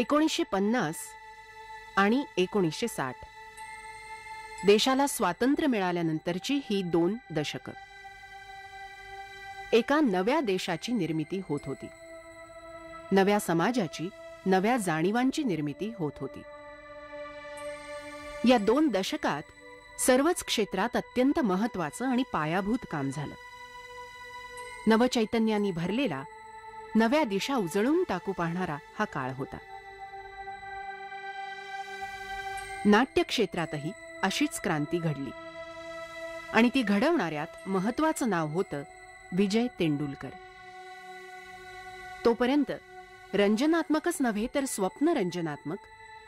1950 आणि 1960 देशाला स्वातंत्र्य मिळाल्यानंतरची ही 2 दशकं. एका नव्या देशाची निर्मिती होत होती. नव्या समाजाची, नव्या जाणीवांची निर्मिती होत होती. या 2 दशकात सर्वच क्षेत्रात अत्यंत महत्वाचं आणि पायाभूत काम झालं. नवचैतन्यानी भरलेला, नव्या दिशा उजळून टाकू पाहणारा हा काळ होता. नाट्य क्षेत्रातही अशीच क्रांती घडली आणि ती घडवणाऱ्यात महत्वाचं नाव होतं विजय तेंडुलकर. तोपर्यंत रंजनात्मकच नव्हे तर स्वप्नरंजनात्मक,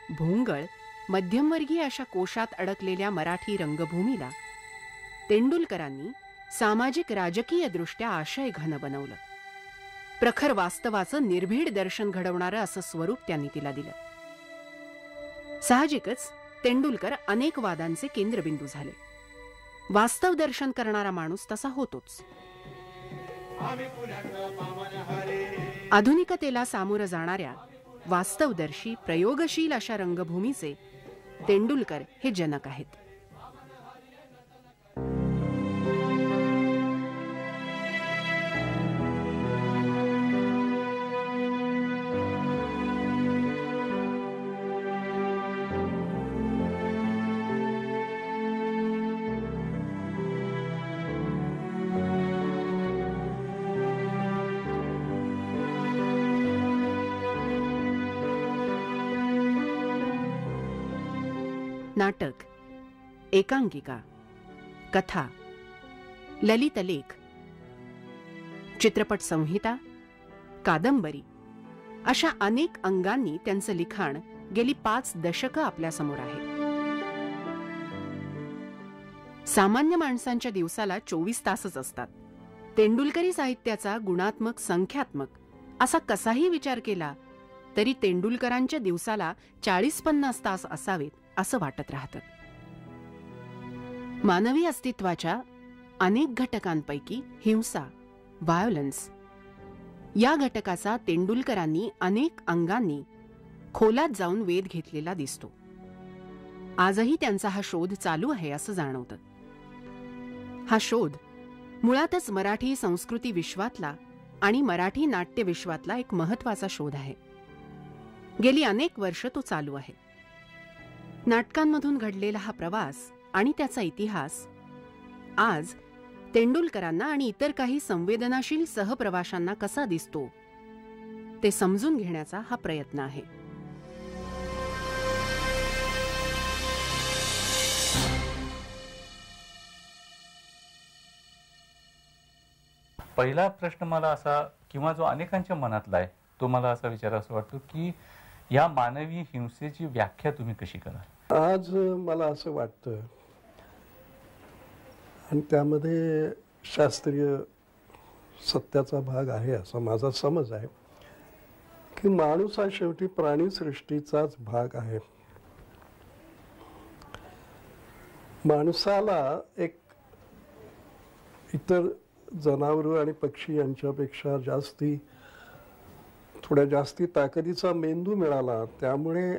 भोंगळ, मध्यमवर्गीय अशा कोशात अडकलेल्या मराठी रंगभूमीला तेंडुलकरांनी सामाजिक राजकीय दृष्ट्या आशय घन बनवलं. प्रखर वास्तवाचं निर्भीड दर्शन घडवणारं असं स्वरूप त्यांनी तिला दिलं. साहजिकच तेंडुलकर अनेक वादांचे केंद्रबिंदू झाले. वास्तव दर्शन करणारा माणूस तसा होतोच. आधुनिकतेला सामोरं जाणाऱ्या वास्तवदर्शी, प्रयोगशील अशा रंगभूमीचे तेंडुलकर हे जनक आहेत. नाटक, एकांकिका, कथा, ललितलेख, चित्रपट संहिता, कादंबरी अशा अनेक अंगांनी त्यांचं लिखाण गेली 5 दशकं आपल्यासमोर आहे. सामान्य माणसांच्या दिवसाला 24 तासच असतात. तेंडुलकरी साहित्याचा गुणात्मक, संख्यात्मक असा कसाही विचार केला तरी तेंडुलकरांच्या दिवसाला 40-50 तास असावेत असं वाटत राहतं. मानवी अस्तित्वाच्या अनेक घटकांपैकी हिंसा, व्हायोलन्स या घटकाचा तेंडुलकरांनी अनेक अंगांनी खोलात जाऊन वेध घेतलेला दिसतो. आजही त्यांचा हा शोध चालू आहे असं जाणवतं. हा शोध मुळातच मराठी संस्कृती विश्वातला आणि मराठी नाट्य विश्वातला एक महत्वाचा शोध आहे. गेली अनेक वर्ष तो चालू आहे. नाटकांमधून घडलेला हा प्रवास आणि त्याचा इतिहास आज तेंडुलकरांना आणि इतर काही संवेदनाशील सहप्रवाशांना कसा दिसतो ते समजून घेण्याचा हा प्रयत्न आहे. पहिला प्रश्न मला असा, किंवा जो अनेकांच्या मनातला आहे, तो मला असा विचारावा वाटतो की या मानवी हिंसेची व्याख्या तुम्ही कशी कराल? आज मला असं वाटतं, आणि त्यामध्ये शास्त्रीय सत्याचा भाग आहे असा माझा समज आहे, की माणूस हा शेवटी प्राणीसृष्टीचाच भाग आहे. माणसाला एक इतर जनावरं आणि पक्षी यांच्यापेक्षा थोड्या जास्ती ताकदीचा मेंदू मिळाला. त्यामुळे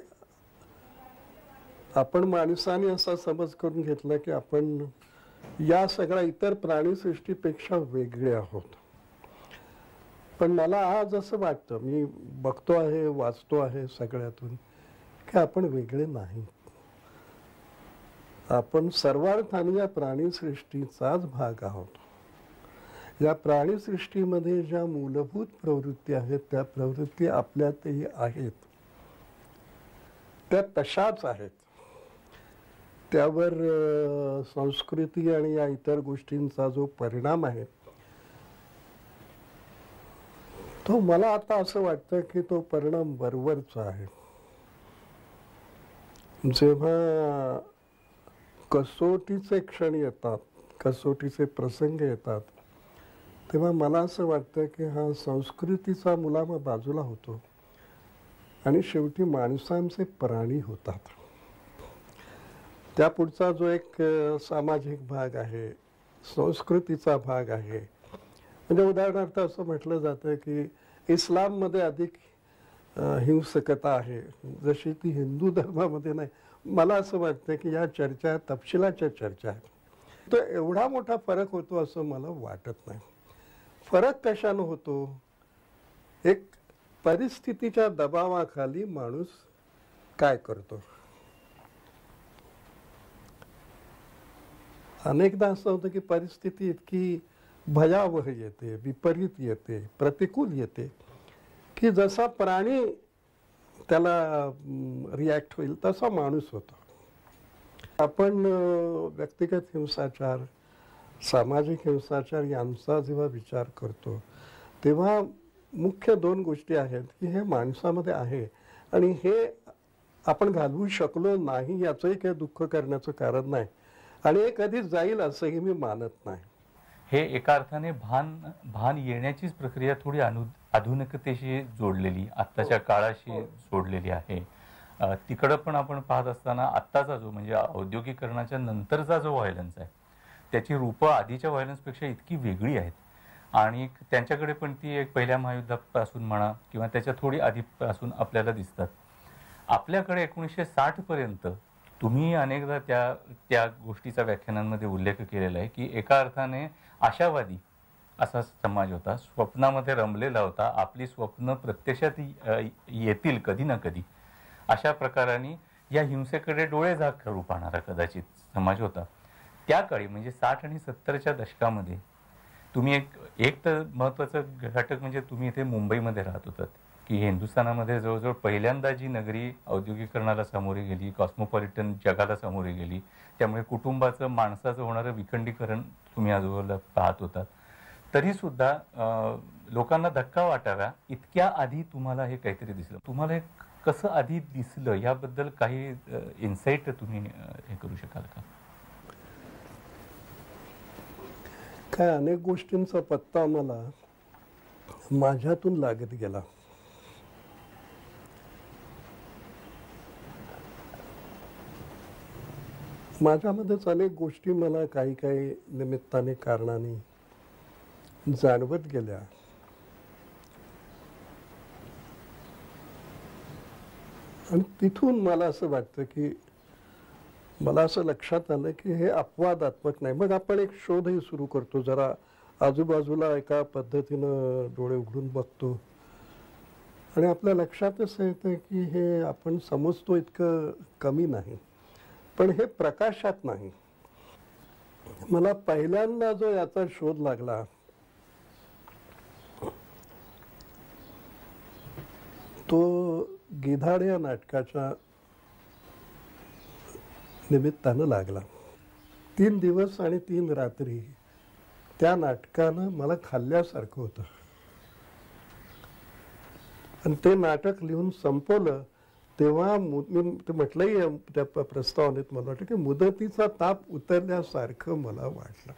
आपण माणसाने असा समज करून घेतला की आपण या सगळ्या इतर प्राणीसृष्टीपेक्षा वेगळे आहोत. पण मला आज असं वाटतं, मी बघतो आहे, वाचतो आहे सगळ्यातून, की आपण वेगळे नाही. आपण सर्वार्थाने या प्राणीसृष्टीचाच भाग आहोत. या प्राणीसृष्टीमध्ये ज्या मूलभूत प्रवृत्ती आहेत त्या प्रवृत्ती आपल्यातही आहेत, त्या तशाच आहेत. त्यावर संस्कृती आणि या इतर गोष्टींचा जो परिणाम आहे तो मला आता असं वाटतं की तो परिणाम वरवरचा आहे. जेव्हा कसोटीचे क्षण येतात, कसोटीचे प्रसंग येतात, तेव्हा मला असं वाटतं की हा संस्कृतीचा मुलामा बाजूला होतो आणि शेवटी माणसांचे प्राणी होतात. त्या पुढचा जो एक सामाजिक भाग आहे, संस्कृतीचा भाग आहे. म्हणजे उदाहरणार्थ असं म्हटलं जातं की इस्लाममध्ये अधिक हिंसकता आहे, जशी ती हिंदू धर्मामध्ये नाही. मला असं वाटतं की या चर्चा तपशिलाच्या चर्चा आहेत. तो एवढा मोठा फरक होतो असं मला वाटत नाही. फरक कशानं होतो? एक परिस्थितीच्या दबावाखाली माणूस काय करतो. अनेकदा असं होतं की परिस्थिती इतकी भयावह येते, विपरीत येते, प्रतिकूल येते की जसा प्राणी त्याला रिॲक्ट होईल तसा माणूस होतो. आपण व्यक्तिगत हिंसाचार, सामाजिक हिंसाचार यांचा जेव्हा विचार करतो तेव्हा मुख्य दोन गोष्टी आहेत की हे माणसामध्ये आहे आणि हे आपण घालवू शकलो नाही याचंही काही दुःख करण्याचं कारण नाही आणि हे कधी जाईल असंही मी मानत नाही. हे एका अर्थाने भान येण्याचीच प्रक्रिया थोडी आधुनिकतेशी जोडलेली, आत्ताच्या काळाशी जोडलेली आहे. तिकडं पण आपण पाहत असताना आत्ताचा जो म्हणजे औद्योगिकरणाच्या नंतरचा जो व्हायलन्स आहे त्याची रूपं आधीच्या व्हायलन्सपेक्षा इतकी वेगळी आहेत आणि त्यांच्याकडे पण ती एक पहिल्या महायुद्धापासून म्हणा किंवा त्याच्या थोडी आधीपासून आपल्याला दिसतात. आपल्याकडे 1960 पर्यंत तुम्ही अनेकदा त्या गोष्टीचा व्याख्यानांमध्ये उल्लेख केलेला आहे की एका अर्थाने आशावादी असा समाज होता, स्वप्नामध्ये रमलेला होता, आपली स्वप्न प्रत्यक्षात येतील कधी ना कधी अशा प्रकाराने या हिंसेकडे डोळे झाक करू पाहणारा कदाचित समाज होता. त्या काळी म्हणजे 60 आणि 70च्या दशकामध्ये तुम्ही एक तर महत्त्वाचं घटक म्हणजे तुम्ही इथे मुंबईमध्ये राहत होतात की हिंदुस्थानामध्ये जवळजवळ पहिल्यांदा जी नगरी औद्योगिकरणाला सामोरी गेली, कॉस्मोपॉलिटन जगाला सामोरी गेली, त्यामुळे कुटुंबाचं माणसाचं होणारं विखंडीकरण तुम्ही आजूबाजूला पाहत होतात. तरीसुद्धा लोकांना धक्का वाटाव्या इतक्या आधी तुम्हाला हे काहीतरी दिसलं. तुम्हाला हे कसं आधी दिसलं याबद्दल काही इन्साईट तुम्ही हे करू शकाल का? काय अनेक गोष्टींचा पत्ता मला माझ्यातून लागत गेला. माझ्यामध्येच अनेक गोष्टी मला काही काही निमित्ताने कारणाने जाणवत गेल्या. आणि तिथून मला असं वाटतं की मला असं लक्षात आलं की हे अपवादात्मक नाही. मग आपण एक शोधही सुरू करतो, जरा आजूबाजूला एका पद्धतीनं डोळे उघडून बघतो आणि आपल्या लक्षातच येतं की हे आपण समजतो इतकं कमी नाही, पण हे प्रकाशात नाही. मला पहिल्यांदा जो याचा शोध लागला तो गिधाड या नाटकाच्या निमित्तानं लागला. 3 दिवस आणि 3 रात्री त्या नाटकानं मला खाल्ल्यासारखं होतं आणि ते नाटक लिहून संपवलं तेव्हा मी म्हटलंही त्या प्रस्तावनेत मला वाटतं की मुदतीचा ताप उतरल्यासारखं मला वाटलं.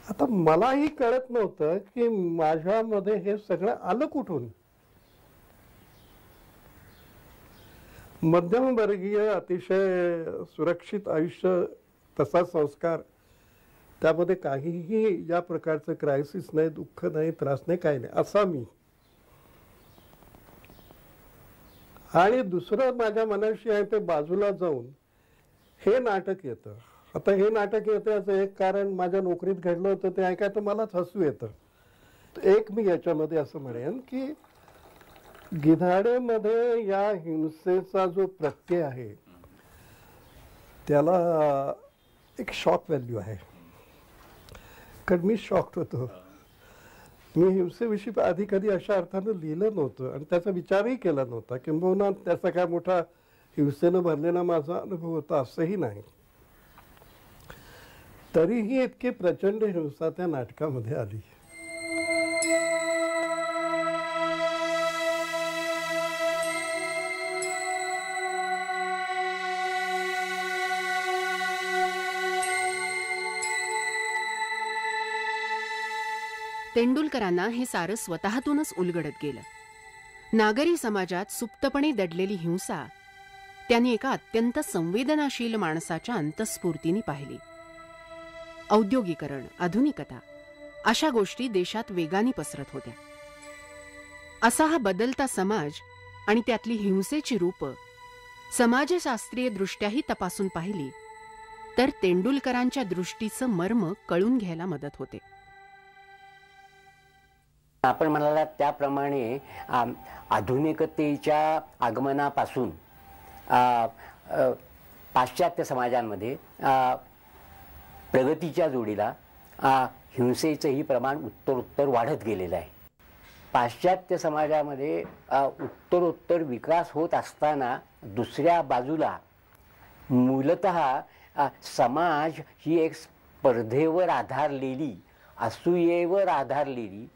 आता मलाही कळत नव्हतं की माझ्यामध्ये हे सगळं आलं कुठून. मध्यमवर्गीय अतिशय सुरक्षित आयुष्य, तसा संस्कार, त्यामध्ये काहीही या प्रकारचं क्रायसिस नाही, दुःख नाही, त्रास नाही, काही नाही असा मी. आणि दुसरं माझ्या मनाशी आहे ते बाजूला जाऊन हे नाटक येतं. आता हे नाटक येतं याचं एक कारण माझ्या नोकरीत घडलं होतं ते ऐकायचं मलाच हसू येतं. एक मी याच्यामध्ये असं म्हणेन की गिधाडेमध्ये या हिंसेचा जो प्रत्यय आहे त्याला एक शॉक व्हॅल्यू आहे. कारण मी शॉक्ड होतो. मी हिंसेविषयी आधी कधी अशा अर्थानं लिहिलं नव्हतं आणि त्याचा विचारही केला नव्हता, किंबहुना त्याचा काय मोठा हिंसेनं भरलेला माझा अनुभव होता असंही नाही. तरीही इतकी प्रचंड हिंसा त्या नाटकामध्ये आली. तेंडुलकरांना हे सारं स्वतःतूनच उलगडत गेलं. नागरी समाजात सुप्तपणे दडलेली हिंसा त्यांनी एका अत्यंत संवेदनाशील माणसाच्या अंतःस्फूर्तीने पाहिली. औद्योगिकरण, आधुनिकता अशा गोष्टी देशात वेगाने पसरत होत्या. असा हा बदलता समाज आणि त्यातली हिंसेची रूपं समाजशास्त्रीय दृष्ट्याही तपासून पाहिली तर तेंडुलकरांच्या दृष्टीचं मर्म कळून घ्यायला मदत होते. आपण म्हणाला त्याप्रमाणे आधुनिकतेच्या आगमनापासून पाश्चात्य समाजांमध्ये प्रगतीच्या जोडीला हिंसेचंही प्रमाण उत्तरोत्तर वाढत गेलेलं आहे. पाश्चात्य समाजामध्ये उत्तरोत्तर विकास होत असताना दुसऱ्या बाजूला मूलतः समाज ही एक स्पर्धेवर आधारलेली, असूयेवर आधारलेली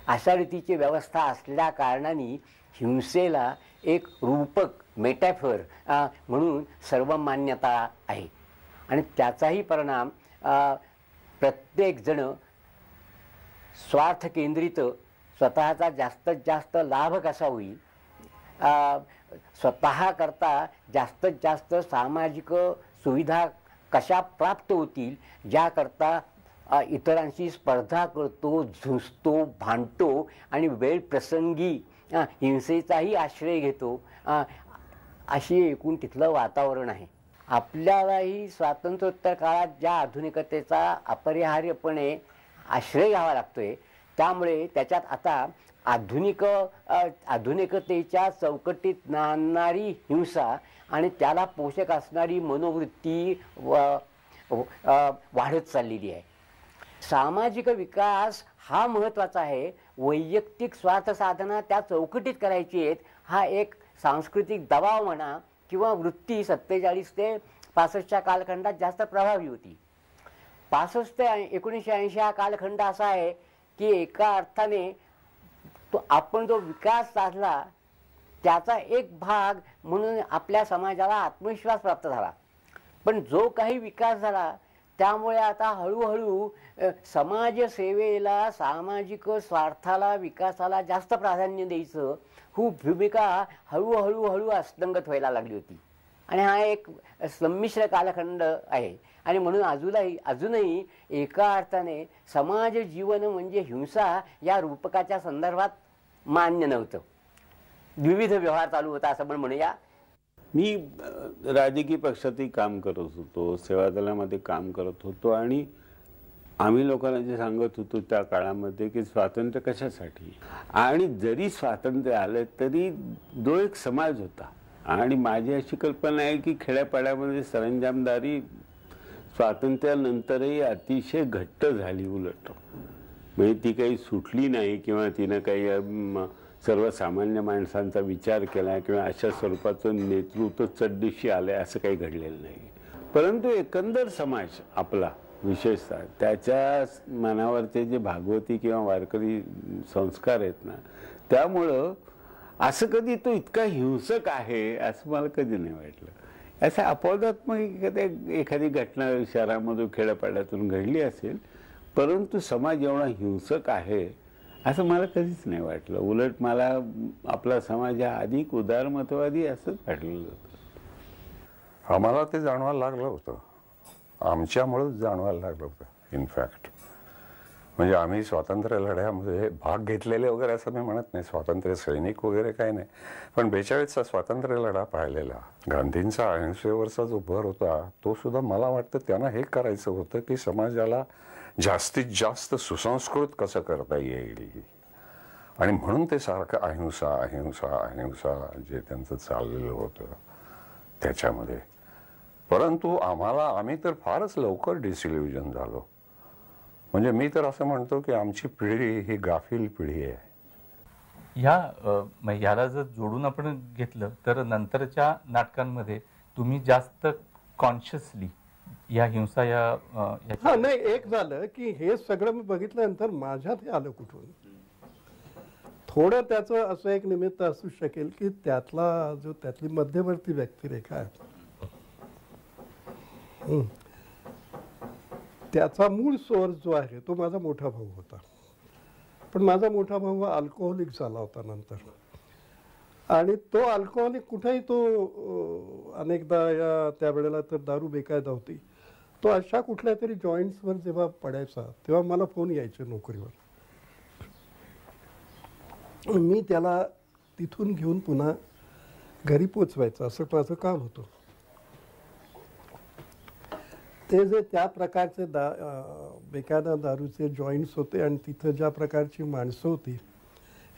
अशा रीतीची व्यवस्था असल्या कारणाने हिंसेला एक रूपक मेटॅफर म्हणून सर्वमान्यता आहे. आणि त्याचाही परिणाम प्रत्येक जण स्वार्थ केंद्रित स्वतःचा जास्तीत जास्त लाभ कसा होईल, स्वतः करता जास्तीत जास्त सामाजिक सुविधा कशा प्राप्त होतील ज्याकरता इतरांशी स्पर्धा करतो, झुंजतो, भांडतो आणि वेळ प्रसंगी हिंसेचाही आश्रय घेतो, अशी एकूण तिथलं वातावरण आहे. आपल्यालाही स्वातंत्र्योत्तर काळात ज्या आधुनिकतेचा अपरिहार्यपणे आश्रय घ्यावा लागतोय त्यामुळे त्याच्यात आता आधुनिकतेच्या चौकटीत नांदणारी हिंसा आणि त्याला पोषक असणारी मनोवृत्ती वाढत चाललेली आहे. सामाजिक विकास हा महत्त्वाचा आहे. वैयक्तिक स्वार्थ साधना त्या चौकटीत करायची आहेत हा एक सांस्कृतिक दबाव म्हणा किंवा वृत्ती 47 ते 65च्या कालखंडात जास्त प्रभावी होती. 65 ते 1980 हा कालखंड असा आहे की एका अर्थाने आपण जो विकास साधला त्याचा एक भाग म्हणून आपल्या समाजाला आत्मविश्वास प्राप्त झाला. पण जो काही विकास झाला त्यामुळे आता हळूहळू समाजसेवेला, सामाजिक स्वार्थाला, विकासाला जास्त प्राधान्य द्यायचं ही भूमिका हळूहळू अस्तंगत व्हायला लागली होती. आणि हा एक संमिश्र कालखंड आहे. आणि म्हणून अजूनही एका अर्थाने समाज जीवन म्हणजे हिंसा या रूपकाच्या संदर्भात मान्य नव्हतं. विविध व्यवहार चालू होता असं पण म्हणूया. मी राजकीय पक्षातही काम करत होतो, सेवा दलामध्ये काम करत होतो आणि आम्ही लोकांना जे सांगत होतो त्या काळामध्ये की स्वातंत्र्य कशासाठी, आणि जरी स्वातंत्र्य आलं तरी जो एक समाज होता. आणि माझी अशी कल्पना आहे की खेड्यापाड्यामध्ये सरंजामदारी स्वातंत्र्यानंतरही अतिशय घट्ट झाली. उलट म्हणजे ती काही सुटली नाही किंवा तिनं काही सर्वसामान्य माणसांचा विचार केला किंवा अशा स्वरूपाचं नेतृत्व चढदिशी आलंय असं काही घडलेलं नाही. परंतु एकंदर समाज आपला विशेषतः त्याच्या मनावरचे जे भागवती किंवा वारकरी संस्कार आहेत ना, त्यामुळं असं कधी तो इतका हिंसक आहे असं मला कधी नाही वाटलं. असं अपवादात्मक एखादी घटना शहरामधून खेड्यापाड्यातून घडली असेल, परंतु समाज एवढा हिंसक आहे असं मला कधीच नाही वाटलं. उलट मला आपला समाज हा अधिक उदारमतवादी असंच वाटलेलं होतं. आम्हाला ते जाणवायला लागलं होतं, आमच्यामुळेच जाणवायला लागलं होतं. इनफॅक्ट म्हणजे आम्ही स्वातंत्र्य लढ्यामध्ये भाग घेतलेले वगैरे असं मी म्हणत नाही, स्वातंत्र्य सैनिक वगैरे काही नाही, पण 42चा स्वातंत्र्य लढा पाहिलेला, गांधींचा अहिंसेवरचा जो भर होता तो सुद्धा मला वाटतं त्यांना हे करायचं होतं की समाजाला जास्तीत जास्त सुसंस्कृत कसं करता येईल. आणि म्हणून ते सारखं अहिंसा अहिंसा अहिंसा जे त्यांचं चाललेलं होतं त्याच्यामध्ये. परंतु आम्ही तर फारच लवकर डिसिल्युजन झालो. म्हणजे मी तर असं म्हणतो की आमची पिढी ही गाफील पिढी आहे. ह्याला जर जोडून आपण घेतलं तर नंतरच्या नाटकांमध्ये तुम्ही जास्त कॉन्शियसली या हिंसा हा नाही, एक झालं की हे सगळं मी बघितल्यानंतर माझ्यात हे आलं कुठून. थोडं त्याचं असं एक निमित्त असू शकेल की त्यातली मध्यवर्ती व्यक्तिरेखा आहे त्याचा मूळ सोर्स जो आहे तो माझा मोठा भाऊ होता. पण माझा मोठा भाऊ अल्कोहोलिक झाला होता नंतर. आणि तो अल्कोहोलिक कुठेही तो अनेकदा त्यावेळेला तर दारू बेकायदा होती, तो अशा कुठल्या तरी जॉईंट्सवर जेव्हा पडायचा तेव्हा मला फोन यायचे नोकरीवर मी त्याला तिथून घेऊन पुन्हा घरी पोचवायचं असं माझं काम होतं. ते जे त्या प्रकारचे बेकायदा दारूचे जॉईंट्स होते आणि तिथं ज्या प्रकारची माणसं होती,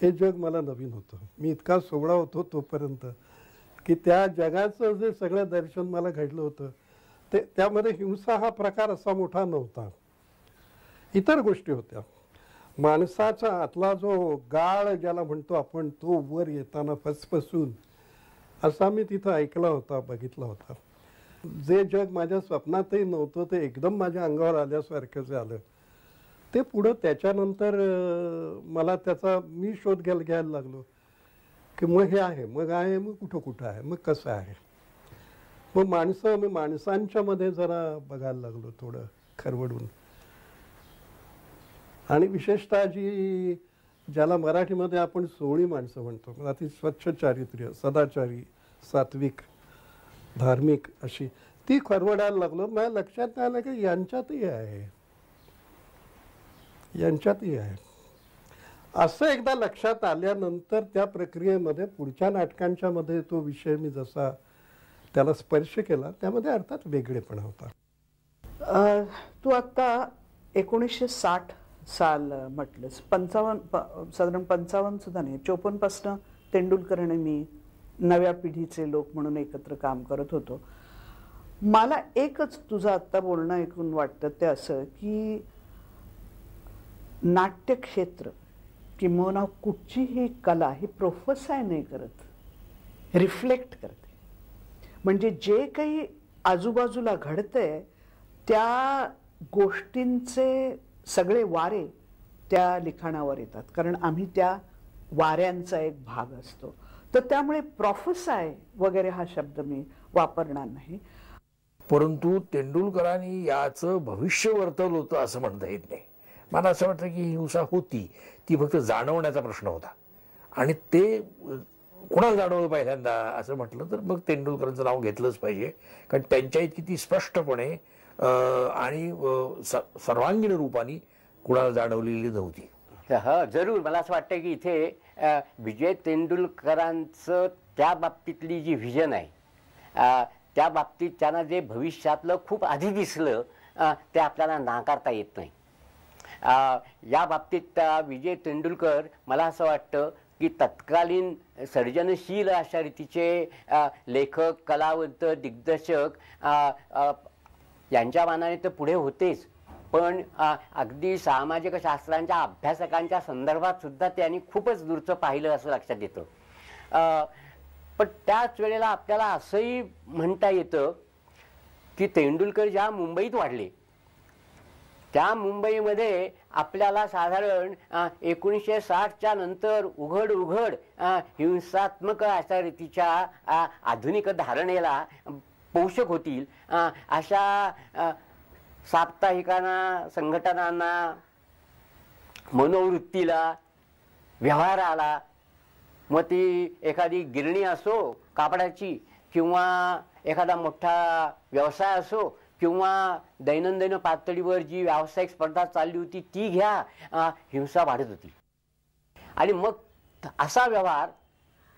हे जग मला नवीन होतं. मी इतका सोहळा होतो तोपर्यंत की त्या जगाचं जे सगळं दर्शन मला घडलं होतं ते त्यामध्ये हिंसा हा प्रकार असा मोठा नव्हता. इतर गोष्टी होत्या. माणसाचा आतला जो गाळ ज्याला म्हणतो आपण, तो वर येताना फसफसून असा मी तिथं ऐकला होता, बघितला होता. जे जग माझ्या स्वप्नातही नव्हतं ते एकदम माझ्या अंगावर आल्यासारखं झालं. ते पुढं त्याच्यानंतर मला त्याचा मी शोध घ्यायला लागलो की मग हे आहे, मग आहे, मग कुठं आहे, मग कसं आहे. मग मी माणसांच्या मध्ये जरा बघायला लागलो थोडं खरवडून. आणि विशेषतः ज्याला मराठीमध्ये आपण सोळी माणसं म्हणतो, अति स्वच्छ चारित्र्य, सदाचारी, सात्विक, धार्मिक अशी ती खरवडायला लागलो. मला लक्षात आलं की यांच्यातही आहे. असं एकदा लक्षात आल्यानंतर त्या प्रक्रियेमध्ये पुढच्या नाटकांच्या मध्ये तो विषय मी जसा त्याला स्पर्श केला त्यामध्ये अर्थात वेगळेपणा होता. तू आता 1960 साल म्हटलंस, 55 साधारण 55 सुद्धा नाही, 54 पासून तेंडुलकर आणि मी नव्या पिढीचे लोक म्हणून एकत्र काम करत होतो. मला एकच तुझं आत्ता बोलणं ऐकून वाटतं ते असं की नाट्यक्षेत्र किंवा कुठचीही कला ही प्रोफेसाय नाही करत, रिफ्लेक्ट करते. म्हणजे जे काही आजूबाजूला घडतंय त्या गोष्टींचे सगळे वारे त्या लिखाणावर येतात, कारण आम्ही त्या वाऱ्यांचा एक भाग असतो. तर त्यामुळे प्रोफेसाय वगैरे हा शब्द मी वापरणार नाही. परंतु तेंडुलकरांनी याचं भविष्य वर्तवलं होतं असं म्हणता येत नाही. मला असं वाटतं की हिंसा होती, ती फक्त जाणवण्याचा प्रश्न होता. आणि ते कुणाला जाणवलं पहिल्यांदा असं म्हटलं तर मग तेंडुलकरांचं नाव घेतलंच पाहिजे, कारण त्यांच्या इतकी ती स्पष्टपणे आणि सर्वांगीण रूपाने कुणाला जाणवलेली नव्हती. हा जरूर. मला असं वाटतं की इथे विजय तेंडुलकरांचं त्या बाबतीतली जी व्हिजन आहे, त्या बाबतीत त्यांना जे भविष्यातलं खूप आधी दिसलं ते आपल्याला नाकारता येत नाही. या बाबतीत विजय तेंडुलकर मला असं वाटतं की तत्कालीन सर्जनशील अशा रीतीचे लेखक, कलावंत, दिग्दर्शक यांच्या मानाने तर पुढे होतेच, पण अगदी सामाजिक शास्त्रांच्या अभ्यासकांच्या संदर्भात सुद्धा त्यांनी खूपच दूरचं पाहिलं असं लक्षात येतं. पण त्याच वेळेला आपल्याला असंही म्हणता येतं की तेंडुलकर ज्या मुंबईत वाढले त्या मुंबईमध्ये आपल्याला साधारण 1960च्या नंतर उघड हिंसात्मक अशा रीतीच्या आधुनिक धारणेला पोषक होतील अशा साप्ताहिकांना, संघटनांना, मनोवृत्तीला, व्यवहाराला, मग ती एखादी गिरणी असो कापडाची किंवा एखादा मोठा व्यवसाय असो किंवा दैनंदिन पातळीवर जी व्यावसायिक स्पर्धा चालली होती ती घ्या, हिंसा वाढत होती. आणि मग असा व्यवहार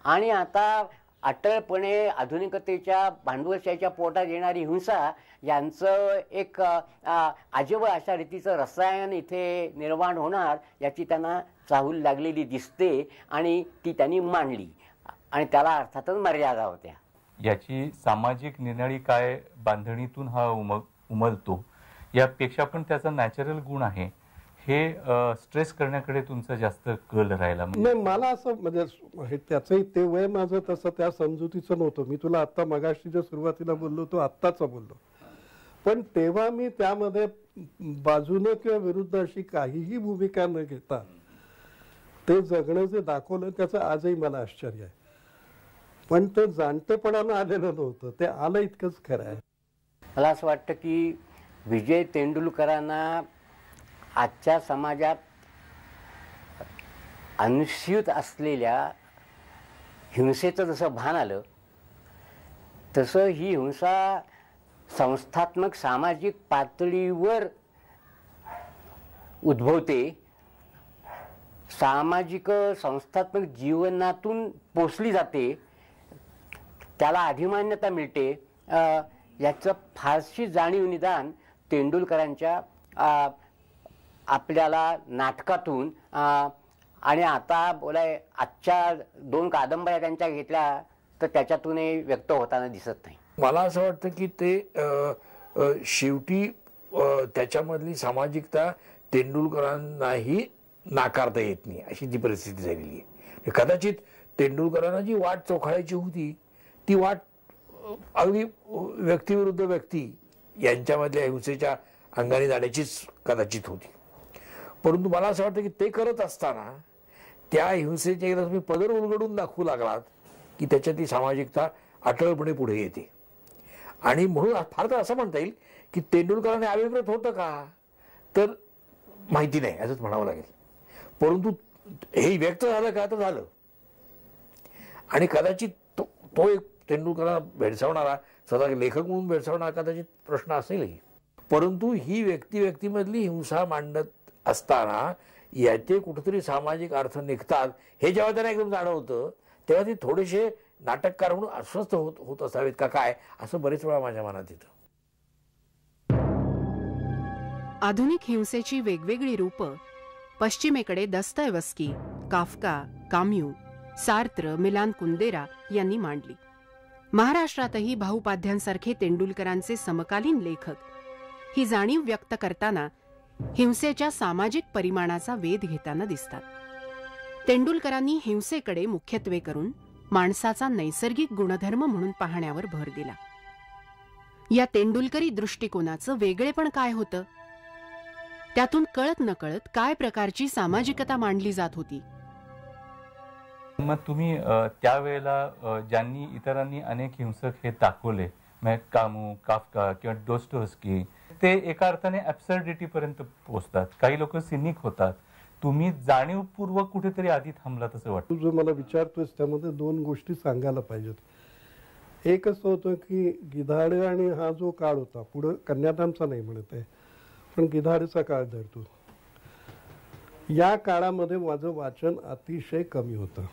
आणि आता अटळपणे आधुनिकतेच्या भांडवलशाहीच्या पोटात येणारी हिंसा यांचं एक अजब अशा रीतीचं रसायन इथे निर्माण होणार याची त्यांना चाहूल लागलेली दिसते आणि ती त्यांनी मांडली आणि त्याला अर्थातच मर्यादा होत्या. याची सामाजिक निर्णय काय बांधणीतून हा उमलतो यापेक्षा पण त्याचा नॅचरल गुण आहे हे स्ट्रेस करण्याकडे तुमचा जास्त कल राहिला. नाही, मला असं म्हणजे त्याचंही ते वय माझं तसं त्या समजुतीचं नव्हतं. मी तुला आत्ता मगाशी जे सुरुवातीला बोललो तो आत्ताचा बोललो, पण तेव्हा मी त्यामध्ये बाजूने किंवा विरुद्ध अशी काहीही भूमिका न घेता ते जगणं जे दाखवलं त्याचं आजही मला आश्चर्य आहे. पण ते जाणतेपणानं आलेलं नव्हतं, ते आलं इतकंच खरं आहे. मला असं वाटतं की विजय तेंडुलकरांना आजच्या समाजात अनुस्यूत असलेल्या हिंसेचं जसं भान आलं तसं ही हिंसा संस्थात्मक सामाजिक पातळीवर उद्भवते, सामाजिक संस्थात्मक जीवनातून पोचली जाते, त्याला अधिमान्यता मिळते, याचं फारशी जाणीव निदान तेंडुलकरांच्या आपल्याला नाटकातून आणि आता बोलाय आजच्या 2 कादंबऱ्या त्यांच्या घेतल्या तर त्याच्यातूनही व्यक्त होताना दिसत नाही. मला असं वाटतं की ते शेवटी त्याच्यामधली सामाजिकता तेंडुलकरांनाही नाकारता येत नाही अशी ती परिस्थिती झालेली आहे. कदाचित तेंडुलकरांना जी वाट चोखाळायची होती ती वाट अगदी व्यक्तीविरुद्ध व्यक्ती यांच्यामधल्या हिंसेच्या अंगाने जाण्याचीच कदाचित होती. परंतु मला असं वाटतं की ते करत असताना त्या हिंसेचे एकदा तुम्ही पदर उलगडून दाखवू लागलात की त्याच्यात ती सामाजिकता अटळपणे पुढे येते. आणि म्हणून फार तर असं म्हणता येईल की तेंडुलकरांनी अभिप्रेत होतं का तर माहिती नाही असंच म्हणावं लागेल. परंतु हे व्यक्त झालं का तर झालं. आणि कदाचित तो एक तेंडुलकरांना भेडसावणारा स्वतः लेखक म्हणून भेडसावणारा कदाचित प्रश्न असेलही. परंतु ही व्यक्तीमधली हिंसा मांडत असताना याचे कुठेतरी सामाजिक अर्थ निघतात हे जेव्हा त्यांना एकदम जाणवतं तेव्हा ते थोडेसे नाटककार म्हणून अस्वस्थ होत असावेत का काय असं बरेच वेळा माझ्या मनात येतं. आधुनिक हिंसेची वेगवेगळी रूपं पश्चिमेकडे दस्तयवस्की, काफ्का, काम्यू, सार्त्र, मिलान कुंदेरा यांनी मांडली. महाराष्ट्रातही भाऊपाध्यांसारखे तेंडुलकरांचे समकालीन लेखक ही जाणीव व्यक्त करताना हिंसेच्या सामाजिक परिमाणाचा वेध घेताना दिसतात. तेंडुलकरांनी हिंसेकडे मुख्यत्वे करून माणसाचा नैसर्गिक गुणधर्म म्हणून पाहण्यावर भर दिला. या तेंडुलकरी दृष्टिकोनाचं वेगळेपण काय होतं? त्यातून कळत नकळत काय प्रकारची सामाजिकता मांडली जात होती? मग तुम्ही त्यावेळेला ज्यांनी इतरांनी अनेक हिंसक हे दाखवले म्हणजे कामू, काफ्का किंवा दोस्टोव्स्की ते एका अर्थाने ऍब्सर्डिटी पर्यंत पोहोचतात. काही लोक सिनिक होतात. तुम्ही जाणीवपूर्वक कुठेतरी आधी थांबलात असं वाटतं. तू जो मला विचारतोयस त्यामध्ये 2 गोष्टी सांगायला पाहिजेत. एक असं होतं की गिधाडे आणि हा जो काळ होता पुढं कन्यादानचा नाही म्हणत आहे पण गिधाडेचा काळ धरतो. या काळामध्ये माझं वाचन अतिशय कमी होतं.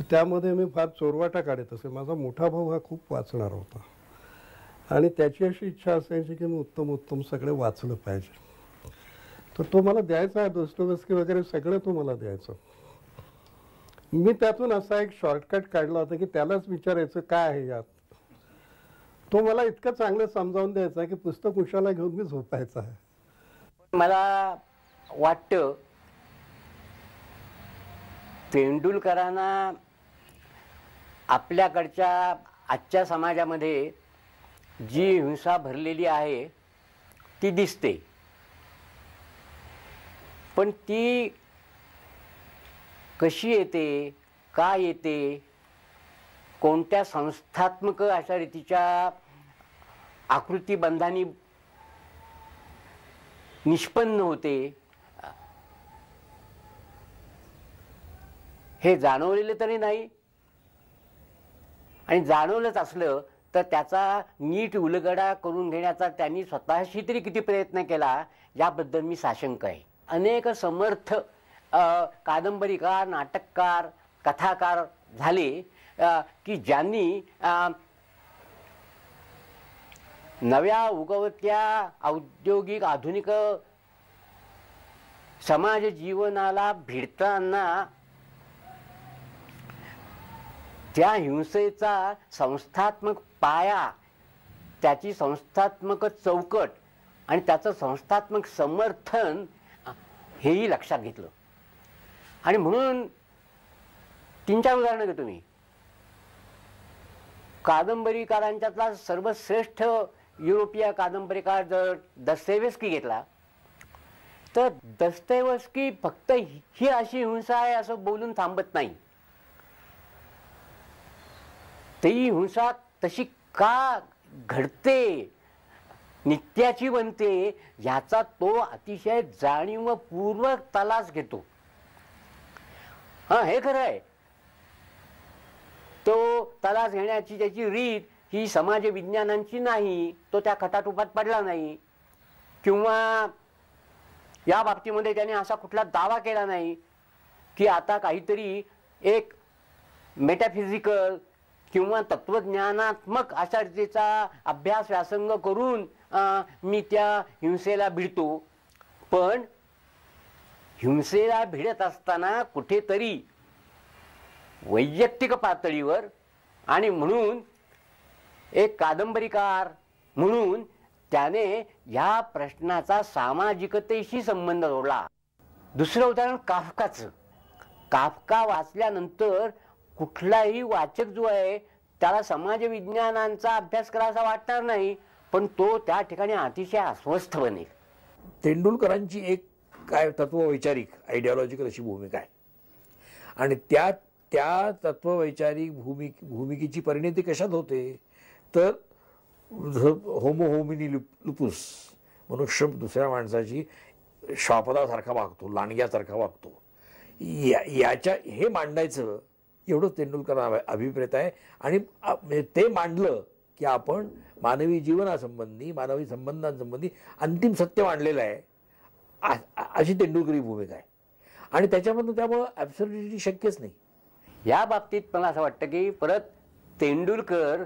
त्यामध्ये मी फार चोरवाटा काढत असे. माझा मोठा भाऊ हा खूप वाचणार होता आणि त्याची अशी इच्छा असायची की मी उत्तम सगळे वाचलं पाहिजे. तर तो मला द्यायचा दोस्तोव्स्की वगैरे सगळं तो मला द्यायचं. मी त्यातून असा एक शॉर्टकट काढला होता की त्यालाच विचारायचं काय आहे यात. तो मला इतकं चांगलं समजावून द्यायचा की पुस्तक उशाला घेऊन मी झोपायचा आहे. मला वाटतं तेंडुलकरांना आपल्याकडच्या आजच्या समाजामध्ये जी हिंसा भरलेली आहे ती दिसते, पण ती कशी येते, का येते, कोणत्या संस्थात्मक अशा रीतीच्या आकृतीबंधांनी निष्पन्न होते हे जाणवलेलं तरी नाही. आणि जाणवलंच असलं तर त्याचा नीट उलगडा करून घेण्याचा त्यांनी स्वतःशी तरी किती प्रयत्न केला याबद्दल मी साशंक आहे. अनेक समर्थ कादंबरीकार, नाटककार, कथाकार झाले की ज्यांनी नव्या उगवत्या औद्योगिक आधुनिक समाज जीवनाला भिडताना त्या हिंसेचा संस्थात्मक पाया, त्याची संस्थात्मक चौकट आणि त्याचं संस्थात्मक समर्थन हेही लक्षात घेतलं. आणि म्हणून 3-4 उदाहरणं घेतो मी. कादंबरीकारांच्यातला सर्वश्रेष्ठ युरोपीय कादंबरीकार जर दस्तयेव्स्की घेतला तर दस्तयेव्स्की फक्त ही अशी हिंसा आहे असं बोलून थांबत नाही. ती हिंसा तशी का घडते, नित्याची बनते याचा तो अतिशय जाणीवपूर्वक तलाश घेतो. हे खरं आहे. तो तलाश घेण्याची त्याची रीत ही समाज विज्ञानांची नाही. तो त्या खटाटोपात पडला नाही किंवा या बाबतीमध्ये त्याने असा कुठला दावा केला नाही की आता काहीतरी एक मेटाफिजिकल किंवा तत्वज्ञानात्मक अशा रीतीचा अभ्यास व्यासंग करून मी त्या हिंसेला भिडतो. पण हिंसेला भिडत असताना कुठेतरी वैयक्तिक पातळीवर आणि म्हणून एक कादंबरीकार म्हणून त्याने या प्रश्नाचा सामाजिकतेशी संबंध जोडला. दुसरं उदाहरण काफकाचं. काफका वाचल्यानंतर कुठलाही वाचक जो आहे त्याला समाज विज्ञानांचा अभ्यास करायचा वाटणार नाही, पण तो त्या ठिकाणी अतिशय अस्वस्थ बनेल. तेंडुलकरांची एक काय तत्ववैचारिक आयडिओलॉजिकल अशी भूमिका आहे आणि त्या तत्ववैचारिक भूमिकेची परिणती कशात होते तर होमो होमिनी लुपुस, मनुष्य दुसऱ्या माणसाची श्वापदासारखा वागतो, लांडग्यासारखा वागतो, याच्या हे मांडायचं एवढं तेंडुलकर अभिप्रेत आहे. आणि ते मांडलं की आपण मानवी जीवनासंबंधी मानवी संबंधांसंबंधी अंतिम सत्य मांडलेलं आहे अशी तेंडुलकरी भूमिका आहे. आणि त्यामुळं ॲब्सर्डिटी शक्यच नाही. या बाबतीत मला असं वाटतं की परत तेंडुलकर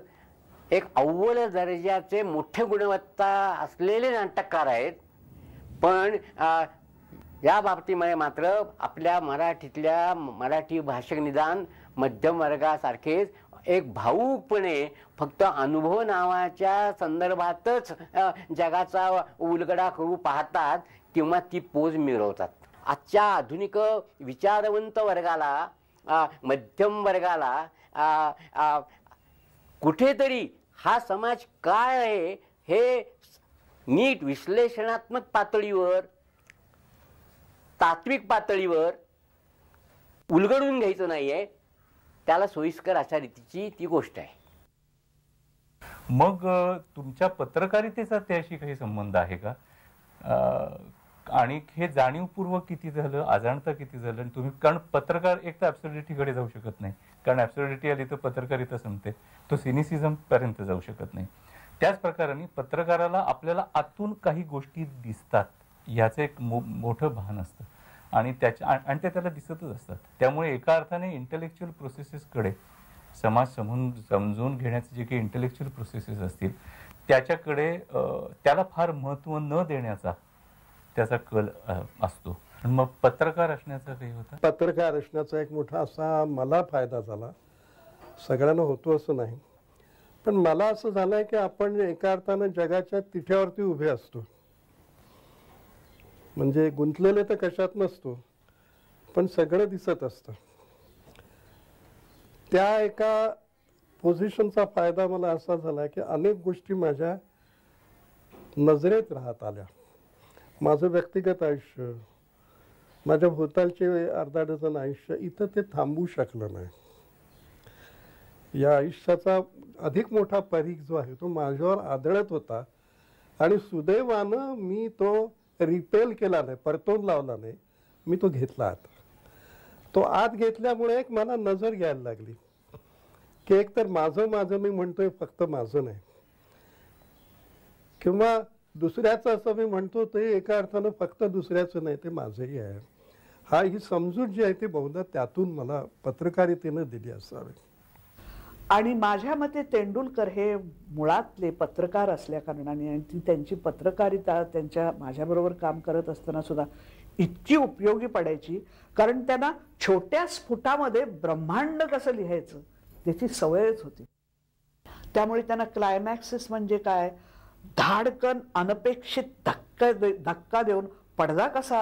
एक अव्वल दर्जाचे मोठे गुणवत्ता असलेले नाटककार आहेत, पण या बाबतीमध्ये मात्र आपल्या मराठीतल्या मराठी भाषक निदान मध्यम वर्गासारखेच एक भावूकपणे फक्त अनुभव नावाच्या संदर्भातच जगाचा उलगडा करू पाहतात किंवा ती पोज मिळवतात. आजच्या आधुनिक विचारवंत वर्गाला, मध्यम वर्गाला कुठेतरी हा समाज काय आहे हे नीट विश्लेषणात्मक पातळीवर, तात्विक पातळीवर उलगडून घ्यायचं नाहीये, त्याला सोयीस्कर अशा रीतीची ती गोष्ट आहे. मग तुमच्या पत्रकारितेचा त्याशी काही संबंध आहे का? आणि हे जाणीवपूर्वक किती झालं, अजाणता किती झालं? तुम्ही कारण पत्रकार एक तर ॲब्सोल्युटिकडे जाऊ शकत नाही, कारण ॲब्सोल्युटी आली तर पत्रकारिता संपते, तो सिनिसिझम पर्यंत जाऊ शकत नाही. त्याच प्रकाराने पत्रकाराला आपल्याला आतून काही गोष्टी दिसतात याचं एक मोठं भान असतं आणि ते त्याला दिसतच असतात. त्यामुळे एका अर्थाने इंटेलेक्च्युअल प्रोसेसेसकडे, समाज समजून घेण्याचे जे काही इंटेलेक्च्युअल प्रोसेसेस असतील त्याच्याकडे त्याला फार महत्त्व न देण्याचा त्याचा कल असतो. मग पत्रकार असण्याचा काही होता? पत्रकार असण्याचा एक मोठा असा मला फायदा झाला. सगळ्यांना होतो असं नाही, पण मला असं झालंय की आपण एका अर्थानं जगाच्या तिठ्यावरती उभे असतो. म्हणजे गुंतलेले तर कशात नसतो, पण सगळं दिसत असतं. त्या एका पोझिशनचा फायदा मला असा झाला की अनेक गोष्टी माझ्या नजरेत राहत आल्या. माझं व्यक्तिगत आयुष्य, माझ्या भोवतालचे अर्धा डझन आयुष्य इथं ते थांबू शकलं नाही. या आयुष्याचा अधिक मोठा परीघ जो आहे तो माझ्यावर आदळत होता आणि सुदैवानं मी तो रिपेल केला नाही, परतून लावला नाही, मी तो घेतला. आता तो आत घेतल्यामुळे एक मला नजर घ्यायला लागली की एक तर माझं मी म्हणतोय फक्त माझं नाही, किंवा दुसऱ्याचं असं मी म्हणतो ते एका अर्थानं फक्त दुसऱ्याचं नाही, ते माझंही आहे. ही समजूत जी आहे ती बहुधा त्यातून मला पत्रकारितेनं दिली असावी. आणि माझ्या मते तेंडुलकर हे मुळातले पत्रकार असल्या कारणाने आणि ती त्यांची पत्रकारिता त्यांच्या माझ्याबरोबर काम करत असताना सुद्धा इतकी उपयोगी पडायची, कारण त्यांना छोट्या स्फुटामध्ये ब्रह्मांड कसं लिहायचं त्याची सवयच होती. त्यामुळे त्यांना क्लायमॅक्सेस म्हणजे काय, धाडकन अनपेक्षित धक्का देऊन पडदा कसा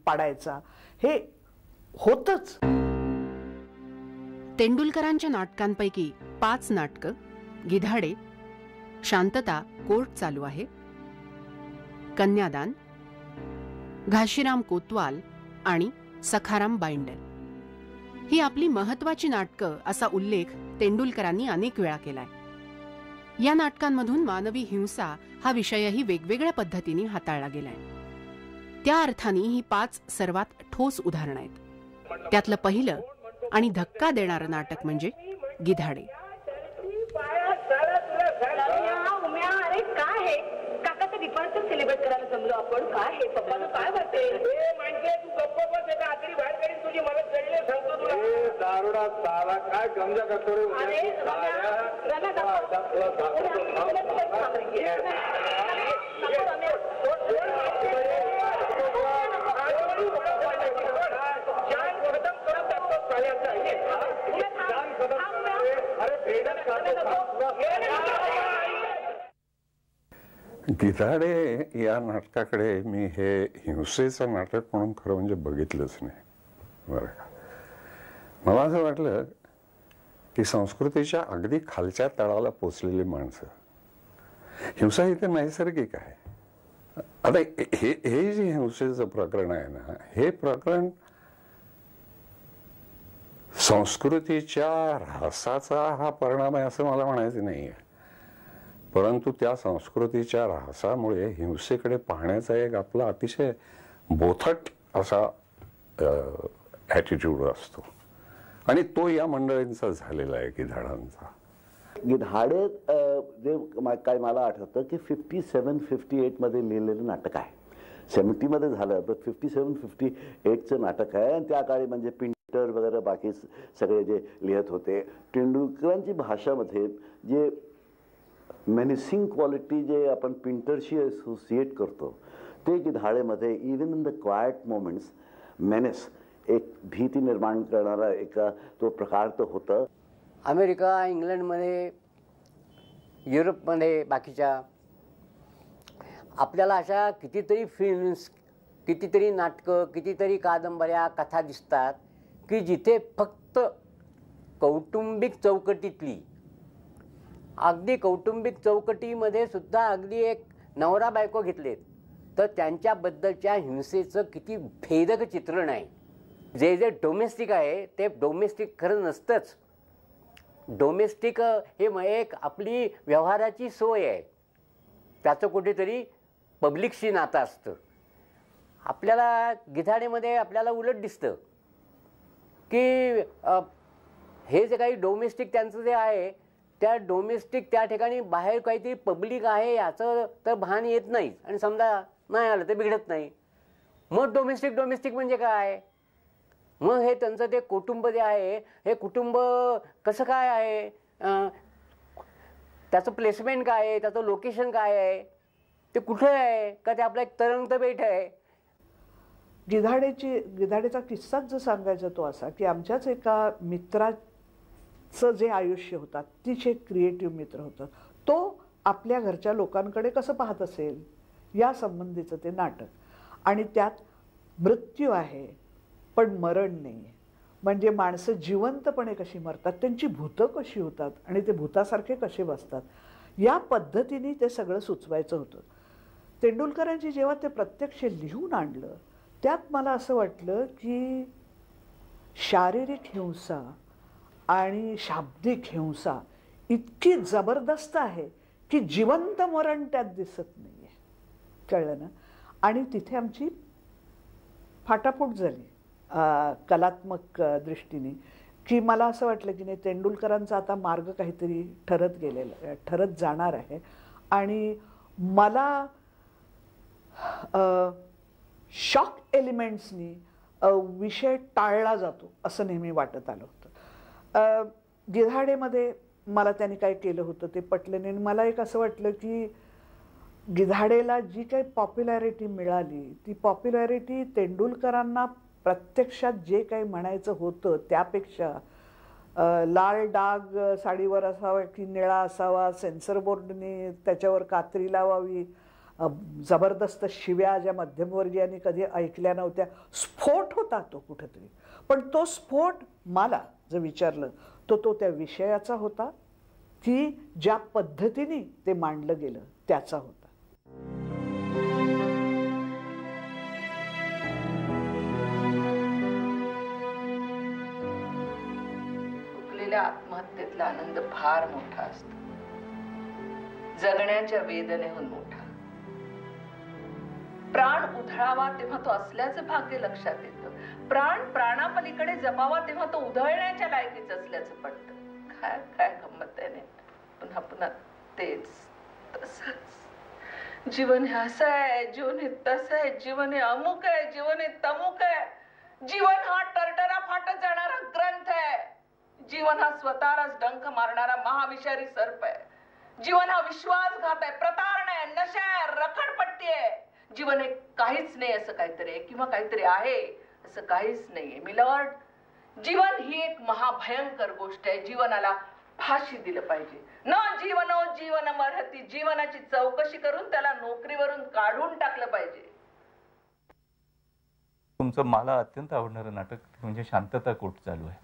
पाडायचा हे होतच. तेंडुलकरांच्या नाटकांपैकी 5 नाटकं गिधाडे, शांतता कोर्ट चालू आहे, कन्यादान, घाशीराम कोतवाल आणि सखाराम बाइंडर ही आपली महत्वाची नाटकं असा उल्लेख तेंडुलकरांनी अनेक वेळा केलाय. या नाटकांमधून मानवी हिंसा हा विषयही वेगवेगळ्या पद्धतीने हाताळला गेलाय. त्या अर्थाने ही 5 सर्वात ठोस उदाहरणं आहेत. त्यातलं पहिलं आणि धक्का देणारं नाटक म्हणजे गिधाडे. काय काकाचं डिपार्टमेंट सेलिब्रेट करायला जमलो आपण? काय हे पप्पाला काय वाटेल? म्हणजे तू गप्प बस, एका आतरी बाहेर काढीन तुझी. मला जळले सांगतो तुला. दारुडा साला काय गमजा करतो रे? गिधाडे या नाटकाकडे मी हे हिंसेचं नाटक म्हणून खरं म्हणजे बघितलंच नाही बरं का. मला असं वाटलं की संस्कृतीच्या अगदी खालच्या तळाला पोचलेली माणसं, हिंसा ही तर नैसर्गिक आहे. आता हे जे हिंसेचं प्रकरण आहे ना, हे प्रकरण संस्कृतीच्या ऱ्हासाचा हा परिणाम आहे असं मला म्हणायचं नाही आहे, परंतु त्या संस्कृतीच्या ऱ्हासामुळे हिंसेकडे पाहण्याचा एक आपला अतिशय बोथट असा ॲटिट्यूड असतो आणि तो या मंडळींचा झालेला आहे, गिधाडांचा. गिधाडे जे काय मला आठवतं की 57-58 मध्ये लिहिलेलं नाटक आहे. 70 मध्ये झालं पण 57-58चं नाटक आहे. आणि त्या काळी म्हणजे पिंटर वगैरे बाकी सगळे जे लिहित होते, तेंडुलकरांची भाषामध्ये जे मेनिसिंग क्वालिटी जे आपण पिंटरशी असोसिएट करतो ते गिधाडेमध्ये even in the quiet moments menace, एक भीती निर्माण करणारा एक तो प्रकार तर होतं. अमेरिका, इंग्लंडमध्ये, युरोपमध्ये, बाकीच्या आपल्याला अशा कितीतरी फिल्म्स, कितीतरी नाटकं, कितीतरी कादंबऱ्या, कथा दिसतात की जिथे फक्त कौटुंबिक चौकटीतली, अगदी कौटुंबिक चौकटीमध्ये सुद्धा अगदी एक नवरा बायको घेतलेत तर त्यांच्याबद्दलच्या हिंसेचं किती भेदक चित्रण आहे. जे जे डोमेस्टिक आहे ते डोमेस्टिक खरं नसतंच. डोमेस्टिक हे एक आपली व्यवहाराची सोय आहे, त्याचं कुठेतरी पब्लिकशी नातं असतं. आपल्याला गिधाडेमध्ये आपल्याला उलट दिसतं की हे जे काही डोमेस्टिक त्यांचं जे आहे त्या डोमेस्टिक त्या ठिकाणी बाहेर काहीतरी पब्लिक आहे याचं तर भान येत नाही आणि समजा नाही आलं तर बिघडत नाही. मग डोमेस्टिक म्हणजे काय? मग हे त्यांचं ते कुटुंब जे आहे हे कुटुंब कसं काय आहे, त्याचं प्लेसमेंट काय आहे, त्याचं लोकेशन काय आहे, ते कुठे आहे का ते आपलं एक तरंगत बेट आहे. गिधाडेचा किस्साच जर सांगायचा तो असा की आमच्याच एका मित्राचं जे आयुष्य होतं, अतिशय क्रिएटिव्ह मित्र होतं, तो आपल्या घरच्या लोकांकडे कसं पाहत असेल या संबंधीचं ते नाटक. आणि त्यात मृत्यू आहे पण मरण नाही. म्हणजे माणसं जिवंतपणे कशी मरतात, त्यांची भूतं कशी होतात आणि ते भूतासारखे कसे बसतात, या पद्धतीने ते सगळं सुचवायचं होतं. तेंडुलकरांची जेव्हा ते प्रत्यक्ष लिहून आणलं त्यात मला असं वाटलं की शारीरिक हिंसा आणि शाब्दिक हिंसा इतकी जबरदस्त आहे की जिवंत मरण त्यात दिसत नाही आहे. कळलं ना? आणि तिथे आमची फाटाफूट झाली कलात्मक दृष्टीने की मला असं वाटलं की नाही, तेंडुलकरांचा आता मार्ग काहीतरी ठरत जाणार आहे. आणि मला शॉक एलिमेंट्सनी विषय टाळला जातो असं नेहमी वाटत आलं होतं. गिधाडेमध्ये मला त्यांनी काय केलं होतं ते पटलं नाही. मला एक असं वाटलं की गिधाडेला जी काही पॉप्युलॅरिटी मिळाली ती पॉप्युलॅरिटी तेंडुलकरांना प्रत्यक्षात जे काही म्हणायचं होतं त्यापेक्षा लाल डाग साडीवर असावा की निळा असावा, सेन्सर बोर्डने त्याच्यावर कात्री लावावी, जबरदस्त शिव्या ज्या मध्यमवर्गीयांनी कधी ऐकल्या नव्हत्या, स्फोट होता तो कुठेतरी. पण तो स्फोट मला जर विचारलं तो त्या विषयाचा होता की ज्या पद्धतीने ते मांडलं गेलं त्याचा होता. आत्महत्येतला आनंद फार मोठा असतो, जगण्याच्या वेदनेहून मोठा. प्राण उधळावा तेव्हा तो असल्याचं भाग्य लक्षात येतं, प्राण प्राणापलीकडे जपावा तेव्हा तो उधळण्याच्या लायकीच असल्याचं पडतं. काय काय गंमत आहे. पुन्हा पुन्हा तेच तसंच जीवन हे असं आहे, जीवन हे तसं आहे, जीवन हे अमुक आहे, जीवन हे तमुक आहे. जीवन हा टरटरा फाटत जाणारा ग्रंथ आहे. जीवन हा स्वतःलाच डंख मारणारा महाविषारी सर्प आहे. जीवन हा विश्वासघात आहे, प्रतारणा आहे, नशा आहे, रखडपट्टी आहे. जीवन हे काहीच नाही असं काहीतरी आहे, किंवा काहीतरी आहे असं काहीच नाहीये. मिलॉर्ड, जीवन ही एक महाभयंकर गोष्ट आहे. जीवनाला फाशी दिलं पाहिजे. न जीवनो जीवन मरहती. जीवनाची चौकशी करून त्याला नोकरीवरून काढून टाकलं पाहिजे. तुमचं मला अत्यंत आवडणारं नाटक म्हणजे शांतता कोट चालू आहे.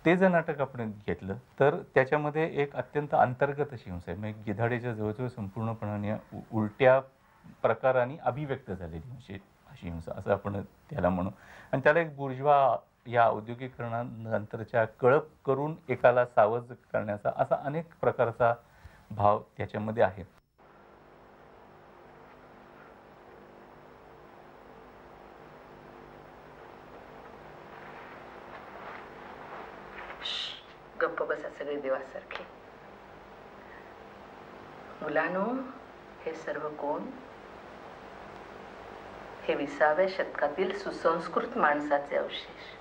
ते जर नाटक आपण घेतलं तर त्याच्यामध्ये एक अत्यंत अंतर्गत अशी हिंसा आहे. म्हणजे गिधाडेच्या जवळजवळ संपूर्णपणाने उलट्या प्रकाराने अभिव्यक्त झालेली अशी हिंसा असं आपण त्याला म्हणू. आणि त्याला एक बुर्जवा या औद्योगिकरणानंतरच्या कळप करून एकाला सावध करण्याचा असा अनेक प्रकारचा भाव त्याच्यामध्ये आहे. गप्प बसा सगळे देवासारखे. मुलांनो, हे सर्व कोण? हे 20व्या शतकातील सुसंस्कृत माणसाचे अवशेष.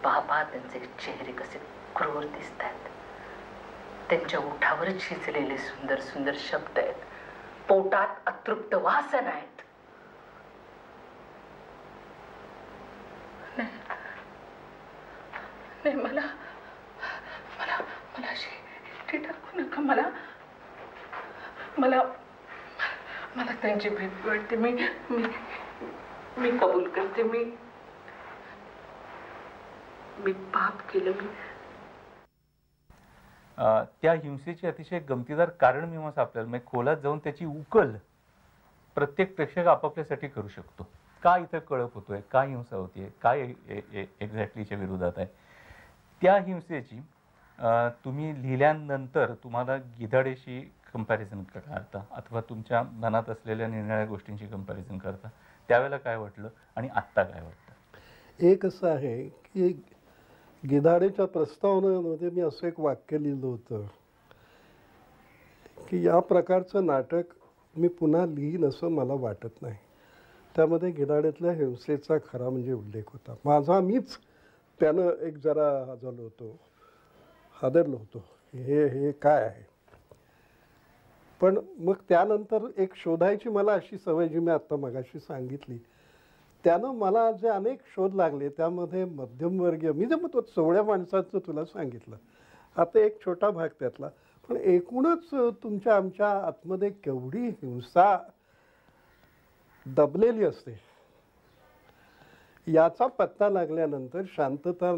पहा त्यांचे चेहरे कसे क्रूर दिसतात. त्यांच्या ओठावर झिजलेले सुंदर सुंदर शब्द आहेत. पोटात अतृप्त वासना आहेत. नाही, मला मला मला अशी टाकू नका. मला मला मला त्यांची भीती वाटते. मी मी मी कबूल करते. मी पाप केलं. त्या हिंसेची अतिशय गमतीदार कारण मीमांसा आपल्याला म्हणजे खोलात जाऊन त्याची उकल प्रत्येक प्रेक्षक आपापल्यासाठी करू शकतो. का इथं कळप होतोय, का हिंसा होतीये, काय एक्झॅक्टलीच्या विरोधात आहे. त्या हिंसेची तुम्ही लिहिल्यानंतर तुम्हाला गिधाडेशी कंपॅरिझन करता अथवा तुमच्या मनात असलेल्या निरनिराळ्या गोष्टींची कंपॅरिझन करता. त्यावेळेला काय वाटलं आणि आत्ता काय वाटतं? एक असं आहे की गिधाडेच्या प्रस्तावनेमध्ये मी असं एक वाक्य लिहिलं होतं की या प्रकारचं नाटक मी पुन्हा लिहीन असं मला वाटत नाही. त्यामध्ये गिधाडेतल्या हिंसेचा खरा म्हणजे उल्लेख होता. माझा मीच त्यानं एक जरा हादरलो होतो हे काय आहे. पण मग त्यानंतर एक शोधायची मला अशी सवय जी मी आत्ता मगाशी सांगितली. त्यानं मला जे अनेक शोध लागले त्यामध्ये मध्यमवर्गीय मी जे मग चवळ्या माणसाचं तुला सांगितलं आता एक छोटा भाग त्यातला. पण एकूणच तुमच्या आमच्या आतमध्ये केवढी हिंसा दबलेली असते याचा पत्ता लागल्यानंतर शांतता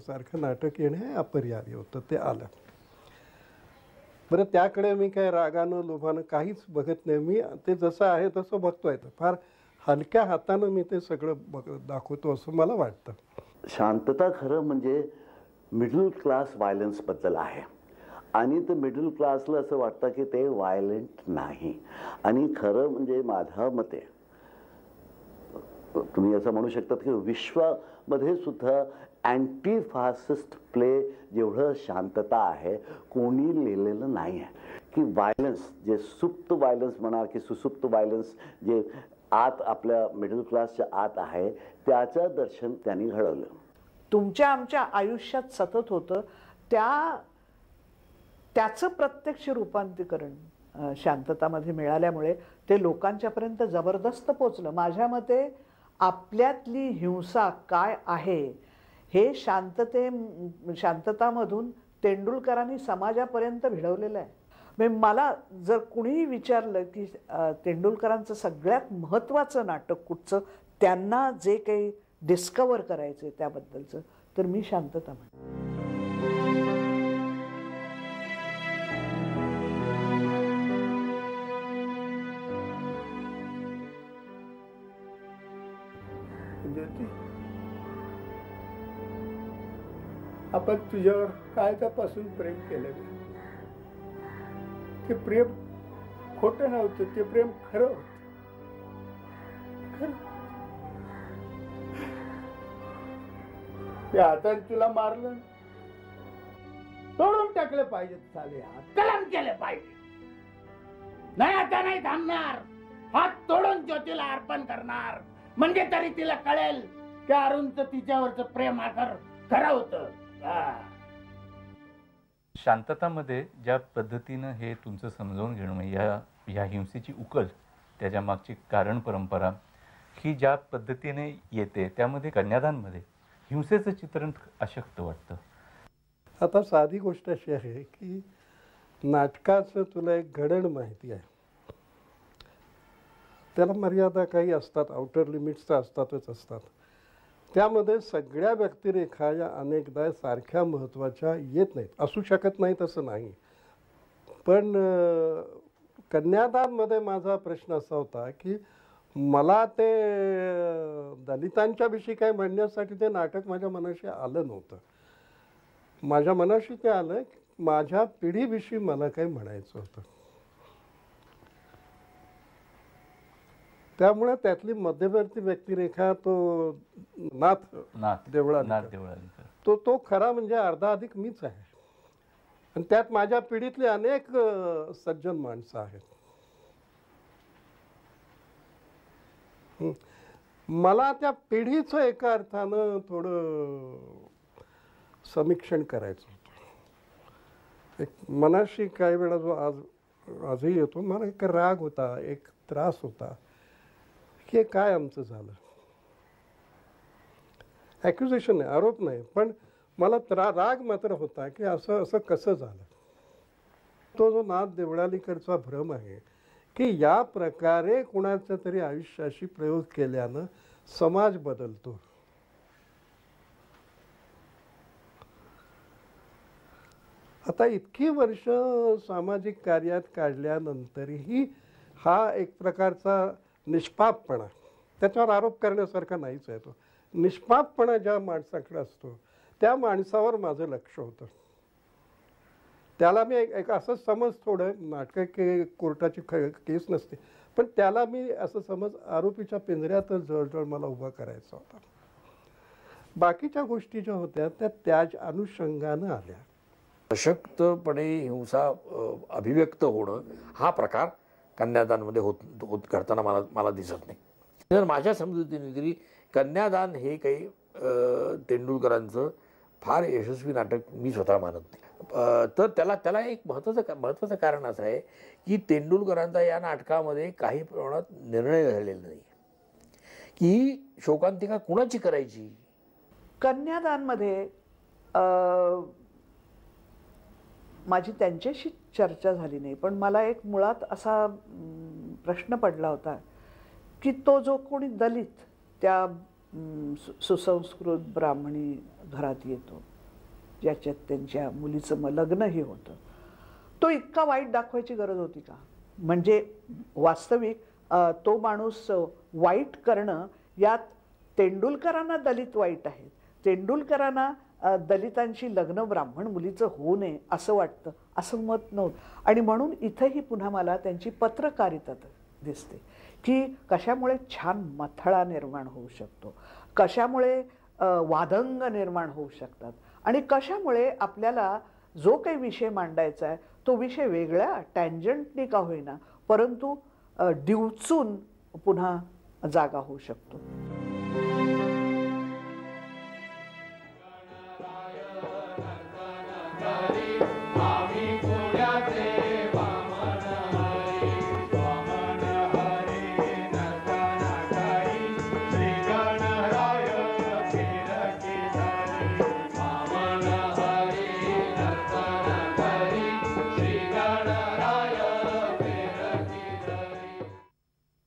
सारखं नाटक येणे अपरिहार्य होतं. ते आलं. बरं त्याकडे मी काय रागानं लोभानं काहीच बघत नाही. मी ते जसं आहे तसं बघतोय. फार हलक्या हातानं मी ते सगळं दाखवतो असं मला वाटतं. शांतता खरं म्हणजे मिडल क्लास व्हायलन्सबद्दल आहे. आणि ते मिडल क्लासला असं वाटतं की ते व्हायलेंट नाही. आणि खरं म्हणजे माझ्या मते तुम्ही असं म्हणू शकतात की विश्वामध्ये सुद्धा अँटी फासिस्ट प्ले जेवढं शांतता आहे कोणी लिहिलेलं नाही आहे. की व्हायलन्स जे सुप्त व्हायलन्स म्हणा की सुसुप्त व्हायलन्स जे आत आपल्या मिडल क्लासच्या आत आहे त्याचं दर्शन त्यांनी घडवलं. तुमच्या आमच्या आयुष्यात सतत होतं त्याचं प्रत्यक्ष रूपांतरीकरण शांततामध्ये मिळाल्यामुळे ते लोकांच्यापर्यंत जबरदस्त पोचलं. माझ्या मते आपल्यातली हिंसा काय आहे हे शांततामधून तेंडुलकरांनी समाजापर्यंत भिडवलेलं आहे. म्हणजे मला जर कुणीही विचारलं की तेंडुलकरांचं सगळ्यात महत्त्वाचं नाटक कुठचं त्यांना जे काही डिस्कवर करायचं त्याबद्दलचं तर मी शांतता म्हणते. आपण तुझ्यावर काय तपासून प्रेम केलं ते प्रेम खोटं नव्हतं. ते प्रेम खरं होतं. त्या हाताने तुला मारलं तोडून टाकलं पाहिजे. चाले कलम केलं पाहिजे. नाही आता नाही थांबणार, हात तोडून ज्योतीला अर्पण करणार, म्हणजे तरी तिला कळेल की अरुणचं तिच्यावरचं प्रेम आखर खरं होतं. शांततामध्ये ज्या पद्धतीनं हे तुमचं समजावून घेणं, म्हणजे ह्या हिंसेची उकल, त्याच्या मागची कारण परंपरा ही ज्या पद्धतीने येते, त्यामध्ये कन्यादानमध्ये हिंसेचं चित्रण अशक्त वाटतं. आता साधी गोष्ट अशी आहे की नाटकाचं तुला एक घडण माहिती आहे, त्याला मर्यादा काही असतात, आउटर लिमिट्स तर असतातच असतात. त्यामध्ये सगळ्या व्यक्तिरेखा या अनेकदा सारख्या महत्त्वाच्या येत नाहीत, असू शकत नाहीत असं नाही. पण कन्यादानमध्ये माझा प्रश्न असा होता की मला ते दलितांच्या विषयी काही म्हणण्यासाठी ते नाटक माझ्या मनाशी आलं नव्हतं. माझ्या मनाशी ते आलं की माझ्या पिढीविषयी मला काही म्हणायचं होतं. त्यामुळे त्यातली मध्यवर्ती व्यक्तिरेखा तो नाथ देवळालीकर तो खरा म्हणजे अर्धा अधिक मीच आहे. आणि त्यात माझ्या पिढीतले अनेक सज्जन माणसं आहेत. मला त्या पिढीचं एका अर्थानं थोडं समीक्षण करायचं होतं. एक मनाशी काही वेळा जो आजही येतो, मला एक राग होता, एक त्रास होता की काय आमचं झालं. ॲक्युजेशन नाही, आरोप नाही, पण मला राग मात्र होता की असं असं कसं झालं. तो जो नाथ देवळालीकरचा भ्रम आहे की या प्रकारे कुणाच्या तरी आयुष्याशी प्रयोग केल्यानं समाज बदलतो. आता इतकी वर्ष सामाजिक कार्यात काढल्यानंतरही हा एक प्रकारचा निष्पापपणा, त्याच्यावर आरोप करण्यासारखा नाहीच आहे. तो निष्पापपणा ज्या माणसाकडे असतो त्या माणसावर माझं लक्ष होतं. त्याला मी एक असं समज, थोडं नाटक कोर्टाची केस नसते, पण त्याला मी असं समज आरोपीच्या पिंजऱ्यातच जवळजवळ मला उभा करायचा होता. बाकीच्या गोष्टी ज्या होत्या त्या त्याच अनुषंगानं आल्या. सशक्तपणे हिंसा अभिव्यक्त होणं हा प्रकार कन्यादानमध्ये होत करताना मला दिसत नाही. तर माझ्या समजुतीने तरी कन्यादान हे काही तेंडुलकरांचं फार यशस्वी नाटक मी स्वतः मानत नाही. तर त्याला एक महत्त्वाचं कारण असं आहे की तेंडुलकरांचा या नाटकामध्ये काही प्रमाणात निर्णय झालेला नाही की शोकांतिका कुणाची करायची. कन्यादानमध्ये माझी त्यांच्याशी चर्चा झाली नाही, पण मला एक मुळात असा प्रश्न पडला होता की तो जो कोणी दलित त्या सुसंस्कृत ब्राह्मणी घरात येतो, ज्याच्यात त्यांच्या मुलीचं लग्नही होतं, तो इतका वाईट दाखवायची गरज होती का? म्हणजे वास्तविक तो माणूस वाईट करणं यात तेंडुलकरांना दलित वाईट आहेत, तेंडुलकरांना दलितांशी लग्न ब्राह्मण मुलीचं होऊ नये असं वाटतं, असं मत नव्हतं. आणि म्हणून इथंही पुन्हा मला त्यांची पत्रकारिता दिसते की कशामुळे छान मथळा निर्माण होऊ शकतो, कशामुळे वादंग निर्माण होऊ शकतात, आणि कशामुळे आपल्याला जो काही विषय मांडायचा आहे तो विषय वेगळ्या टँजंटनी का होईना परंतु डिवचून पुन्हा जागा होऊ शकतो.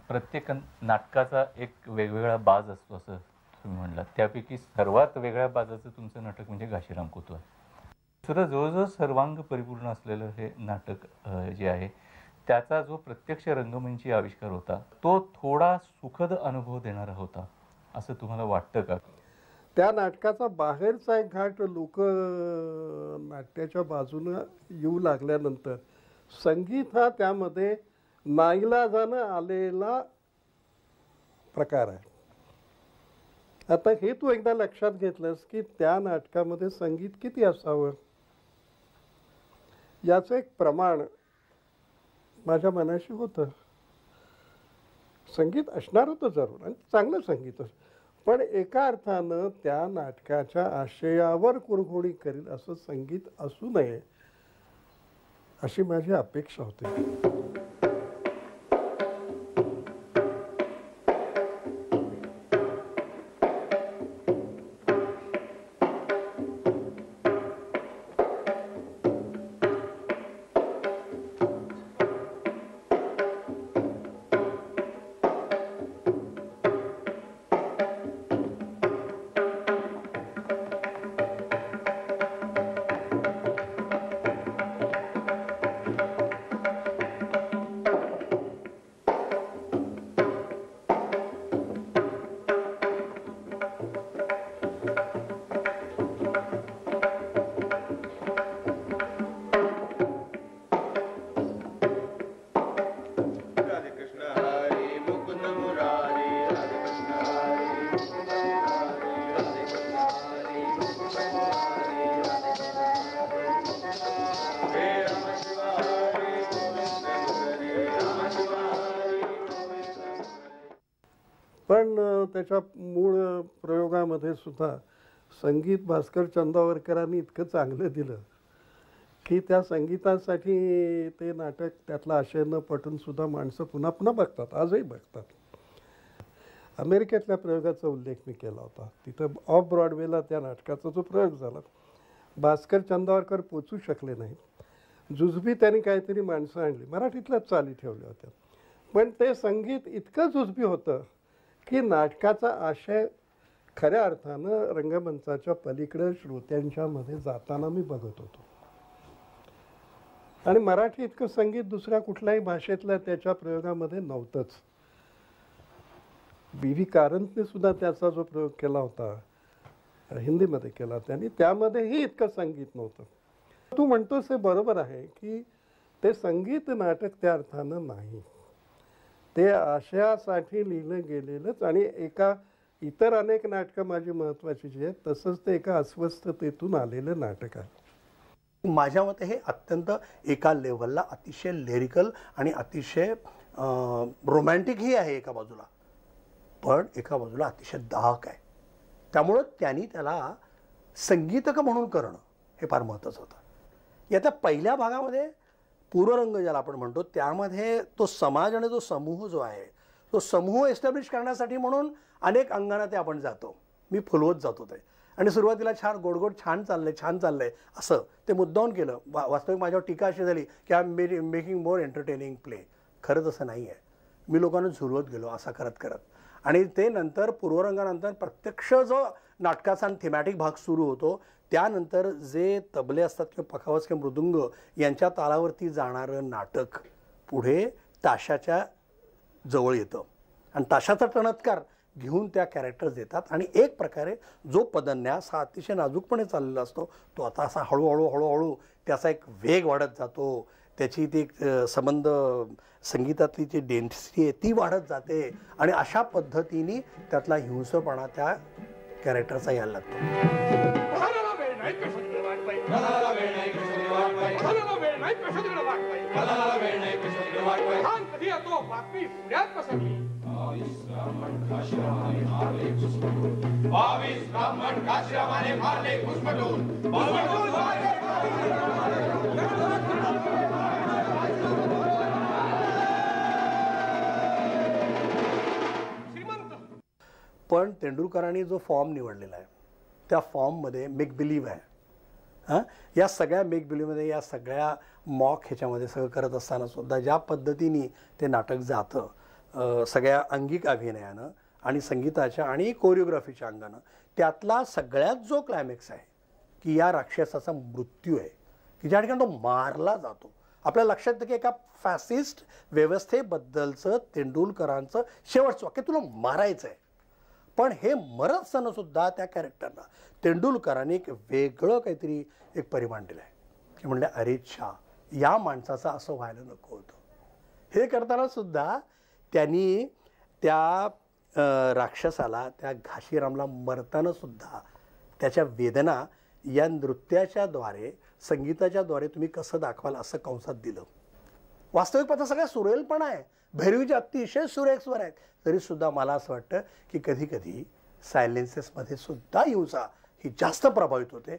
प्रत्येक नाटकाचा एक वेगवेगळा बाज असतो असं तुम्ही म्हणलात. त्यापैकी सर्वात वेगळ्या बाजाचं तुमचं नाटक म्हणजे घाशीराम कोतवाल. सुद्धा जवळजवळ सर्वांग परिपूर्ण असलेलं हे नाटक जे आहे त्याचा जो प्रत्यक्ष रंगमंची आविष्कार होता तो थोडा सुखद अनुभव देणारा होता असं तुम्हाला वाटतं का? त्या नाटकाचा बाहेरचा एक घाट लोक नाट्याच्या बाजूनं येऊ लागल्यानंतर संगीत हा त्यामध्ये नाईलाजानं आलेला प्रकार आहे. आता हे तू एकदा लक्षात घेतलंस की त्या नाटकामध्ये संगीत किती असावं याचं एक प्रमाण माझ्या मनाशी होतं. संगीत असणार होतं जरूर आणि चांगलं संगीत असं, पण एका अर्थानं त्या नाटकाच्या आशयावर कुरघोडी करेल असं संगीत असू नये अशी माझी अपेक्षा होती. पण त्याच्या मूळ प्रयोगामध्ये सुद्धा संगीत भास्कर चंदावरकरांनी इतकं चांगलं दिलं की त्या संगीतासाठी ते नाटक त्यातला आशय न पटून सुद्धा माणसं पुन्हा पुन्हा बघतात, आजही बघतात. अमेरिकेतल्या प्रयोगाचा उल्लेख मी केला होता. तिथं ऑफ ब्रॉडवेला त्या नाटकाचा जो प्रयोग झाला, भास्कर चंदावरकर पोचू शकले नाही. जुजबी त्यांनी काहीतरी माणसं आणली, मराठीतल्याच चाली ठेवल्या होत्या, पण ते संगीत इतकं जुजबी होतं की नाटकाचा आशय खऱ्या अर्थानं रंगमंचाच्या पलीकडे श्रोत्यांच्या मध्ये जाताना मी बघत होतो. आणि मराठी इतकं संगीत दुसऱ्या कुठल्याही भाषेतल्या त्याच्या प्रयोगामध्ये नव्हतंच. बी.व्ही. कारंतने सुद्धा त्याचा जो प्रयोग केला होता हिंदीमध्ये केला, त्यांनी त्यामध्येही इतकं संगीत नव्हतं. तू म्हणतोस हे बरोबर आहे की ते संगीत नाटक त्या अर्थानं नाही, ते आशयासाठी लिहिलं गेलेलंच. आणि एका इतर अनेक नाटकं माझी महत्त्वाची जी आहेत तसंच ते एका अस्वस्थतेतून आलेलं नाटक आहे. माझ्या मते हे अत्यंत एका लेव्हलला अतिशय लिरिकल आणि अतिशय रोमॅन्टिकही आहे एका बाजूला, पण एका बाजूला अतिशय दाहक आहे. त्यामुळं त्यांनी त्याला संगीतक म्हणून करणं हे फार महत्त्वाचं होतं. याच्या पहिल्या भागामध्ये पूर्वरंग ज्याला आपण म्हणतो त्यामध्ये तो समाज आणि तो समूह जो आहे तो समूह एस्टॅब्लिश करण्यासाठी म्हणून अनेक अंगाने ते आपण जातो. मी फुलवत जातो ते, आणि सुरुवातीला छान गोडगोड छान चाललंय असं ते मुद्दाम केलं. वास्तविक माझ्यावर टीका अशी झाली की I am making more entertaining play. खरंच असं नाही आहे. मी लोकांना झुलवत गेलो असं करत आणि ते नंतर पूर्वरंगानंतर प्रत्यक्ष जो नाटकाचा थीमॅटिक भाग सुरू होतो त्यानंतर जे तबले असतात किंवा पखावज किंवा मृदुंग यांच्या तालावरती जाणारं नाटक पुढे ताशाच्या जवळ येतं आणि ताशाचा टणत्कार घेऊन त्या कॅरेक्टर्स देतात. आणि एक प्रकारे जो पदन्यास हा अतिशय नाजूकपणे चाललेला असतो तो आता असा हळूहळू त्याचा एक वेग वाढत जातो, त्याची ती संबंध संगीतातली जी डेन्सिटी आहे ती वाढत जाते आणि अशा पद्धतीने त्यातला हिंसपणा त्या कॅरेक्टरचा यायला लागतो. पण तेंडुलकरांनी जो फॉर्म निवडलेला आहे त्या फॉर्ममध्ये मेक बिलीव्ह आहे. या सगळ्या मेक बिलीव्हमध्ये या सगळ्या मॉक ह्याच्यामध्ये सगळं करत असताना सुद्धा ज्या पद्धतीने ते नाटक जातं सगळ्या अंगिक अभिनयानं आणि संगीताच्या आणि कोरिओग्राफीच्या अंगानं, त्यातला सगळ्यात जो क्लायमॅक्स आहे की या राक्षसाचा मृत्यू आहे की ज्या ठिकाणी तो मारला जातो. आपल्या लक्षात येतं की एका फॅसिस्ट व्यवस्थेबद्दलचं तेंडुलकरांचं शेवटचं वाक्य तुला मारायचं आहे. पण हे मरत असताना सुद्धा त्या कॅरेक्टरला तेंडुलकरांनी एक वेगळं काहीतरी एक परिमाण दिलं आहे की म्हणले अरे छा या माणसाचं असं व्हायला नको होतं. हे करताना सुद्धा त्यांनी त्या राक्षसाला त्या घाशीरामला मरताना सुद्धा त्याच्या वेदना या नृत्याच्या द्वारे संगीताच्या द्वारे तुम्ही कसं दाखवाल असं कंसात दिलं. वास्तविक पाहता सगळ्या सुरेल पण आहे, भैरवीचे अतिशय सुरेख स्वर आहेत, तरी सुद्धा मला असं वाटतं की कधी कधी सायलेन्सेसमध्ये सुद्धा हिंसा ही जास्त प्रभावित होते.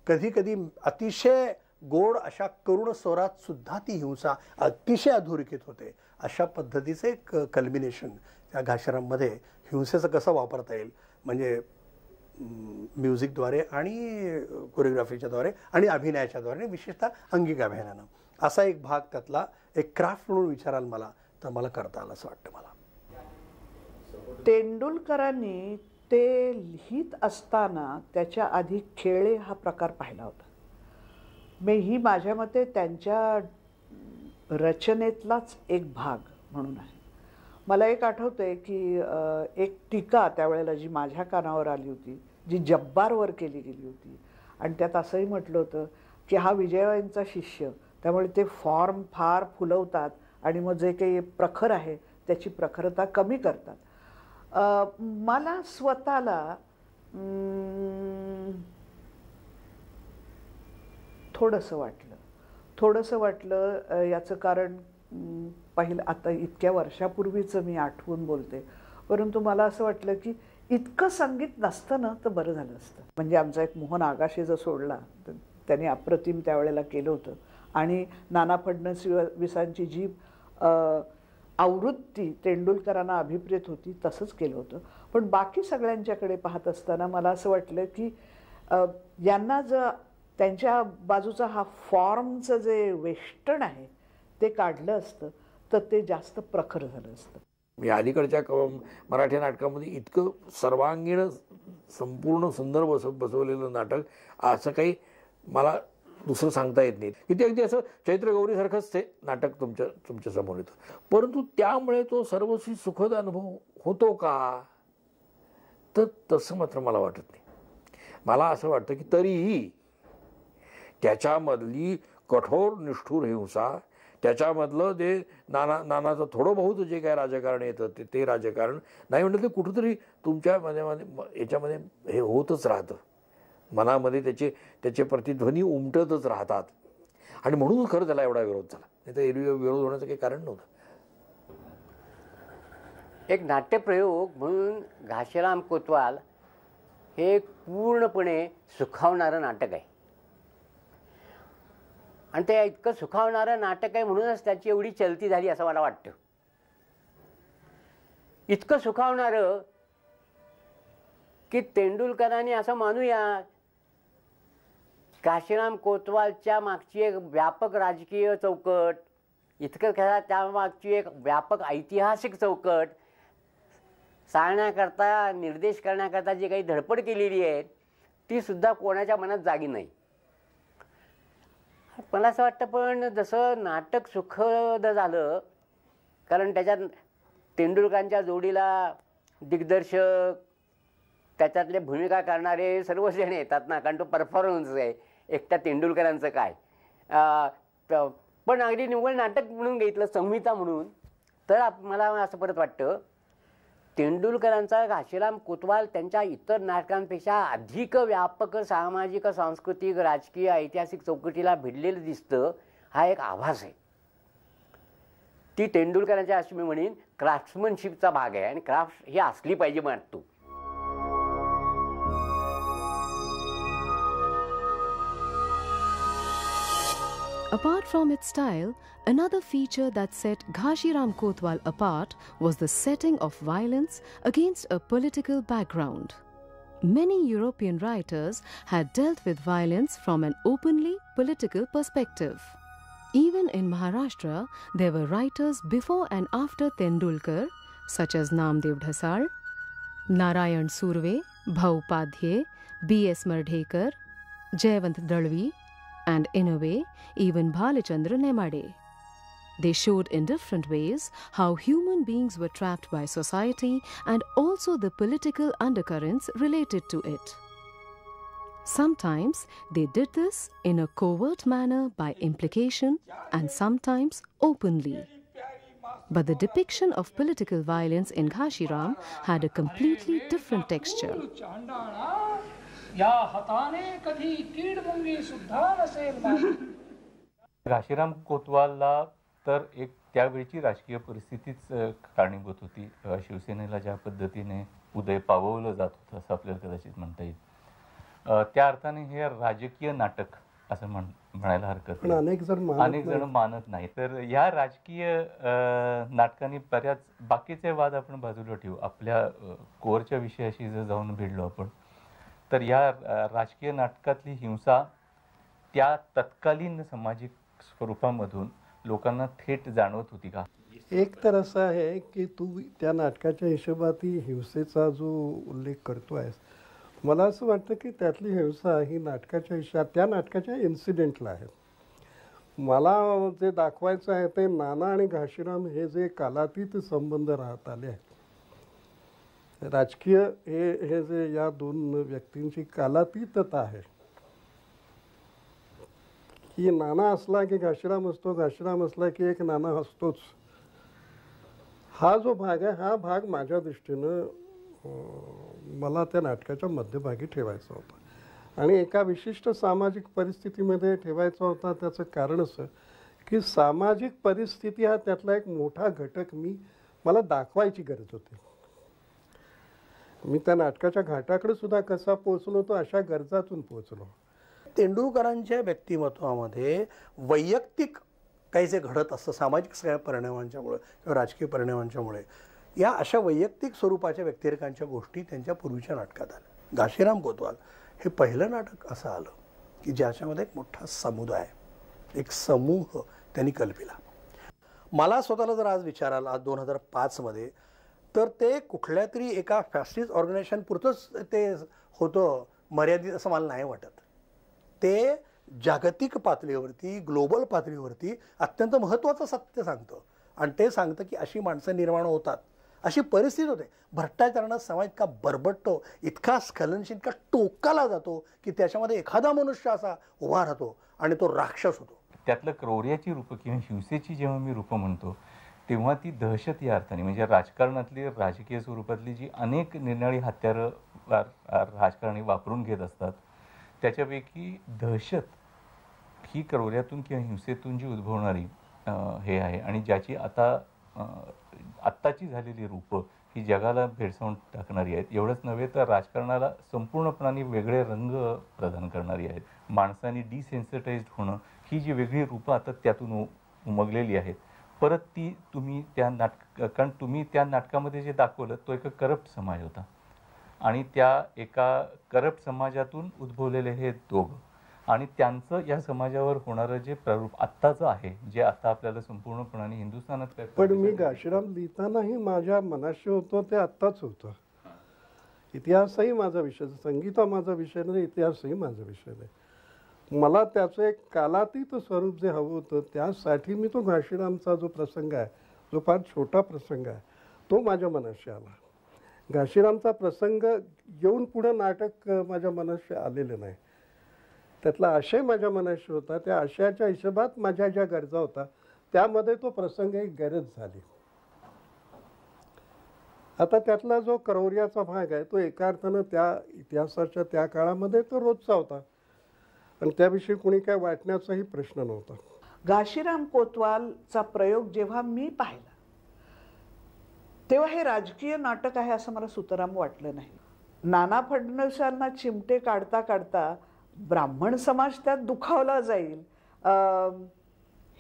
कधी कधी अतिशय गोड अशा करुण स्वरात सुद्धा ती हिंसा अतिशय अधोरेखित होते. अशा पद्धतीचं एक कल्बिनेशन त्या घाशीराममध्ये हिंसेचं कसं वापरता येईल, म्हणजे म्युझिकद्वारे आणि कोरिओग्राफीच्याद्वारे आणि अभिनयाच्याद्वारे, विशेषतः अंगिक अभिनयानं, असा एक भाग त्यातला एक क्राफ्ट म्हणून विचाराल मला तर मला करता आलं असं वाटतं मला. तेंडुलकरांनी ते लिहित असताना त्याच्या आधी खेळे हा प्रकार पाहिला होता. ही माझ्या मते त्यांच्या रचनेतलाच एक भाग म्हणून आहे. मला एक आठवतंय की एक टीका त्यावेळेला जी माझ्या कानावर आली होती, जी जब्बारवर केली गेली होती, आणि त्यात असंही म्हटलं होतं की हा विजयबाईंचा शिष्य, त्यामुळे ते फॉर्म फार फुलवतात आणि मग जे काही प्रखर आहे त्याची प्रखरता कमी करतात. मला स्वतःला थोडंसं वाटलं याचं कारण पहिलं, आता इतक्या वर्षापूर्वीचं मी आठवून बोलते, परंतु मला असं वाटलं की इतकं संगीत नसतं ना तर बरं झालं असतं. म्हणजे आमचा एक मोहन आगाशे जो सोडला, त्याने अप्रतिम त्यावेळेला केलं होतं, आणि नाना फडणवीसांची जी आवृत्ती तेंडुलकरांना अभिप्रेत होती तसंच केलं होतं. पण बाकी सगळ्यांच्याकडे पाहत असताना मला असं वाटलं की यांना जर त्यांच्या बाजूचा हा फॉर्मचं जे वेष्टन आहे ते काढलं असतं तर ते जास्त प्रखर झालं असतं. मी अलीकडच्या मराठी नाटकामध्ये इतकं सर्वांगीण संपूर्ण सुंदर बसवलेलं नाटक असं काही मला दुसरं सांगता येत नाही. की ते अगदी असं चैत्रगौरीसारखंच ते नाटक तुमच्या समोर येतं, परंतु त्यामुळे तो सर्वस्वी सुखद अनुभव होतो का, तर तसं मात्र मला वाटत नाही. मला असं वाटतं की तरीही त्याच्यामधली कठोर निष्ठुर हिंसा, त्याच्यामधलं ते नानाचं थोडं बहुत जे काय राजकारण येतं ते राजकारण नाही म्हणलं, ते कुठंतरी तुमच्या याच्यामध्ये हे होतच राहतं, मनामध्ये त्याचे प्रतिध्वनी उमटतच राहतात, आणि म्हणून खरं त्याला एवढा विरोध झाला, नाही तर एरवी विरोध होण्याचं काही कारण नव्हतं. एक नाट्यप्रयोग म्हणून घाशीराम कोतवाल हे पूर्णपणे सुखावणारं नाटक आहे, आणि ते इतकं सुखावणारं नाटक आहे म्हणूनच त्याची एवढी चलती झाली असं मला वाटतं. इतकं सुखावणारं की तेंडुलकरांनी असं मानूया घाशीराम कोतवालच्या मागची एक व्यापक राजकीय चौकट, इतकं करा त्यामागची एक व्यापक ऐतिहासिक चौकट सांगण्याकरता, निर्देश करण्याकरता जी काही धडपड केलेली आहे ती सुद्धा कोणाच्या मनात जागी नाही. मला असं वाटतं पण जसं नाटक सुखद झालं, कारण त्याच्यात तेंडुलकरांच्या जोडीला दिग्दर्शक, त्याच्यातले भूमिका करणारे सर्वच जण येतात ना, कारण तो परफॉर्मन्स आहे एकट्या तेंडुलकरांचं काय. पण अगदी निव्वळ नाटक म्हणून घेतलं, संहिता म्हणून, तर मला असं परत वाटतं तेंडुलकरांचा घाशीराम कोतवाल त्यांच्या इतर नाटकांपेक्षा अधिक व्यापक सामाजिक, सांस्कृतिक, राजकीय, ऐतिहासिक चौकटीला भिडलेलं दिसतं. हा एक आभास आहे. ती तेंडुलकरांच्या अशी मी म्हणेन क्राफ्ट्समनशिपचा भाग आहे, आणि क्राफ्ट ही असली पाहिजे म्हणतो. Apart from its style, another feature that set Ghashiram Kotwal apart was the setting of violence against a political background. Many European writers had dealt with violence from an openly political perspective. Even in Maharashtra, there were writers before and after Tendulkar, such as Namdev Dhasal, Narayan Surve, Bhau Padhye, B.S. Mardhekar, Jayavant Dalvi, and in a way, even Bhalachandra Nemade. They showed in different ways how human beings were trapped by society and also the political undercurrents related to it. Sometimes they did this in a covert manner by implication and sometimes openly. But the depiction of political violence in Ghashiram had a completely different texture. Ghashiram कोतवालला तर एक त्यावेळची राजकीय परिस्थितीच कारणीभूत होती. शिवसेनेला ज्या पद्धतीने उदय पाववलं जात होतं असं आपल्याला कदाचित म्हणता येईल. त्या अर्थाने हे राजकीय नाटक असं म्हणायला हरकत नाही. अनेक जण मानत नाही. तर या राजकीय नाटकांनी बऱ्याच बाकीचे वाद आपण बाजूला ठेवू, आपल्या कोरच्या विषयाशी जर जाऊन भिडलो आपण, तर या राजकीय नाटकातली हिंसा त्या तत्कालीन सामाजिक स्वरूपामधून लोकांना थेट जाणवत होती का? एक तर असं आहे की तू त्या नाटकाच्या हिशोबाती हिंसेचा जो उल्लेख करतो आहेस, मला असं वाटतं की त्यातली हिंसा ही त्या नाटकाच्या इन्सिडेंटला आहे. मला जे दाखवायचं आहे ते नाना आणि घाशीराम हे जे कालातीत संबंध राहत आले आहेत, राजकीय हे जे या दोन व्यक्तींची कालातीतता आहे की नाना असला की घाशीराम असतो, घाशीराम असला की एक नाना असतोच, हा जो भाग आहे हा भाग माझ्या दृष्टीनं मला त्या नाटकाच्या मध्यभागी ठेवायचा होता आणि एका विशिष्ट सामाजिक परिस्थितीमध्ये ठेवायचा होता. त्याचं कारण असं की सामाजिक परिस्थिती हा त्यातला एक मोठा घटक मला दाखवायची गरज होती. मी त्या नाटकाच्या घाटाकडे सुद्धा कसा पोहोचलो तो अशा गरजातून पोहोचलो. तेंडुलकरांच्या व्यक्तिमत्वामध्ये वैयक्तिक काही जे घडत असतं सामाजिक सगळ्या परिणामांच्यामुळे किंवा राजकीय परिणामांच्यामुळे, या अशा वैयक्तिक स्वरूपाच्या व्यक्तिरेखांच्या गोष्टी त्यांच्या पूर्वीच्या नाटकात आल्या. घाशीराम कोतवाल हे पहिलं नाटक असं आलं की ज्याच्यामध्ये एक मोठा समुदाय, एक समूह त्यांनी कल्पिला. मला स्वतःला जर आज विचाराल, आज 2005 तर ते कुठल्या तरी एका फॅसिस्ट ऑर्गनायझेशन पुरतंच ते होतं मर्यादित असं मला नाही वाटत. ते जागतिक पातळीवरती, ग्लोबल पातळीवरती अत्यंत महत्त्वाचं सत्य सांगतं आणि ते सांगतं की अशी माणसं निर्माण होतात, अशी परिस्थिती होते. भ्रष्टाचारानं समाज इतका बरबटतो, इतका स्खलनशील, इतका टोकाला जातो की त्याच्यामध्ये एखादा मनुष्य असा उभा राहतो आणि तो राक्षस होतो. त्यातलं क्रौर्याची रूपं किंवा हिंसेची जेव्हा मी रूपं म्हणतो तेव्हा ती दहशत या अर्थाने, म्हणजे राजकारणातली राजकीय स्वरूपातली जी अनेक निर्णाळी हत्यारं राजकारणी वापरून घेत असतात, त्याच्यापैकी दहशत ही क्रौर्यातून किंवा हिंसेतून जी उद्भवणारी हे आहे आणि ज्याची आत्ताची झालेली रूपं ही जगाला भेडसावून टाकणारी आहेत. एवढंच नव्हे तर राजकारणाला संपूर्णपणाने वेगळे रंग प्रदान करणारी आहेत. माणसांनी डिसेन्सिटाइज्ड होणं ही जी वेगळी रूपं आता त्यातून उमगलेली आहेत, परत ती तुम्ही कारण तुम्ही त्या नाटकामध्ये जे दाखवलं तो एक करप्ट समाज होता आणि त्या एका करप्ट समाजातून उद्भवलेले हे दोघं आणि त्यांचं या समाजावर होणारं जे प्ररूप आत्ताचं आहे, जे आता आपल्याला संपूर्णपणाने हिंदुस्थानात पण मी घाशीराम लिहितानाही माझ्या मनाशी होतो ते आत्ताच होतं. इतिहासही माझा विषय, संगीत हा माझा विषय नाही, इतिहासही माझा विषय नाही. मला त्याचं एक कालातीत स्वरूप जे हवं होतं त्यासाठी मी तो घाशीरामचा जो प्रसंग आहे, जो फार छोटा प्रसंग आहे, तो माझ्या मनाशी आला. घाशीरामचा प्रसंग येऊन पुढं नाटक माझ्या मनाशी आलेलं नाही. त्यातला आशय माझ्या मनाशी होता, त्या आशयाच्या हिशोबात माझ्या ज्या गरजा होता त्यामध्ये तो प्रसंग एक गरज झाली. आता त्यातला जो क्रौर्याचा भाग आहे तो एका अर्थानं त्या इतिहासाच्या त्या काळामध्ये तो रोजचा होता आणि त्याविषयी कोणी काय वाटण्याचाही प्रश्न नव्हता. घाशीराम कोतवालचा प्रयोग जेव्हा मी पाहिला तेव्हा हे राजकीय नाटक आहे असं मला सुतराम वाटलं नाही. नाना फडणवीसांना चिमटे काढता काढता ब्राह्मण समाज त्यात दुखावला जाईल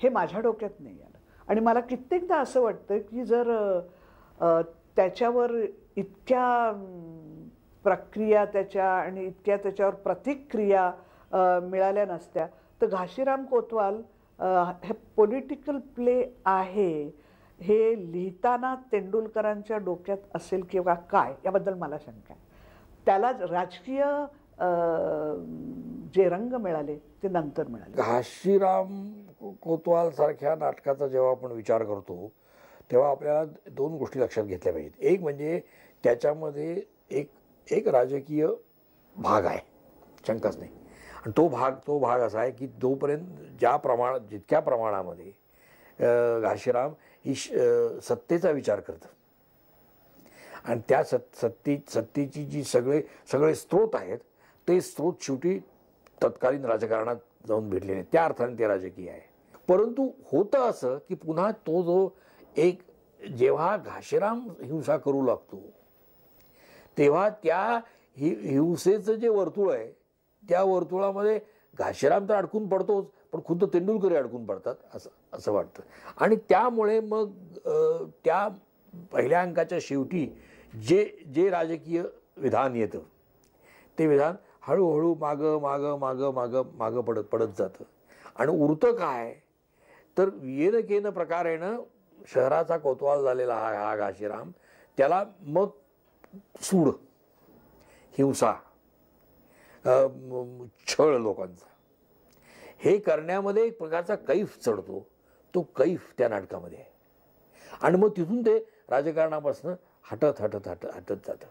हे माझ्या डोक्यात नाही आलं. आणि मला कित्येकदा असं वाटतं की जर त्याच्यावर इतक्या प्रक्रिया आणि इतक्या त्याच्यावर प्रतिक्रिया मिळाल्या नसत्या तर घाशीराम कोतवाल हे पॉलिटिकल प्ले आहे हे लिहिताना तेंडुलकरांच्या डोक्यात असेल किंवा काय याबद्दल मला शंका आहे. त्याला राजकीय जे रंग मिळाले ते नंतर मिळाले. घाशीराम कोतवाल सारख्या नाटकाचा जेव्हा आपण विचार करतो तेव्हा आपल्याला दोन गोष्टी लक्षात घेतल्या पाहिजेत. एक म्हणजे त्याच्यामध्ये एक राजकीय भाग आहे, शंकाच नाही. आणि तो भाग असा आहे की जोपर्यंत जितक्या प्रमाणामध्ये घाशीराम ही सत्तेचा विचार करतं आणि त्या सत्तेची जी सगळे स्रोत आहेत ते स्रोत शेवटी तत्कालीन राजकारणात जाऊन भेटलेले, त्या अर्थाने ते राजकीय आहे. परंतु होतं असं की पुन्हा तो जो एक जेव्हा घाशीराम हिंसा करू लागतो तेव्हा त्या हिंसेचं जे वर्तुळ आहे त्या वर्तुळामध्ये घाशीराम तर अडकून पडतोच, पण खुद्द तेंडुलकरही अडकून पडतात असं वाटतं. आणि त्यामुळे मग त्या पहिल्या अंकाच्या शेवटी जे राजकीय विधान येतं ते विधान हळूहळू मागं मागं मागं मागं मागं पडत जातं. आणि उरतं काय तर येन केन प्रकारेनं शहराचा कोतवाल झालेला हा घाशीराम, त्याला मग सूड, हिंसा, छळ लोकांचा हे करण्यामध्ये एक प्रकारचा कैफ चढतो. तो कैफ त्या नाटकामध्ये आहे. आणि मग तिथून ते राजकारणापासून हटत जातं.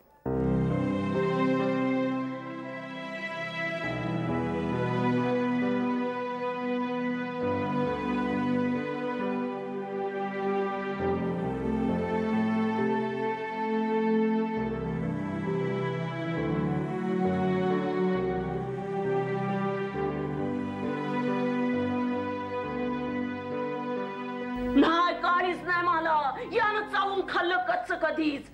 नाही, काहीच नाही मला. यानं चावून खाल्लं कच्च कधीच.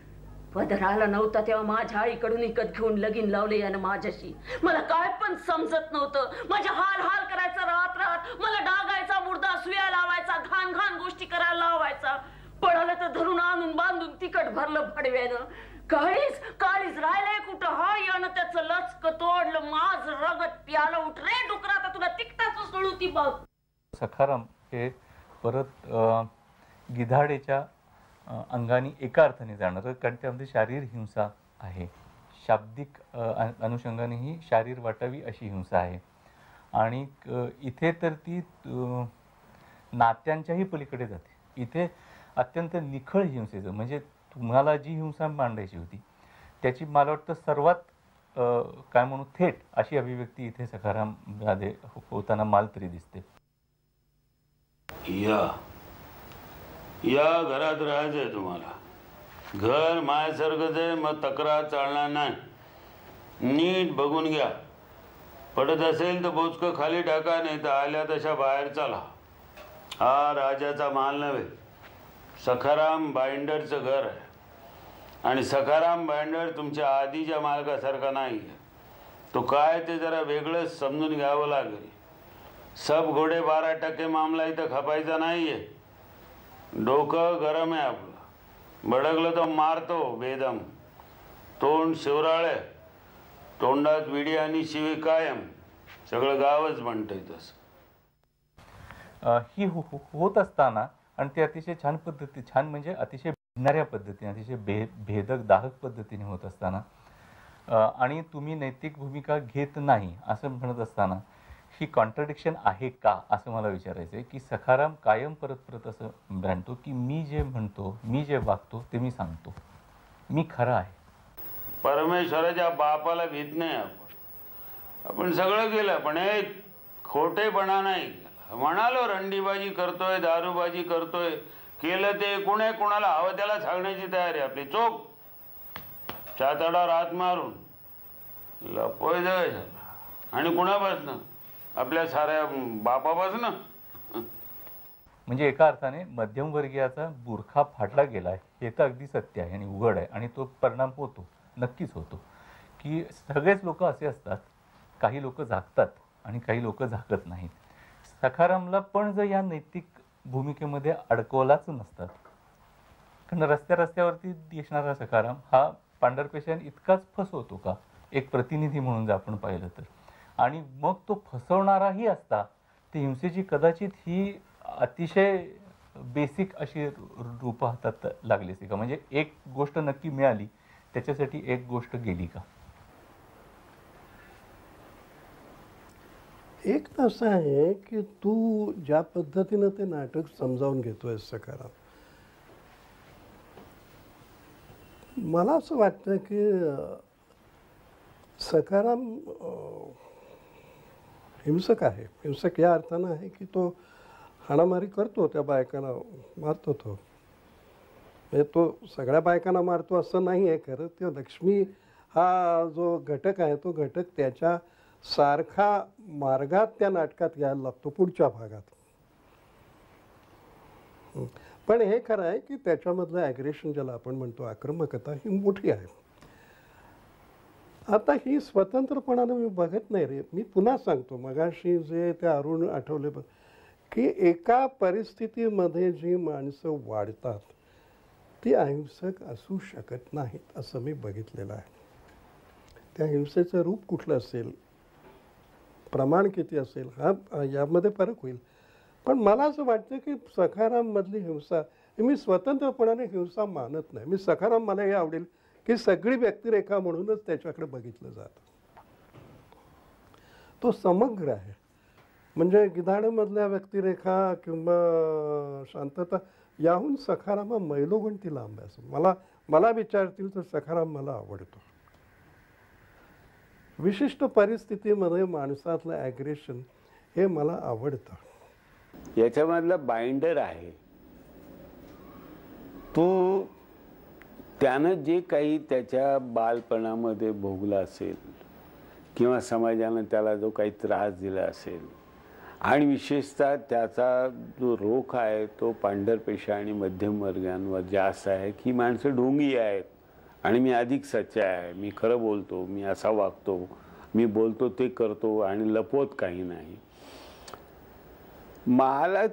पदराला नव्हता तेव्हा माझ्या आईकडून इकत घेऊन लगीन लावले यानं माझ्याशी. मला काय पण समजत नव्हतं. माझ्या हाल करायचा रात मला डागायचा, मुर्दा सुया लावायचा, घाण गोष्टी करायला लावायचा. पळालं तर धरून आणून बांधून तिकट भरलं भडव्यानं. काळीच राहिलंय कुठं? हा यानं त्याचं लचक तोडलं, माझ रगत प्याला. उठ रे डुकरा, आता तुला तिकटाच उसळू ती बघ. सखाराम हे परत गिधाडेच्या अंगाने एका अर्थाने जाणार, कारण त्यामध्ये शारीरिक हिंसा आहे. शाब्दिक अनुषंगानेही शारीर वाटावी अशी हिंसा आहे. आणि इथे तर ती नात्यांच्याही पलीकडे जाते. इथे अत्यंत निखळ हिंसेचं, म्हणजे तुम्हाला जी हिंसा मांडायची होती त्याची मला वाटतं सर्वात काय म्हणू थेट अशी अभिव्यक्ती इथे सखाराम मध्ये होताना मला तरी दिसते. या घरात राहायचंय तुम्हाला. घर मायासारखंच आहे, मग तक्रार चालणार नाही. नीट बघून घ्या. पडत असेल तर बोचकं खाली टाका, नाही तर आल्या तशा बाहेर चला. हा राजाचा माल नव्हे, सखाराम बाइंडरचं घर आहे. आणि सखाराम बाइंडर तुमच्या आधीच्या मालकासारखा नाही आहे. तो काय ते जरा वेगळंच समजून घ्यावं लागेल. सब घोडे 12% मामला इथं खपायचा नाहीये. डोकं गरम आहे आपलं. भडकलं तर मारतो बेदम. तोंड शिवराळे, तोंडात विडी आणि शिवी कायम. सगळं गावच म्हणतंय तसं. ही होत असताना आणि ते अतिशय छान म्हणजे अतिशय भिडणाऱ्या पद्धतीने, अतिशय भेदक दाहक पद्धतीने होत असताना आणि तुम्ही नैतिक भूमिका घेत नाही असं म्हणत असताना ही कॉन्ट्रडिक्शन आहे का असं मला विचारायचं आहे. की सखाराम कायम परत असं म्हणतो की मी जे म्हणतो, मी जे वागतो ते मी सांगतो, मी खरा आहे. परमेश्वराच्या बापाला भीत नाही आपण सगळं केलं, पण एक खोटेपणा नाही केला. म्हणालो रंडीबाजी करतोय, दारूबाजी करतोय, केलं ते कुणाला हवं त्याला सांगण्याची तयारी आपली. चोख चातडावर हात मारून लपोय जायचं. आणि कुणापासनं? आपल्या साऱ्या बापापासनं. म्हणजे एका अर्थाने मध्यमवर्गीयाचा बुरखा फाटला गेला आहे हे तर अगदी सत्य आहे आणि उघड आहे. आणि तो परिणाम होतो, नक्कीच होतो, की सगळेच लोक असे असतात. काही लोक झाकतात आणि काही लोक झाकत नाहीत. सखारामला पण जर या नैतिक भूमिकेमध्ये अडकवलाच नसतात, कारण रस्त्यावरती दिसणारा सखाराम हा पांढरपेशान इतकाच फसवतो का एक प्रतिनिधी म्हणून जर आपण पाहिलं तर. आणि मग तो फसवणाराही असता ती हिंसेची कदाचित ही अतिशय बेसिक अशी रूप हातात लागली असती का. म्हणजे एक गोष्ट नक्की मिळाली त्याच्यासाठी एक गोष्ट गेली का. एक तर असं आहे की तू ज्या पद्धतीनं ते नाटक समजावून घेतोय सखाराम, मला असं वाटतं की सखाराम हिंसक आहे. हिंसक या अर्थानं आहे की तो हाणामारी करतो, त्या बायकांना मारतो. तो म्हणजे तो सगळ्या बायकांना मारतो असं नाही आहे खरं. तो लक्ष्मी हा जो घटक आहे तो घटक त्याच्या सारखा मार्गात त्या नाटकात यायला लागतो पुढच्या भागात. पण हे खरं आहे की त्याच्यामधलं ॲग्रेशन ज्याला आपण म्हणतो आक्रमकता ही मोठी आहे. आता ही स्वतंत्रपणानं मी बघत नाही रे. मी पुन्हा सांगतो मगाशी जे ते अरुण आठवले की एका परिस्थितीमध्ये जी माणसं वाढतात ती अहिंसक असू शकत नाहीत असं मी बघितलेलं आहे. त्या हिंसेचं रूप कुठलं असेल, प्रमाण किती असेल हा यामध्ये फरक होईल. पण मला असं वाटतं की सखाराममधली हिंसा मी स्वतंत्रपणाने हिंसा मानत नाही. मी सखाराम मला हे आवडेल की सगळी व्यक्तिरेखा म्हणूनच त्याच्याकडे बघितलं जातं. तो समग्र आहे. म्हणजे गिधाडमधल्या व्यक्तिरेखा किंवा शांतता याहून सखाराम मैलोगणती लांब आहे. असं मला विचारतील तर सखाराम मला आवडतो. विशिष्ट परिस्थितीमध्ये माणसातलं ॲग्रेशन हे मला आवडतं. याच्यामधला बाइंडर आहे तो त्यानं जे काही त्याच्या बालपणामध्ये भोगलं असेल किंवा समाजानं त्याला जो काही त्रास दिला असेल आणि विशेषतः त्याचा जो रोख आहे तो पांढरपेशा आणि मध्यम वर्गांवर जास्त आहे की माणसं ढोंगी आहेत आणि मी अधिक सच्चा आहे, मी खरं बोलतो, मी असा वागतो, मी बोलतो ते करतो आणि लपवत काही नाही. मला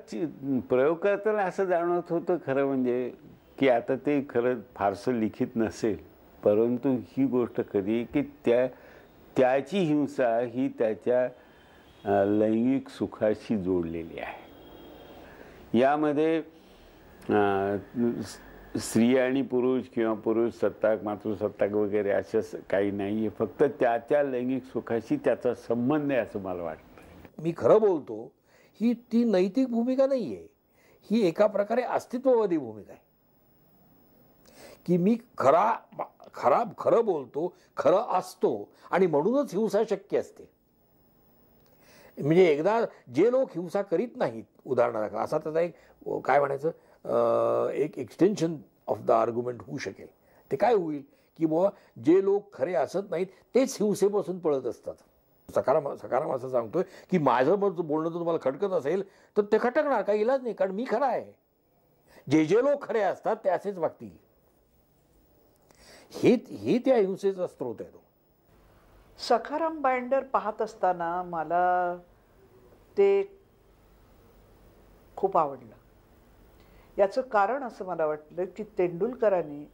प्रयोग करताना असं जाणवत होतं खरं म्हणजे की आता ते खरं फारसं लिखित नसेल परंतु ही गोष्ट कधी की त्याची हिंसा ही त्याच्या लैंगिक सुखाशी जोडलेली आहे. यामध्ये स्त्री आणि पुरुष किंवा पुरुष सत्ताक मातृसत्ताक वगैरे असं काही नाही आहे. फक्त त्याच्या लैंगिक सुखाशी त्याचा संबंध आहे असं मला वाटतं. मी खरं बोलतो ही ती नैतिक भूमिका नाही आहे, ही एका प्रकारे अस्तित्ववादी भूमिका आहे की मी खरं बोलतो, खरं असतो आणि म्हणूनच हिंसा शक्य असते. म्हणजे एकदा जे लोक हिंसा करीत नाहीत, उदाहरणार्थ असा त्याचा एक काय म्हणायचं एक एक्सटेन्शन ऑफ द आर्ग्युमेंट होऊ शकेल. ते काय होईल की बुवा जे लोक खरे असत नाहीत तेच हिंसेपासून पळत असतात. सकाराम असं सांगतोय की माझं बोलणं जर तुम्हाला खटकत असेल तर ते खटकणार, काही इलाज नाही, कारण मी खरा आहे. जे लोक खरे असतात ते असेच वागतील. हे त्या हिंसेचा स्रोत आहे. तो सखाराम बाइंडर पाहत असताना मला ते खूप आवडलं. याचं कारण असं मला वाटलं की तेंडुलकरांनी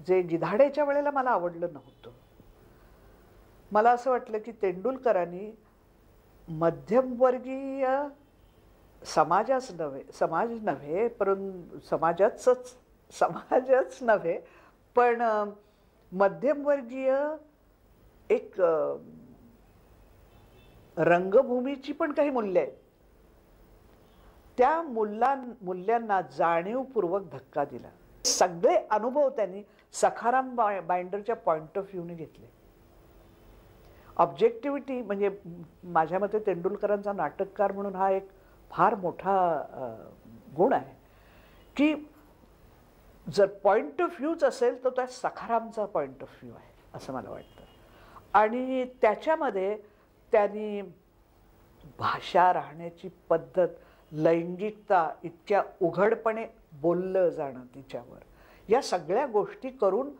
जे गिधाडेच्या वेळेला मला आवडलं नव्हतं, मला असं वाटलं की तेंडुलकरांनी मध्यमवर्गीय समाज नव्हे परंतु समाजच नव्हे पण मध्यमवर्गीय एक रंगभूमीची पण काही मूल्य आहेत, त्या मूल्यांना जाणीवपूर्वक धक्का दिला. सगळे अनुभव त्यांनी सखाराम बाइंडरच्या पॉइंट ऑफ व्ह्यूने घेतले. ऑब्जेक्टिव्हिटी म्हणजे माझ्या मते तेंडुलकरांचा नाटककार म्हणून हा एक फार मोठा गुण आहे की जर पॉइंट ऑफ व्ह्यूच असेल तर त्या सखारामचा पॉइंट ऑफ व्ह्यू आहे असं मला वाटतं. आणि त्याच्यामध्ये त्यांनी भाषा, राहण्याची पद्धत, लैंगिकता इतक्या उघडपणे बोललं जाणं तिच्यावर, या सगळ्या गोष्टी करून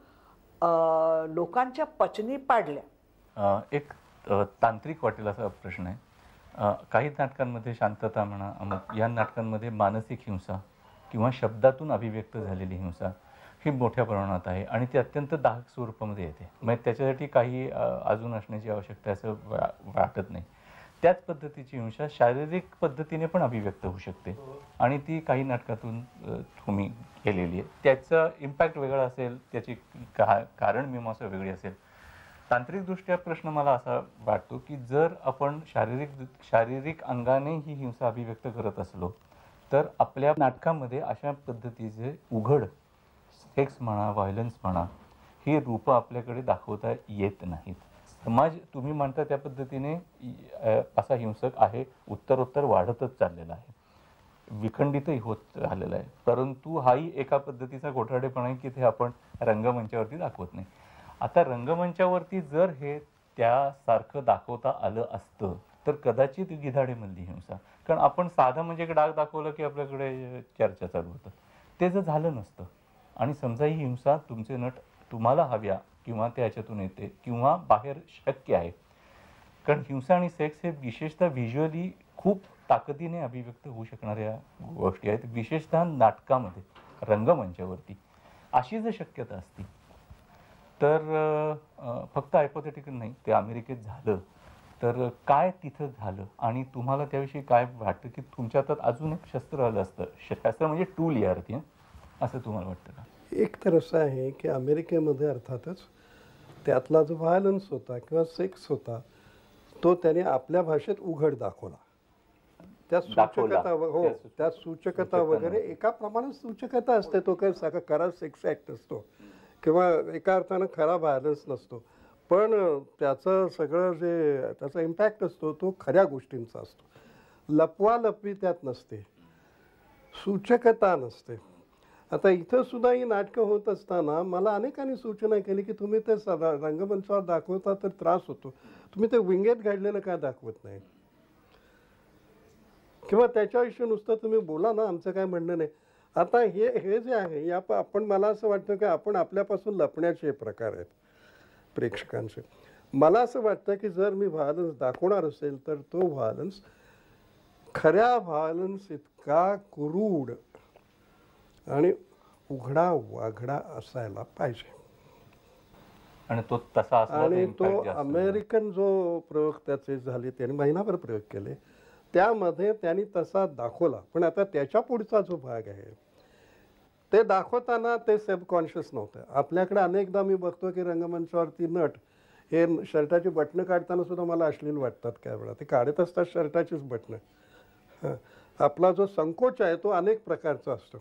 लोकांच्या पचनी पाडल्या. एक तांत्रिक वाटेल असा प्रश्न आहे. काही नाटकांमध्ये शांतता म्हणा, या नाटकांमध्ये मानसिक हिंसा किंवा शब्दातून अभिव्यक्त झालेली हिंसा ही मोठ्या प्रमाणात आहे आणि ती अत्यंत दाहक स्वरूपामध्ये येते. म्हणजे त्याच्यासाठी काही अजून असण्याची आवश्यकता असं वाटत नाही. त्याच पद्धतीची हिंसा शारीरिक पद्धतीने पण अभिव्यक्त होऊ शकते आणि ती काही नाटकातून तुम्ही केलेली आहे. त्याचा इम्पॅक्ट वेगळा असेल, त्याची कारण मीमांसा वेगळी असेल. तांत्रिकदृष्ट्या प्रश्न मला असा वाटतो की जर आपण शारीरिक अंगाने ही हिंसा अभिव्यक्त करत असलो तर आपल्या नाटकामध्ये अशा पद्धतीचे उघड सेक्स म्हणा, व्हायलन्स म्हणा, ही रूपं आपल्याकडे दाखवता येत नाहीत. समाज तुम्ही म्हणता त्या पद्धतीने असा हिंसक आहे, उत्तरोत्तर वाढतच चाललेला आहे, विखंडितही होत राहिलेला आहे. परंतु हाही एका पद्धतीचा गोठाडेपणा आहे की ते आपण रंगमंचावरती दाखवत नाही. आता रंगमंचावरती जर हे त्यासारखं दाखवता आलं असतं तर कदाचित गिधाडेमधली हिंसा. कारण आपण साधं म्हणजे डाग दाखवलं की आपल्याकडे चर्चा चालू होतं, ते जर झालं नसतं आणि समजा ही हिंसा तुमचे नट तुम्हाला हव्या किंवा ते याच्यातून येते किंवा बाहेर शक्य आहे. कारण हिंसा आणि सेक्स हे विशेषतः व्हिज्युअली खूप ताकदीने अभिव्यक्त होऊ शकणाऱ्या गोष्टी आहेत, विशेषतः नाटकामध्ये, रंगमंचावरती. अशी जर शक्यता असती तर फक्त हायपोथेटिकल नाही, ते अमेरिकेत झालं तर काय तिथं झालं आणि तुम्हाला त्याविषयी काय वाटतं की तुमच्या हातात अजून एक शस्त्र आलं असतं, शस्त्र म्हणजे टूल या अर्थी, असं तुम्हाला वाटतं का? एक तर असं आहे की अमेरिकेमध्ये अर्थातच त्यातला जो व्हायलन्स होता किंवा सेक्स होता तो त्याने आपल्या भाषेत उघड दाखवला. त्या सूचकता, हो, त्या सूचकता वगैरे एका प्रमाणात सूचकता असते. तो काही सगळं खरा सेक्स ॲक्ट असतो किंवा एका अर्थानं खरा व्हायलन्स नसतो, पण त्याचं सगळं जे त्याचा इम्पॅक्ट असतो तो खऱ्या गोष्टींचा असतो. लपवालपवी त्यात नसते, सूचकता नसते. आता इथं सुद्धा ही नाटकं होत असताना मला अनेकांनी सूचना केली की तुम्ही ते रंगमंचावर दाखवता तर त्रास होतो, तुम्ही ते विंगेत घडलेलं का दाखवत नाही किंवा त्याच्याविषयी नुसतं तुम्ही बोला ना, आमचं काय म्हणणं नाही. आता हे जे आहे या आपण, मला असं वाटतं की आपण आपल्यापासून लपण्याचे प्रकार आहेत प्रेक्षकांचे. मला असं वाटतं की जर मी व्हायलन्स दाखवणार असेल तर तो व्हायलन्स खऱ्या व्हायलन्स इतका क्रूड आणि उघडा वाघडा असायला पाहिजे. आणि तो तसा आणि तो अमेरिकन जो प्रयोग त्याचे झाले, त्याने महिनाभर प्रयोग केले, त्यामध्ये त्यांनी तसा दाखवला. पण आता त्याच्या पुढचा जो भाग आहे ते दाखवताना ते सबकॉन्शियस नव्हतं. आपल्याकडे अनेकदा मी बघतो की रंगमंचावरती नट हे शर्टाची बटणं काढताना सुद्धा मला अश्लील वाटतात काय वेळा. ते काढत असतात शर्टाचीच बटणं. आपला जो संकोच आहे तो अनेक प्रकारचा असतो.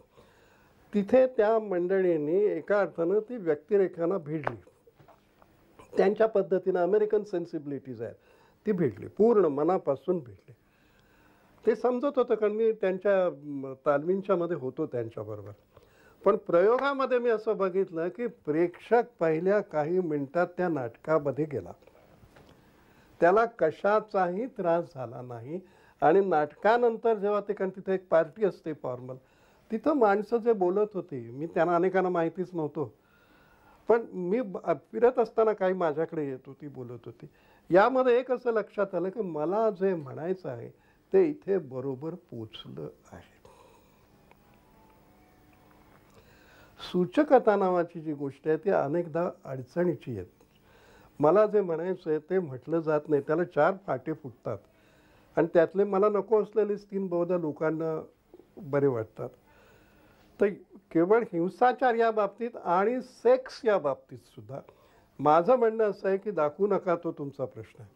तिथे त्या मंडळींनी एका अर्थानं ती व्यक्तिरेखांना भिडली, त्यांच्या पद्धतीनं अमेरिकन सेन्सिबिलिटीज आहेत ती भिडली, पूर्ण मनापासून भिडली. ते समजत होतं कारण मी त्यांच्या तालमींच्या मध्ये होतो त्यांच्याबरोबर. पण प्रयोगामध्ये मी असं बघितलं की प्रेक्षक पहिल्या काही मिनिटात त्या नाटकामध्ये गेला, त्याला कशाचाही त्रास झाला नाही. आणि नाटकानंतर जेव्हा ते, कारण तिथे एक पार्टी असते फॉर्मल, तिथं माणसं जे बोलत होती, मी त्यांना अनेकांना माहितीच नव्हतो, पण मी फिरत असताना काही माझ्याकडे येत होती, बोलत होती. यामध्ये एक असं लक्षात आलं की मला जे म्हणायचं आहे ते इथे बरोबर पोचलं आहे. सूचकता नावाची जी गोष्ट आहे ती अनेकदा अडचणीची आहे. मला जे म्हणायचं आहे ते म्हटलं जात नाही, त्याला 4 फाटे फुटतात आणि त्यातले मला नको असलेलेच 3 बहुधा लोकांना बरे वाटतात. तर केवळ हिंसाचार या बाबतीत आणि सेक्स या बाबतीत सुद्धा माझं म्हणणं असं आहे की दाखवू नका, तो तुमचा प्रश्न आहे.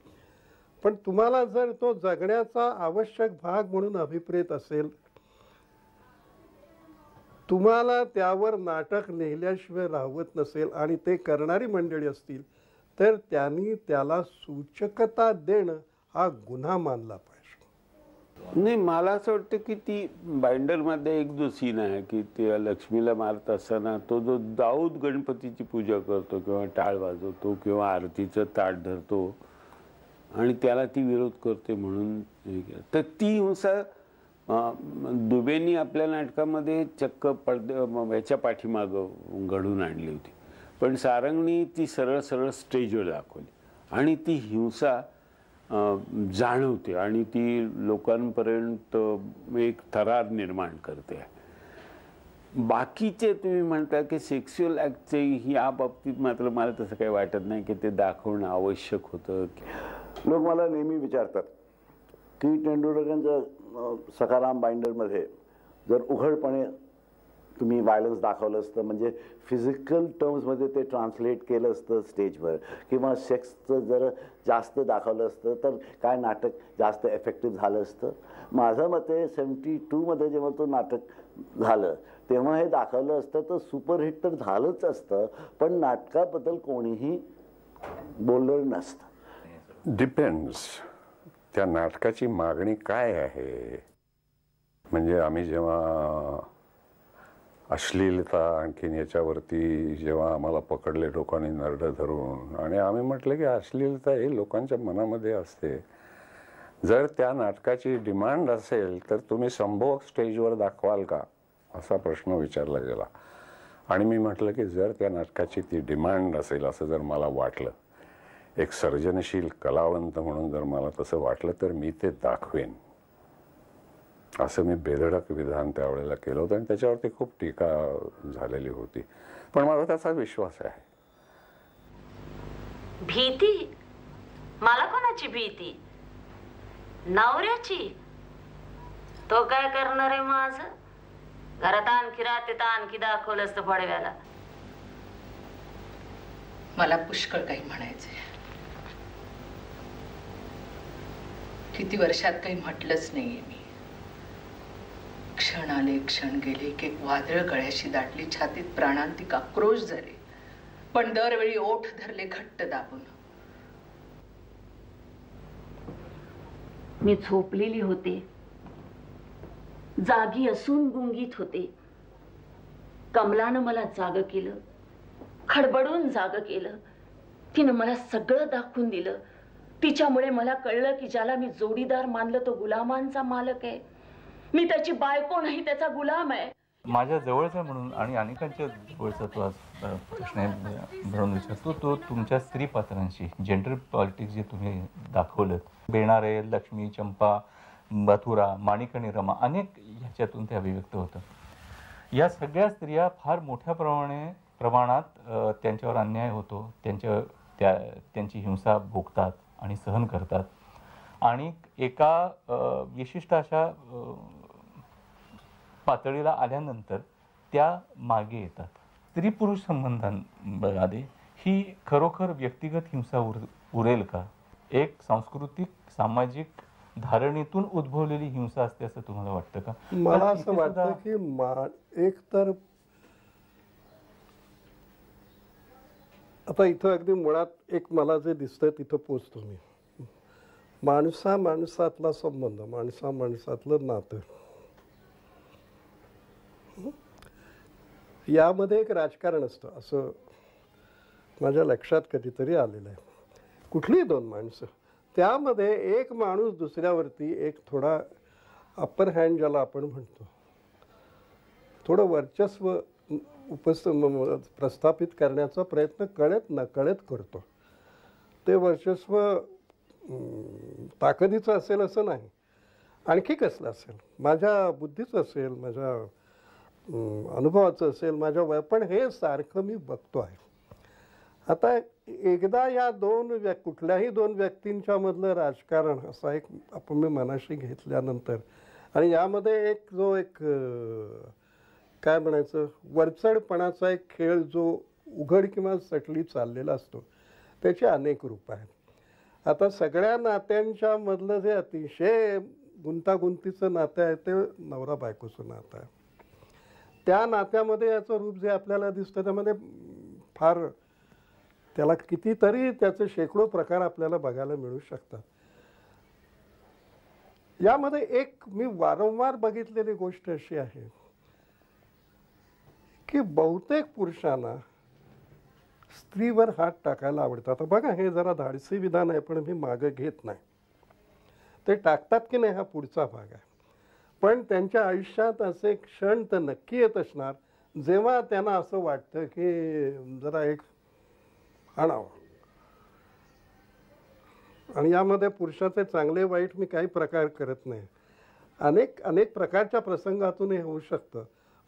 पण तुम्हाला जर तो जगण्याचा आवश्यक भाग म्हणून अभिप्रेत असेल, तुम्हाला त्यावर नाटक लिहिल्याशिवाय राहवत नसेल आणि ते करणारी मंडळी असतील तर त्यांनी त्याला सूचकता देणं हा गुन्हा मानला पाहिजे. नाही, मला असं वाटतं की ती बाइंडरमध्ये एक जो सीन आहे की ते लक्ष्मीला मारत असताना तो जो दाऊद गणपतीची पूजा करतो किंवा टाळ वाजवतो किंवा आरतीचं ताट धरतो आणि त्याला ती विरोध करते म्हणून, तर ती हिंसा दुबेंनी आपल्या नाटकामध्ये चक्क ह्याच्या पाठीमागं घडून आणली होती. पण सारंगनी ती सरळ सरळ स्टेजवर दाखवली आणि ती हिंसा जाणवते आणि ती लोकांपर्यंत एक थरार निर्माण करते. बाकीचे तुम्ही म्हणता की सेक्स्युअल ॲक्टचे या बाबतीत मात्र मला तसं काही वाटत नाही की ते दाखवणं आवश्यक होतं. लोक मला नेहमी विचारतात की तेंडुलकरांच्या सखाराम बाइंडरमध्ये जर उघडपणे तुम्ही व्हायलन्स दाखवलं असतं, म्हणजे फिजिकल टर्म्समध्ये ते ट्रान्सलेट केलं असतं स्टेजवर, किंवा सेक्सचं जर जास्त दाखवलं असतं तर काय नाटक जास्त इफेक्टिव्ह झालं असतं. माझं मते 72मध्ये जेव्हा तो नाटक झालं तेव्हा हे दाखवलं असतं तर सुपरहिट तर झालंच असतं, पण नाटकाबद्दल कोणीही बोललं नसतं. डिपेंड्स त्या नाटकाची मागणी काय आहे. म्हणजे आम्ही जेव्हा अश्लीलता आणखीन याच्यावरती जेव्हा आम्हाला पकडले लोकांनी नरडं धरून आणि आम्ही म्हटलं की अश्लीलता ही लोकांच्या मनामध्ये असते, जर त्या नाटकाची डिमांड असेल तर तुम्ही संभोग स्टेजवर दाखवाल का, असा प्रश्न विचारला गेला. आणि मी म्हटलं की जर त्या नाटकाची ती डिमांड असेल असं जर मला वाटलं, एक सर्जनशील कलावंत म्हणून जर मला तसं वाटलं तर मी ते दाखवेन, असं मी बेधडक विधान त्यावेळेला केलं होतं. आणि त्याच्यावरती खूप टीका झालेली होती, पण माझा त्याचा विश्वास आहे. भीती? मला कोणाची भीती? नवऱ्याची. तो काय करणार आहे माझं? घरात आणखी राहते तर आणखी दाखवलं असतं पडव्याला. मला पुष्कळ काही म्हणायचंय. किती वर्षात काही म्हटलंच नाहीये मी. क्षण आले क्षण गेले, एक एक वादळ गळ्याशी दाटली, छातीत प्राणांतिक आक्रोश झाले, पण दरवेळी ओठ धरले घट्ट दाबून. मी झोपलेली होते, जागी असून गुंगीत होते. कमलानं मला जाग केलं, खडबडून जाग केलं. तिनं मला सगळं दाखवून दिलं. तिच्यामुळे मला कळलं की ज्याला मी जोडीदार मानलं तो गुलामांचा मालक आहे. मी त्याची बायको नाही, त्याचा गुलाम आहे. माझ्या जवळचा म्हणून आणि अनेकांच्या जवळचा तो आज प्रश्न म्हणून विचारतो, तो तुमच्या स्त्री पात्रांशी जेंडर पॉलिटिक्स जे तुम्ही दाखवलं, बेणारे, लक्ष्मी, चंपा, मथुरा, माणिक आणि रमा, अनेक ह्याच्यातून ते अभिव्यक्त होतं. या सगळ्या स्त्रिया फार मोठ्या प्रमाणात त्यांच्यावर अन्याय होतो, त्यांची हिंसा भोगतात आणि सहन करतात. आणि एका विशिष्ट अशा पातळीला आल्यानंतर त्या मागे येतात. स्त्री पुरुष संबंधांमध्ये ही खरोखर व्यक्तिगत हिंसा उरेल का? एक सांस्कृतिक सामाजिक धारणेतून उद्भवलेली हिंसा असते असं तुम्हाला वाटतं का? मला असं वाटतं की एक तर आता इथं अगदी मुळात एक मला जे दिसतंय तिथं पोचतो मी. माणसातला संबंध, माणसातलं नातं, यामध्ये एक राजकारण असतं असं माझ्या लक्षात कधीतरी आलेलं आहे. कुठलीही दोन माणसं, त्यामध्ये एक माणूस दुसऱ्यावरती एक थोडा अप्पर हँड ज्याला आपण म्हणतो, थोडं वर्चस्व प्रस्थापित करण्याचा प्रयत्न कळत नकळत करतो. ते वर्चस्व ताकदीचं असेल असं नाही, आणखी कसलं असेल, माझ्या बुद्धीचं असेल, माझ्या अनुभवाचं असेल, माझ्या पण हे सारखं मी बघतो आहे. आता एकदा या कुठल्याही दोन व्यक्तींच्या मधलं राजकारण असा एक आपण मी मनाशी घेतल्यानंतर, आणि यामध्ये एक काय म्हणायचं, वरचढपणाचा एक खेळ जो उघड किंवा सटली चाललेला असतो, त्याचे अनेक रूप आहेत. आता सगळ्या नात्यांच्या मधलं जे अतिशय गुंतागुंतीचं नातं आहे ते नवरा बायकोचं नातं आहे. त्या नात्यामध्ये याचं रूप जे आपल्याला दिसतं त्यामध्ये फार, त्याला कितीतरी त्याचे शेकडो प्रकार आपल्याला बघायला मिळू शकतात. यामध्ये एक मी वारंवार बघितलेली गोष्ट अशी आहे की बहुतेक पुरुषांना स्त्रीवर हात टाकायला आवडतात. आता बघा, हे जरा धाडसी विधान आहे पण मी मागं घेत नाही. ते टाकतात की नाही हा पुढचा भाग आहे. पण त्यांच्या आयुष्यात असे क्षण तर नक्की येत असणार जेव्हा त्यांना असं वाटतं की जरा एक आणावं. आणि यामध्ये पुरुषाचे चांगले वाईट मी काही प्रकार करत नाही. अनेक प्रकारच्या प्रसंगातून हे होऊ शकतं,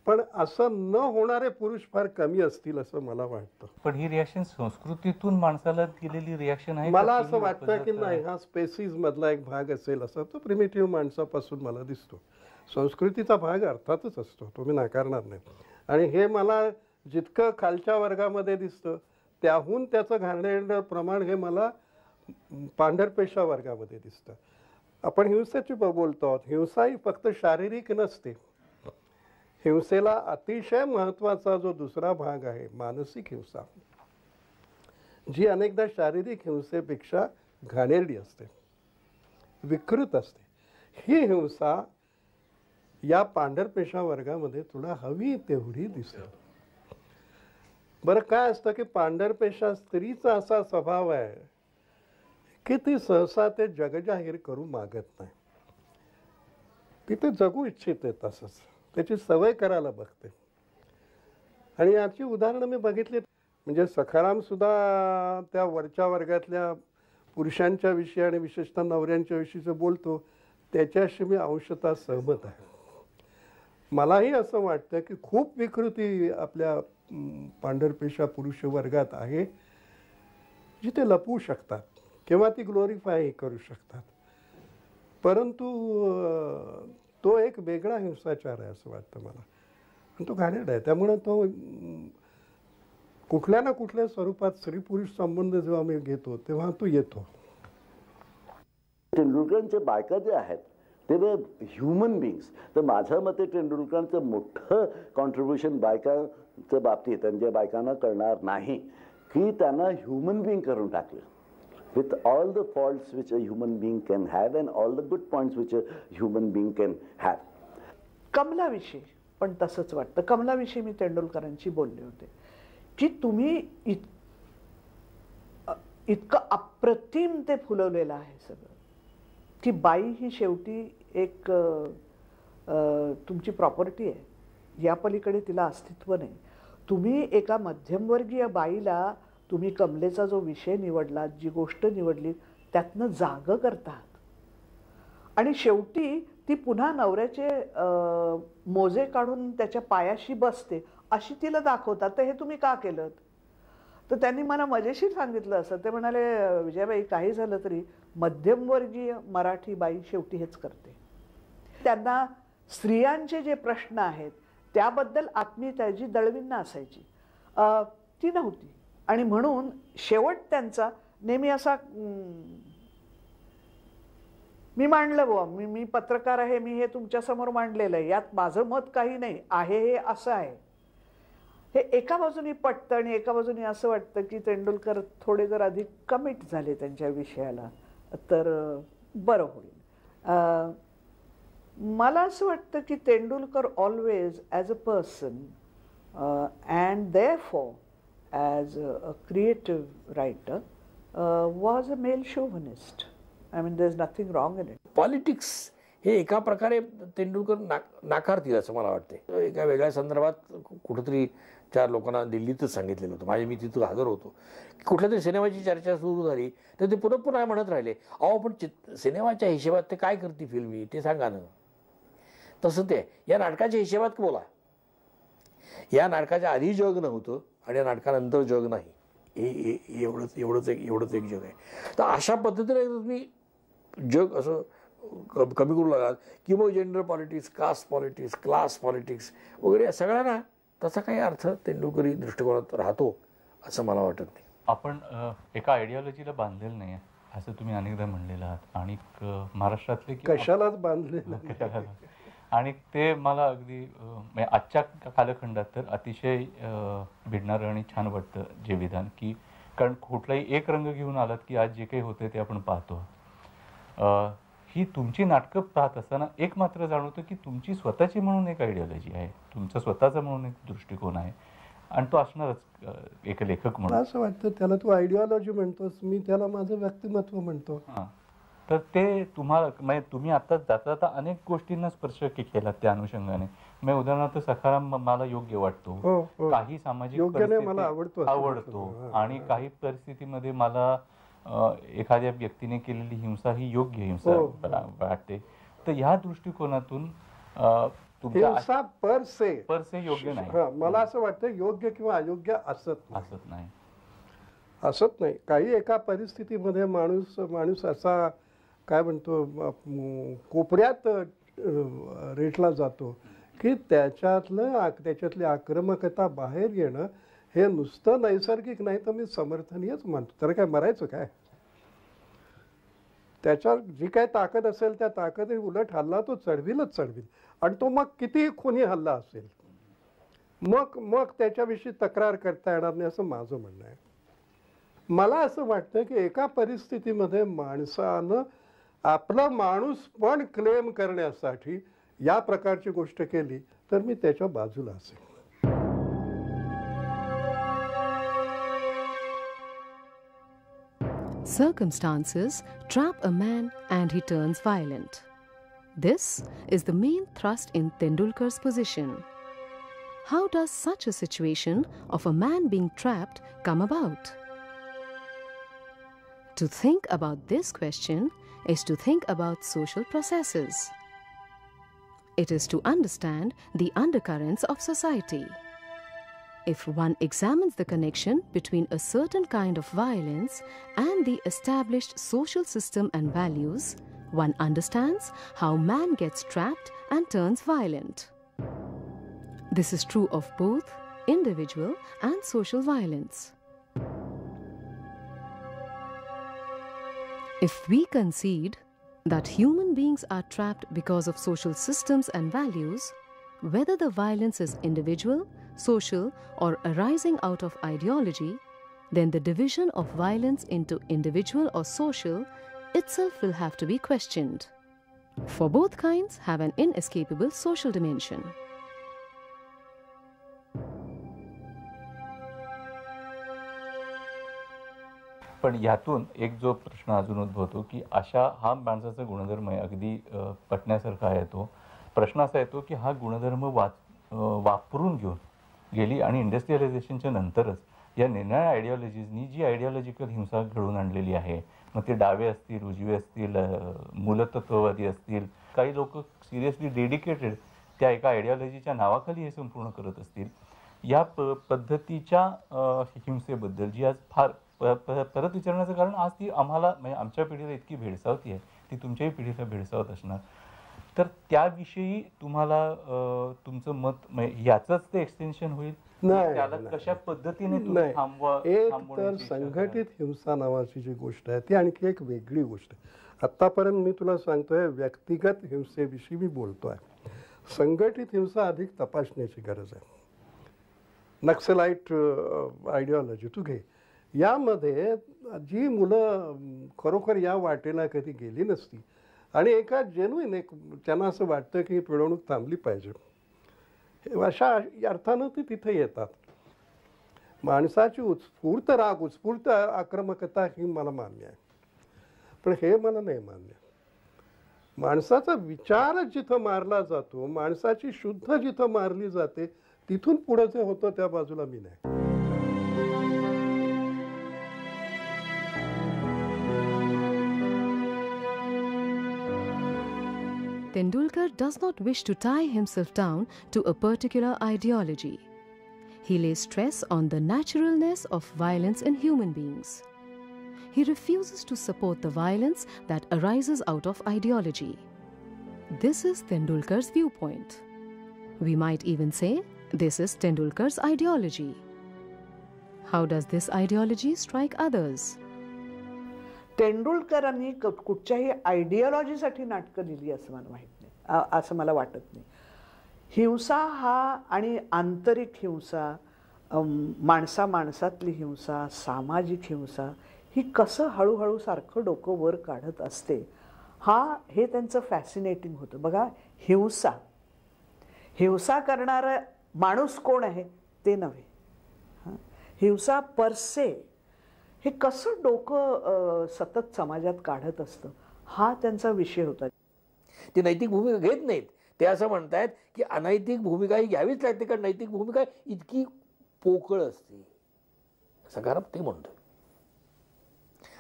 पण असं न होणारे पुरुष फार कमी असतील असं मला वाटतं. पण ही रिॲक्शन संस्कृतीतून माणसाला दिलेली रिॲक्शन आहे. मला असं वाटतं की नाही, हा स्पेसिस मधला एक भाग असेल असा तो प्रिमिटिव्ह माणसापासून मला दिसतो. संस्कृतीचा भाग अर्थातच असतो, तो मी नाकारणार नाही. आणि हे मला जितकं खालच्या वर्गामध्ये दिसतं त्याहून त्याचं घाणेरडं प्रमाण हे मला पांढरपेशा वर्गामध्ये दिसतं. आपण हिंसेची बोलतो आहोत. हिंसा ही फक्त शारीरिक नसते. हिंसेला अतिशय महत्त्वाचा जो दुसरा भाग आहे मानसिक हिंसा, जी अनेकदा शारीरिक हिंसेपेक्षा घाणेरडी असते, विकृत असते. ही हिंसा या पांढरपेशा वर्गामध्ये तुला हवी तेवढी दिसते. बरं, काय असतं की पांढरपेशा स्त्रीचा असा स्वभाव आहे की ती सहसा ते जगजाहीर करू मागत नाही. ती ते जगू इच्छिते, तसंच त्याची सवय करायला बघते. आणि याची उदाहरणं मी बघितली. म्हणजे सखाराम सुद्धा त्या वरच्या वर्गातल्या पुरुषांच्या विषयी आणि विशेषतः नवऱ्यांच्या विषयीचं बोलतो, त्याच्याशी मी अंशतः सहमत आहे. मलाही असं वाटतं की खूप विकृती आपल्या पांढरपेशा पुरुष वर्गात आहे, जी ते लपवू शकतात किंवा ती ग्लोरीफाय करू शकतात. परंतु तो एक वेगळा हिंसाचार आहे असं वाटतं मला, आणि तो घाणेरडा आहे. त्यामुळे तो कुठल्या ना कुठल्या स्वरूपात स्त्री पुरुष संबंध जेव्हा मी घेतो तेव्हा तो येतो. तेंडुलकरांच्या बायका जे आहेत ते ह्युमन बिंग्स. तर माझ्या मते तेंडुलकरांचं मोठं कॉन्ट्रीब्युशन बायकांच्या बाबतीत त्यांच्या बायकांना कळणार नाही की त्यांना ह्युमन बिंग करून टाकलं, with all the faults which a human being can have and all the good points which a human being can have. कमलाविषयी पण तसंच वाटतं. कमलाविषयी मी तेंडुलकरांशी बोलले होते की तुम्ही इतकं अप्रतिम ते फुलवलेलं आहे सगळं, की बाई ही शेवटी एक तुमची प्रॉपर्टी आहे, या पलीकडे तिला अस्तित्व नाही. तुम्ही एका मध्यमवर्गीय बाईला तुम्ही कमलेचा जो विषय निवडला, जी गोष्ट निवडली, त्यातनं जागं करतात आणि शेवटी ती पुन्हा नवऱ्याचे मोजे काढून त्याच्या पायाशी बसते अशी तिला दाखवतात. तर हे तुम्ही का केलं? तर त्यांनी मला मजेशीर सांगितलं असं. ते म्हणाले, विजयाबाई, काही झालं तरी मध्यमवर्गीय मराठी बाई शेवटी हेच करते. त्यांना स्त्रियांचे जे प्रश्न आहेत त्याबद्दल आत्मीयता जी दळवींना असायची ती नव्हती. आणि म्हणून शेवट त्यांचा नेहमी असा, मी मांडलं बुवा, मी पत्रकार आहे, मी हे तुमच्यासमोर मांडलेलं आहे, यात माझं मत काही नाही आहे, हे असं आहे. हे एका बाजूनी पटतं आणि एका बाजूनी असं वाटतं की तेंडुलकर थोडे जर अधिक कमिट झाले त्यांच्या विषयाला तर बरं होईल. मला असं वाटतं की Tendulkar always as a person and therefore as a creative writer was a male chauvinist. I mean there is nothing wrong in it. Politics हे एका प्रकारे तेंडुलकर नाकारतील असं मला वाटते. एका वेगळ्या संदर्भात कुठंतरी 4 लोकांना दिल्लीतच सांगितलेलं होतं, मी तिथं हजर होतो, की कुठल्या तरी सिनेमाची चर्चा सुरू झाली तर ते पुन्हा पुन्हा म्हणत राहिले, अहो पण सिनेमाच्या हिशेबात ते काय करते फिल्मी ते सांगा ना. तसं ते या नाटकाच्या हिशेबात बोला. या नाटकाच्या आधी जग नव्हतं आणि या नाटकानंतर जग नाही, हे एवढंच एक जग आहे. तर अशा पद्धतीने तुम्ही जग असं कमी करू लागाल की मग gender politics, caste politics, class politics वगैरे सगळ्यांना तसा काही अर्थ तेंडुलकरी दृष्टिकोनात राहतो असं मला वाटत नाही. आपण एका आयडिओलॉजीला बांधलेलं नाही असं तुम्ही अनेकदा म्हणलेलं आहात आणि महाराष्ट्रातले कशालाच बांधलेलं आणि ते मला अगदी म्हणजे आजच्या कालखंडात तर अतिशय भिडणारं आणि छान वाटतं जे विधान, की कारण कुठलाही एक रंग घेऊन आलात की आज जे काही होते ते आपण पाहतो. ही तुमची नाटकं पाहत असताना एक मात्र जाणवतं की तुमची स्वतःची म्हणून एक आयडिओलॉजी आहे, तुमचा स्वतःचा म्हणून एक दृष्टिकोन आहे आणि तो असणारच एक लेखक म्हणून. असं वाटतं त्याला तू आयडिओलॉजी म्हणतोस, मी त्याला माझं व्यक्तिमत्व म्हणतो. हां, तर ते तुम्हाला म्हणजे तुम्ही आता जाता जाता अनेक गोष्टींना स्पर्श केला त्या अनुषंगाने. म्हणजे उदाहरणार्थ सखाराम मला योग्य वाटतो, काही सामाजिक मला आवडतो आणि काही परिस्थितीमध्ये मला एखाद्या व्यक्तीने केलेली हिंसा ही योग्य हिंसा वाटते. तर ह्या दृष्टिकोनातून हिंसा पर से योग्य नाही. मला असं वाटतं योग्य किंवा अयोग्य असत नाही. काही एका परिस्थितीमध्ये माणूस असा काय म्हणतो कोपऱ्यात रेटला जातो की त्याच्यातली आक्रमकता बाहेर येणं हे नुसतं नैसर्गिक नाही तर मी समर्थनीयच मानतो. तर काय मरायचं काय, त्याच्यावर जी काय ताकद असेल त्या ताकदी उलट हल्ला तो चढविल आणि तो मग कितीही खुनी हल्ला असेल मग त्याच्याविषयी तक्रार करता येणार नाही असं माझं म्हणणं आहे. मला असं वाटतं की एका परिस्थितीमध्ये माणसानं आपला माणूस पण क्लेम करण्यासाठी या प्रकारची गोष्ट केली तर मी त्याच्या बाजूला असेल. Circumstances trap a man and he turns violent. This is the main thrust in Tendulkar's position. How does such a situation of a man being trapped come about? To think about this question is to think about social processes. It is to understand the undercurrents of society. If one examines the connection between a certain kind of violence and the established social system and values, one understands how man gets trapped and turns violent. This is true of both individual and social violence. If we concede that human beings are trapped because of social systems and values, whether the violence is individual, social, or arising out of ideology, then the division of violence into individual or social itself will have to be questioned. For both kinds have an inescapable social dimension. पण यातून एक जो प्रश्न अजून उद्भवतो की अशा हा माणसाचा गुणधर्म आहे, अगदी पटण्यासारखा आहे तो. प्रश्न असा येतो की हा गुणधर्म वापरून घेऊन गेली आणि इंडस्ट्रियलायझेशनच्या नंतरच या निर्णय आयडिओलॉजीजनी जी आयडिओलॉजिकल हिंसा घडवून आणलेली आहे, मग ते डावे असतील, उजवे असतील, मूलतत्ववादी असतील, काही लोक सिरियसली डेडिकेटेड त्या एका आयडिओलॉजीच्या नावाखाली हे संपूर्ण करत असतील, या पद्धतीच्या हिंसेबद्दल जी आज फार परत विचारण्याचं कारण आज ती आम्हाला म्हणजे आमच्या पिढीला इतकी भेडसावती आहे, ती तुमच्याही पिढीला भेडसावत असणार. तर त्याविषयी तुम्हाला तुमचं मत याचंच ते एक्सटेन्शन होईल, त्याला कशा पद्धतीने एक तर संघटित हिंसा नावाची जी गोष्ट आहे ती आणखी एक वेगळी गोष्ट आहे. आतापर्यंत मी तुला सांगतोय व्यक्तिगत हिंसेविषयी मी बोलतोय. संघटित हिंसा अधिक तपासण्याची गरज आहे. नक्सलाइट आयडिओलॉजी तू घे, यामध्ये जी मुलं खरोखर या वाटेला कधी गेली नसती आणि एका जेन्युइन त्यांना असं वाटतं की ही पिळवणूक थांबली पाहिजे, अशा अर्थानं ती तिथे येतात. माणसाची उत्स्फूर्त राग, उत्स्फूर्त आक्रमकता ही मला मान्य आहे, पण हे मला नाही मान्य. माणसाचा विचार जिथं मारला जातो, माणसाची शुद्ध जिथं मारली जाते, तिथून पुढे जे होतं त्या बाजूला मी नाही. Tendulkar does not wish to tie himself down to a particular ideology. He lays stress on the naturalness of violence in human beings. He refuses to support the violence that arises out of ideology. This is Tendulkar's viewpoint. We might even say this is Tendulkar's ideology. How does this ideology strike others? तेंडुलकरांनी कुठच्याही आयडिओलॉजीसाठी नाटकं लिहिली असं मला माहीत नाही, असं मला वाटत नाही. हिंसा हा आणि आंतरिक हिंसा, माणसा माणसातली हिंसा, सामाजिक हिंसा ही कसं हळूहळू सारखं डोकं वर काढत असते, हे त्यांचं फॅसिनेटिंग होतं. बघा, हिंसा करणारा माणूस कोण आहे ते नव्हे, हिंसा परसे हे कसं डोकं सतत समाजात काढत असतं, हा त्यांचा विषय होता. ते नैतिक भूमिका घेत नाहीत. ते असं म्हणतायत की अनैतिक भूमिका ही घ्यावीच लागते, कारण नैतिक भूमिका इतकी पोकळ असते, सकारात्मक ते म्हणतो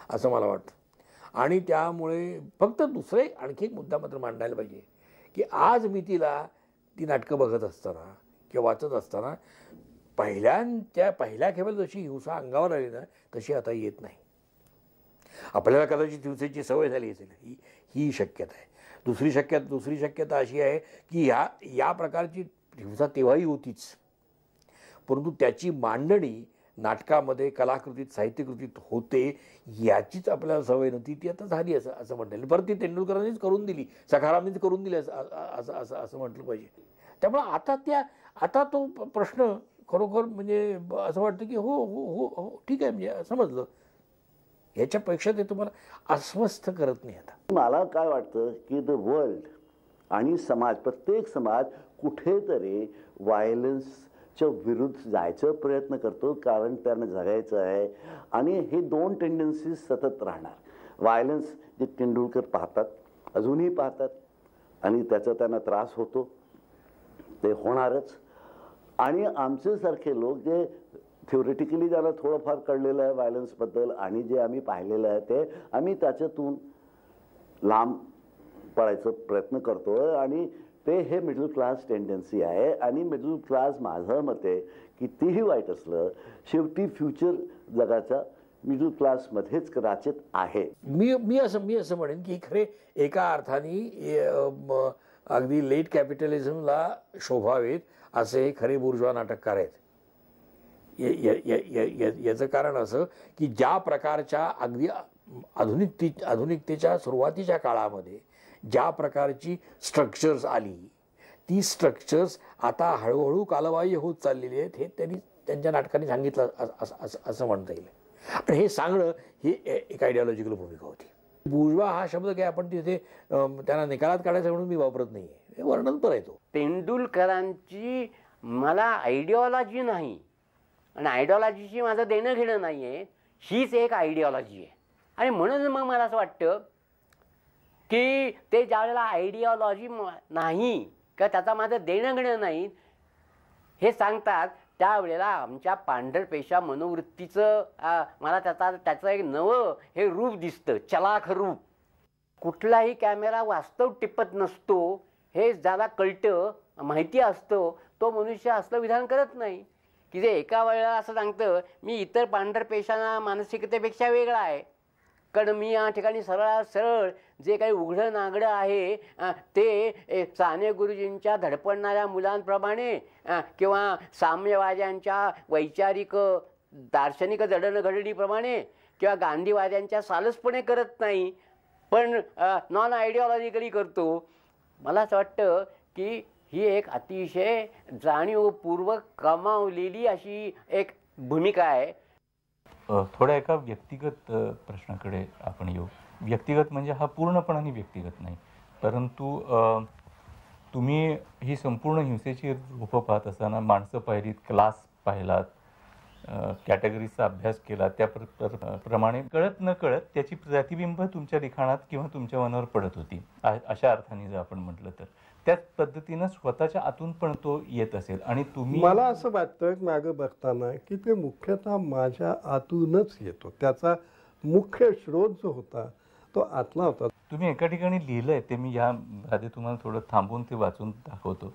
असं मला वाटतं. आणि त्यामुळे फक्त दुसरे आणखी एक मुद्दा मात्र मांडायला पाहिजे की आज मी ती नाटकं बघत असताना किंवा वाचत असताना पहिल्या खेपेला जशी हिंसा अंगावर आली ना तशी आता येत नाही. आपल्याला कदाचित हिंसेची सवय झाली असेल, ही शक्यता आहे. दुसरी शक्यता अशी आहे की या प्रकारची हिंसा तेव्हाही होतीच, परंतु त्याची मांडणी नाटकामध्ये, कलाकृतीत, साहित्यकृतीत होते याचीच आपल्याला सवय नव्हती, ती आता झाली असं म्हणता येईल. परत ती तेंडुलकरांनीच करून दिली, सखारामनीच करून दिली असं म्हटलं पाहिजे. त्यामुळे आता तो प्रश्न खरोखर म्हणजे असं वाटतं की हो हो हो हो ठीक आहे, म्हणजे समजलं. याच्यापेक्षा ते तुम्हाला अस्वस्थ करत नाही. आता मला काय वाटतं की द वर्ल्ड आणि समाज, प्रत्येक समाज कुठेतरी व्हायलन्स च्या विरुद्ध जायचा प्रयत्न करतो, कारण त्यांना जगायचं आहे. आणि हे दोन टेंडन्सीज सतत राहणार. व्हायलन्स जे तेंडुलकर पाहतात, अजूनही पाहतात, आणि त्याचा त्यांना त्रास होतो, ते होणारच. आणि आमच्यासारखे लोक जे थिओरिटिकली ज्याला थोडंफार कळलेलं आहे व्हायलन्सबद्दल आणि जे आम्ही पाहिलेलं आहे ते आम्ही त्याच्यातून लांब पडायचा प्रयत्न करतोय. आणि ते हे मिडल क्लास टेंडन्सी आहे. आणि मिडल क्लास माझं मते कितीही वाईट असलं शेवटी फ्युचर जगाच्या मिडल क्लासमध्येच कदाचित आहे. मी असं म्हणेन की खरे एका अर्थाने अगदी लेट कॅपिटलिझमला शोभावेत असे खरे बुर्जवा नाटककार आहेत. याचं कारण असं की ज्या प्रकारच्या अगदी आधुनिकतेच्या सुरुवातीच्या काळामध्ये ज्या प्रकारची स्ट्रक्चर्स आली, ती स्ट्रक्चर्स आता हळूहळू कालबाह्य होत चाललेली आहेत, हे त्यांनी त्यांच्या नाटकाने सांगितलं असं म्हणता येईल. आणि हे सांगणं ही एक आयडिओलॉजिकल भूमिका होती. बुर्जवा हा शब्द काय आपण तिथे त्यांना निकालात काढायचा म्हणून मी वापरत नाही, वर्णनपर येतो. तेंडुलकरांची मला आयडिओलॉजी नाही आणि आयडिओलॉजीशी माझं देणं घेणं नाही आहे, हीच एक आयडिओलॉजी आहे. आणि म्हणून मग मला असं वाटतं की ते ज्यावेळेला आयडिओलॉजी नाही का त्याचा माझं देणं घेणं नाही हे सांगतात, त्यावेळेला आमच्या पांढरपेशा मनोवृत्तीचं मला त्याचं एक नवं हे रूप दिसतं, चलाख रूप. कुठलाही कॅमेरा वास्तव टिपत नसतो हे ज्याला कळतं, माहिती असतं, तो मनुष्य असलं विधान करत नाही की जे एका वेळेला असं सांगतं मी इतर पांढरपेशांना मानसिकतेपेक्षा वेगळा आहे, कारण मी या ठिकाणी सरळ जे काही उघडं नागडं आहे ते साने गुरुजींच्या धडपडणाऱ्या मुलांप्रमाणे किंवा साम्यवाद्यांच्या वैचारिक दार्शनिक जडणघडणीप्रमाणे किंवा गांधीवाद्यांच्या सालसपणे करत नाही, पण नॉन आयडिओलॉजिकली करतो. मला असं वाटतं की ही एक अतिशय जाणीवपूर्वक कमावलेली अशी एक भूमिका आहे. थोड्या एका व्यक्तिगत प्रश्नाकडे आपण येऊ. व्यक्तिगत म्हणजे हा पूर्णपणाने व्यक्तिगत नाही, परंतु तुम्ही ही संपूर्ण हिंसेची रूपं पाहत असताना माणसं पाहिलीत, क्लास पाहिलात, कॅटेगरीजचा अभ्यास केला, त्या प्रमाणे कळत न कळत त्याची प्रतिबिंब तुमच्या लिखाणात किंवा तुमच्या मनावर पडत होती, अशा अर्थाने जर आपण म्हटलं तर त्याच पद्धतीनं स्वतःच्या आतून पण तो येत असेल. आणि तुम्ही, मला असं वाटतं मागं बघताना की ते मुख्यतः माझ्या आतूनच येतो, त्याचा मुख्य स्रोत जो होता तो आतला होता. तुम्ही एका ठिकाणी लिहिलंय ते मी या आधी तुम्हाला थोडं थांबून ते वाचून दाखवतो.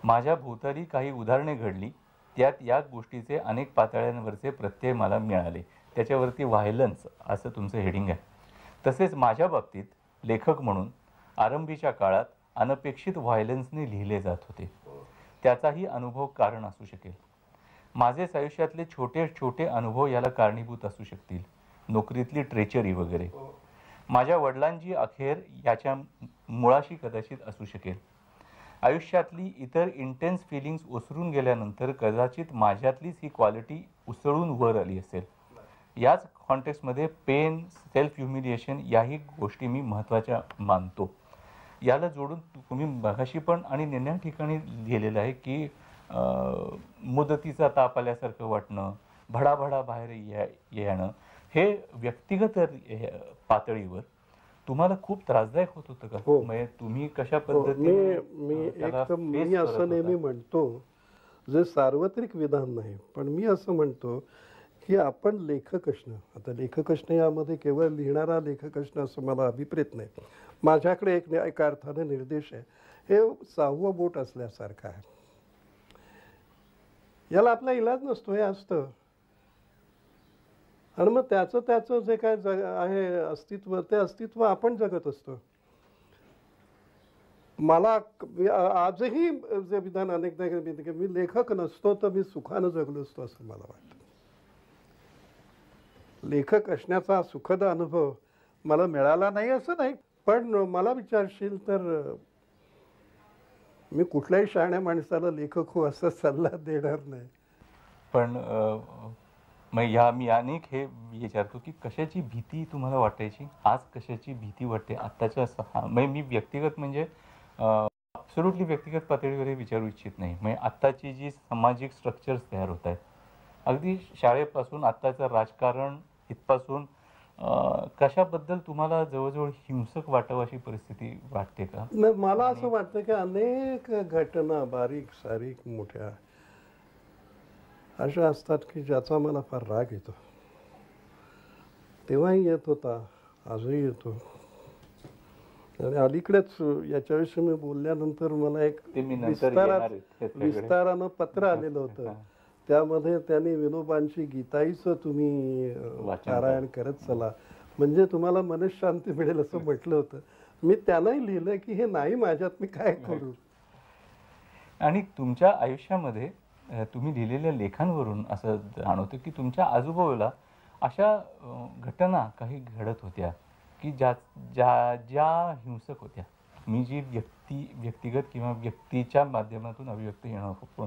माझ्या भोवताली काही उदाहरणे घडली, त्यात या गोष्टीचे अनेक पातळ्यांवरचे प्रत्यय मला मिळाले. त्याच्यावरती व्हायलन्स असं तुमचं हेडिंग आहे. तसेच माझ्या बाबतीत लेखक म्हणून आरंभीच्या काळात अनपेक्षित व्हायलन्सने लिहिले जात होते. त्याचाही अनुभव कारण असू शकेल. माझेच आयुष्यातले छोटे छोटे अनुभव याला कारणीभूत असू शकतील, नोकरीतली ट्रेचरी वगैरे. माझ्या वडिलांची अखेर याच्या मुळाशी कदाचित असू शकेल. आयुष्यातली इतर इंटेन्स फिलिंग्स ओसरून गेल्यानंतर कदाचित माझ्यातलीच ही क्वालिटी उसळून वर आली असेल. याच कॉन्टेक्स्टमध्ये पेन, सेल्फ ह्युमिलिएशन याही गोष्टी मी महत्त्वाच्या मानतो. याला जोडून तुम्ही मगाशी पण आणि नेण्या ठिकाणी लिहिलेलं आहे की मुदतीचा ताप आल्यासारखं वाटणं, भडाभडा बाहेर येणं, हे व्यक्तिगत पातळीवर तुम्हाला खूप त्रासदायक होत होतं का? म्हणजे तुम्ही कशा पद्धतीने? मी असं नेहमी म्हणतो, जे सार्वत्रिक विधान नाही, पण मी असं म्हणतो की आपण लेखक असणं, आता लेखक असणं यामध्ये केवळ लिहिणारा लेखक असणं असं मला अभिप्रेत नाही. माझ्याकडे एका अर्थाने निर्देश आहे, हे 6वं बोट असल्यासारखं आहे. याला आपला इलाज नसतो, हे असतं. आणि मग त्याचं जे काय आहे अस्तित्व, ते अस्तित्व आपण जगत असतो. मला आजही जे विधान अनेकदा मी लेखक नसतो तर मी सुखानं जगलो असतो असं मला वाटतं. लेखक असण्याचा सुखद अनुभव मला मिळाला नाही असं नाही, पण मला विचारशील तर मी कुठल्याही शहाण्या माणसाला लेखक हो असा सल्ला देणार नाही. पण मग मी अनेक हे विचारतो की कशाची भीती तुम्हाला वाटायची, आज कशाची भीती वाटते आत्ताच्या? म्हणजे मी व्यक्तिगत म्हणजे ॲब्सोल्युटली व्यक्तिगत पातळीवर विचारू इच्छित नाही. म्हणजे आत्ताची जी सामाजिक स्ट्रक्चर्स तयार होत आहेत, अगदी शाळेपासून आत्ताचं राजकारण इथपासून कशाबद्दल तुम्हाला जवळजवळ हिंसक वाटावं अशी परिस्थिती वाटते का? नाही, मला असं वाटतं की अनेक घटना बारीक सारीक मोठ्या अशा असतात की ज्याचा मला फार राग येतो. तेव्हाही येत होता, आजही येतो. आणि अलीकडेच याच्याविषयी मी बोलल्यानंतर मला एक विस्तारानं पत्र आलेलं होतं. त्यामध्ये त्यांनी विनोबांची गीताईचं तुम्ही पारायण करत चला म्हणजे तुम्हाला मनशांती मिळेल असं म्हटलं होतं. मी त्यांनाही लिहिलं की हे नाही माझ्यात, मी काय करू. आणि तुमच्या आयुष्यामध्ये तुम्ही लिहिलेल्या लेखांवरून असं जाणवतं की तुमच्या आजूबाजूला अशा घटना काही घडत होत्या की ज्या हिंसक होत्या. मी जी व्यक्तिगत किंवा व्यक्तीच्या माध्यमातून अभिव्यक्त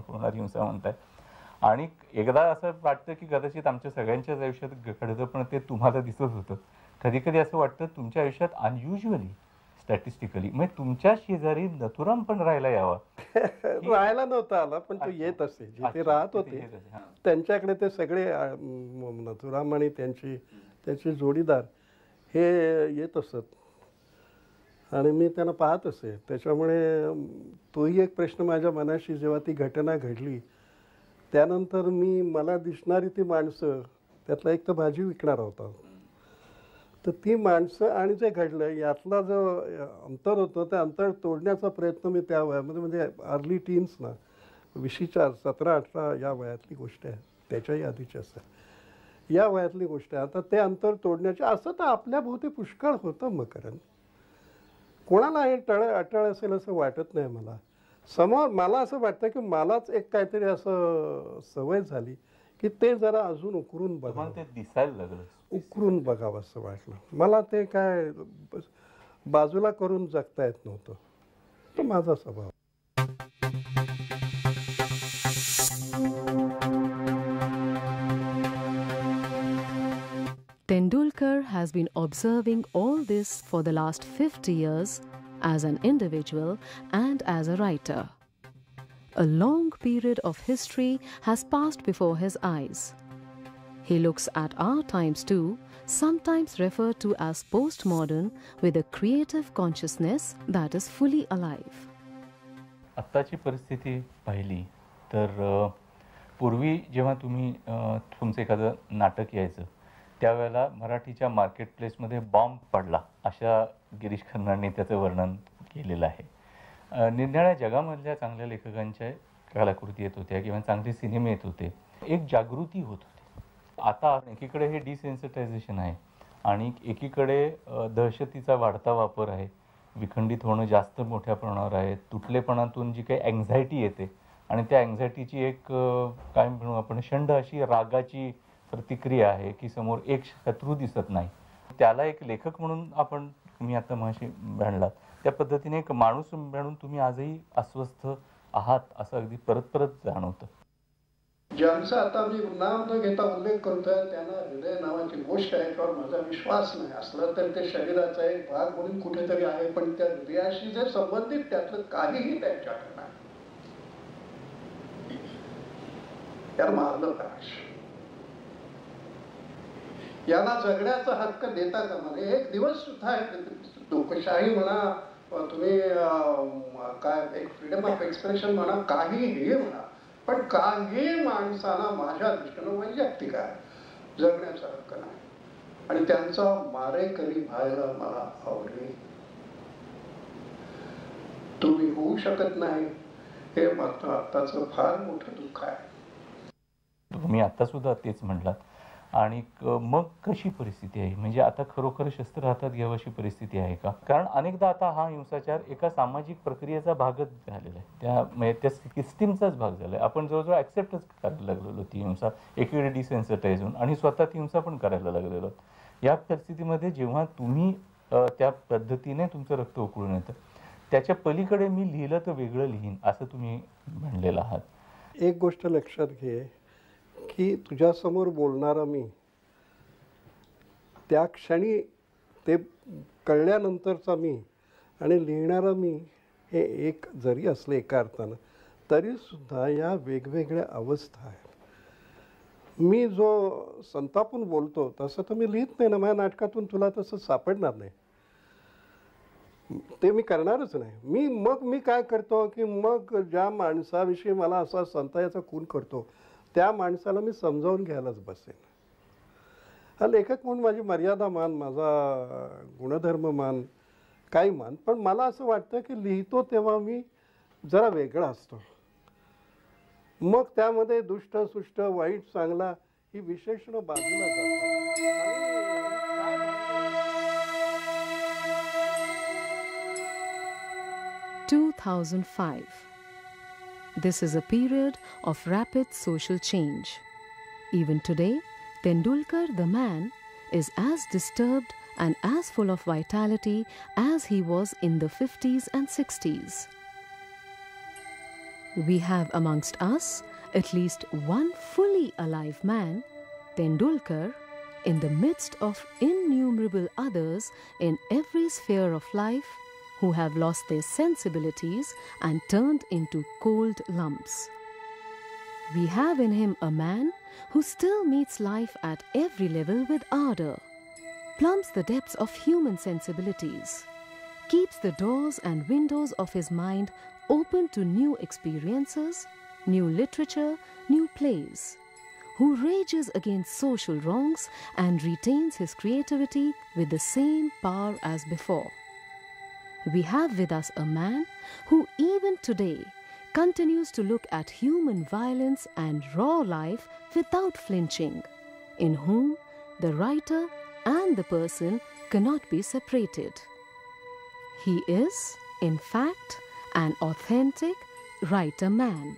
होणारी हिंसा म्हणताय. आणि एकदा असं वाटतं की कदाचित आमच्या सगळ्यांच्याच आयुष्यात घडतं, पण ते तुम्हाला दिसत होतं. कधी कधी असं वाटतं तुमच्या आयुष्यात अनयुज्युअली स्टॅटिस्टिकली म्हणजे तुमच्या शेजारी नथुराम पण राहायला यावा. राहायला नव्हता आला, पण तो येत असे. जिथे राहत होते त्यांच्याकडे ते सगळे नथुराम आणि त्यांची जोडीदार हे येत असत आणि मी त्यांना पाहत असे. त्याच्यामुळे तोही एक प्रश्न माझ्या मनाशी जेव्हा ती घटना घडली त्यानंतर मला दिसणारी ती माणसं, त्यातला एक तर भाजी विकणारा होता, तर ती माणसं आणि जे घडलं यातला जो अंतर होतं ते अंतर तोडण्याचा प्रयत्न मी त्या वयामध्ये, म्हणजे अर्ली टीन्स ना, 20च्या 17-18 या वयातली गोष्ट आहे. त्याच्याही आधीची असं या वयातली गोष्ट आहे. आता ते अंतर तोडण्याचे असं तर आपल्या भोवती पुष्कळ होतं मकरंद. कोणाला हे अटळ असेल असं वाटत नाही मला. समोर मला असं वाटतं की मलाच एक काहीतरी असं सवय झाली की ते जरा अजून उकरून बघावं, ते दिसायला लागलं, उकरून बघावं असं वाटलं मला. ते काय बाजूला करून जगता येत नव्हतं. तो माझा स्वभाव. Tendulkar has been observing all this for the last 50 years as an individual and as a writer. A long period of history has passed before his eyes. He looks at our times too, sometimes referred to as postmodern, with a creative consciousness that is fully alive. आत्ताची परिस्थिती पाहिली तर पूर्वी जेव्हा तुम्ही तुमचं एखादं नाटक यायचं त्यावेळेला मराठीच्या मार्केट प्लेसमध्ये बॉम्ब पडला अशा गिरीश कर्नाडने त्याचं वर्णन केलेलं आहे. निरनिराळ्या जगामधल्या चांगल्या लेखकांच्या कलाकृती येत होत्या किंवा चांगले सिनेमे येत होते. एक जागृती होत होती. आता एकीकडे हे डिसेन्सिटायझेशन आहे आणि एकीकडे दहशतीचा वाढता वापर आहे. विखंडित होणं जास्त मोठ्या प्रमाणावर आहे. तुटलेपणातून जी काही अँझायटी येते आणि त्या अँझायटीची एक काय म्हणू आपण षंड अशी रागाची प्रतिक्रिया आहे की समोर एक शत्रू दिसत नाही. त्याला एक लेखक म्हणून आपण तुम्ही आता माझी भांडलात त्या पद्धतीने एक माणूस म्हणून तुम्ही आजही अस्वस्थ आहात असं अगदी परत परत जाणवतं. ज्यांचा आता मी नाव न घेता उल्लेख करतोय त्यांना हृदय नावाची गोष्ट आहे याच्यावर माझा विश्वास नाही. असलं तर ते शरीराचा एक भाग म्हणून कुठेतरी आहे, पण त्या हृदयाशी जे संबंधित त्यातलं काहीही त्यांच्याकडे नाही. त्याला मारलं पाहिजे. यांना जगण्याचा हक्क देता कामा नये. एक दिवस सुद्धा लोकशाही म्हणा, तुम्ही काय एक फ्रीडम ऑफ एक्सप्रेशन म्हणा, काहीही म्हणा, पण काही माणसाला माझ्या दृष्टीनं वैयक्तिक आहे जगण्याचा हक्क नाही. आणि त्यांचा मारेकरी व्हायला मला आवडेल. तुम्ही होऊ शकत नाही हे मात्र आत्ताचं फार मोठं दुःख आहे. तुम्ही आता सुद्धा तेच म्हटलात. आणि मग कशी परिस्थिती आहे म्हणजे आता खरोखर शस्त्र हातात घ्यावं अशी परिस्थिती आहे का? कारण अनेकदा आता हा हिंसाचार एका सामाजिक प्रक्रियेचा भागच झालेला आहे. त्या सिस्टीमचाच भाग झाला आहे. आपण जवळजवळ ॲक्सेप्टच करायला लागलेलो ती हिंसा, एकीकडे डिसेन्सिटाईज होऊन आणि स्वतः ती हिंसा पण करायला लागलेलो. या परिस्थितीमध्ये जेव्हा तुम्ही त्या पद्धतीने तुमचं रक्त उकळून येतं त्याच्या पलीकडे मी लिहिलं तर वेगळं लिहीन असं तुम्ही म्हणलेलं आहात. एक गोष्ट लक्षात घे की तुझ्यासमोर बोलणारा मी त्या क्षणी ते कळल्यानंतरचा मी आणि लिहिणारा मी हे एक जरी असले एका अर्थानं, तरी सुद्धा या वेगवेगळ्या अवस्था आहेत. मी जो संतापून बोलतो तसं तर मी लिहित नाही ना, माझ्या नाटकातून तुला तसं सापडणार नाही, ते मी करणारच नाही. मी काय करतो की मग ज्या माणसाविषयी मला असा संतायाचा खून करतो त्या माणसाला मी समजावून घ्यायलाच बसेन. हा लेखक म्हणून माझी मर्यादा मान, माझा गुणधर्म मान, काही मान, पण मला असं वाटतं की लिहितो तेव्हा मी जरा वेगळा असतो. मग त्यामध्ये दुष्ट सुष्ट वाईट चांगला ही विशेषणं बाजूला जातात. 2005. This is a period of rapid social change. Even today, Tendulkar the man is as disturbed and as full of vitality as he was in the 50s and 60s. We have amongst us at least one fully alive man, Tendulkar, in the midst of innumerable others in every sphere of life who have lost their sensibilities and turned into cold lumps. We have in him a man who still meets life at every level with ardor, plumbs the depths of human sensibilities, keeps the doors and windows of his mind open to new experiences, new literature, new plays, who rages against social wrongs and retains his creativity with the same power as before. We have with us a man who even today continues to look at human violence and raw life without flinching, in whom the writer and the person cannot be separated. He is, in fact, an authentic writer man.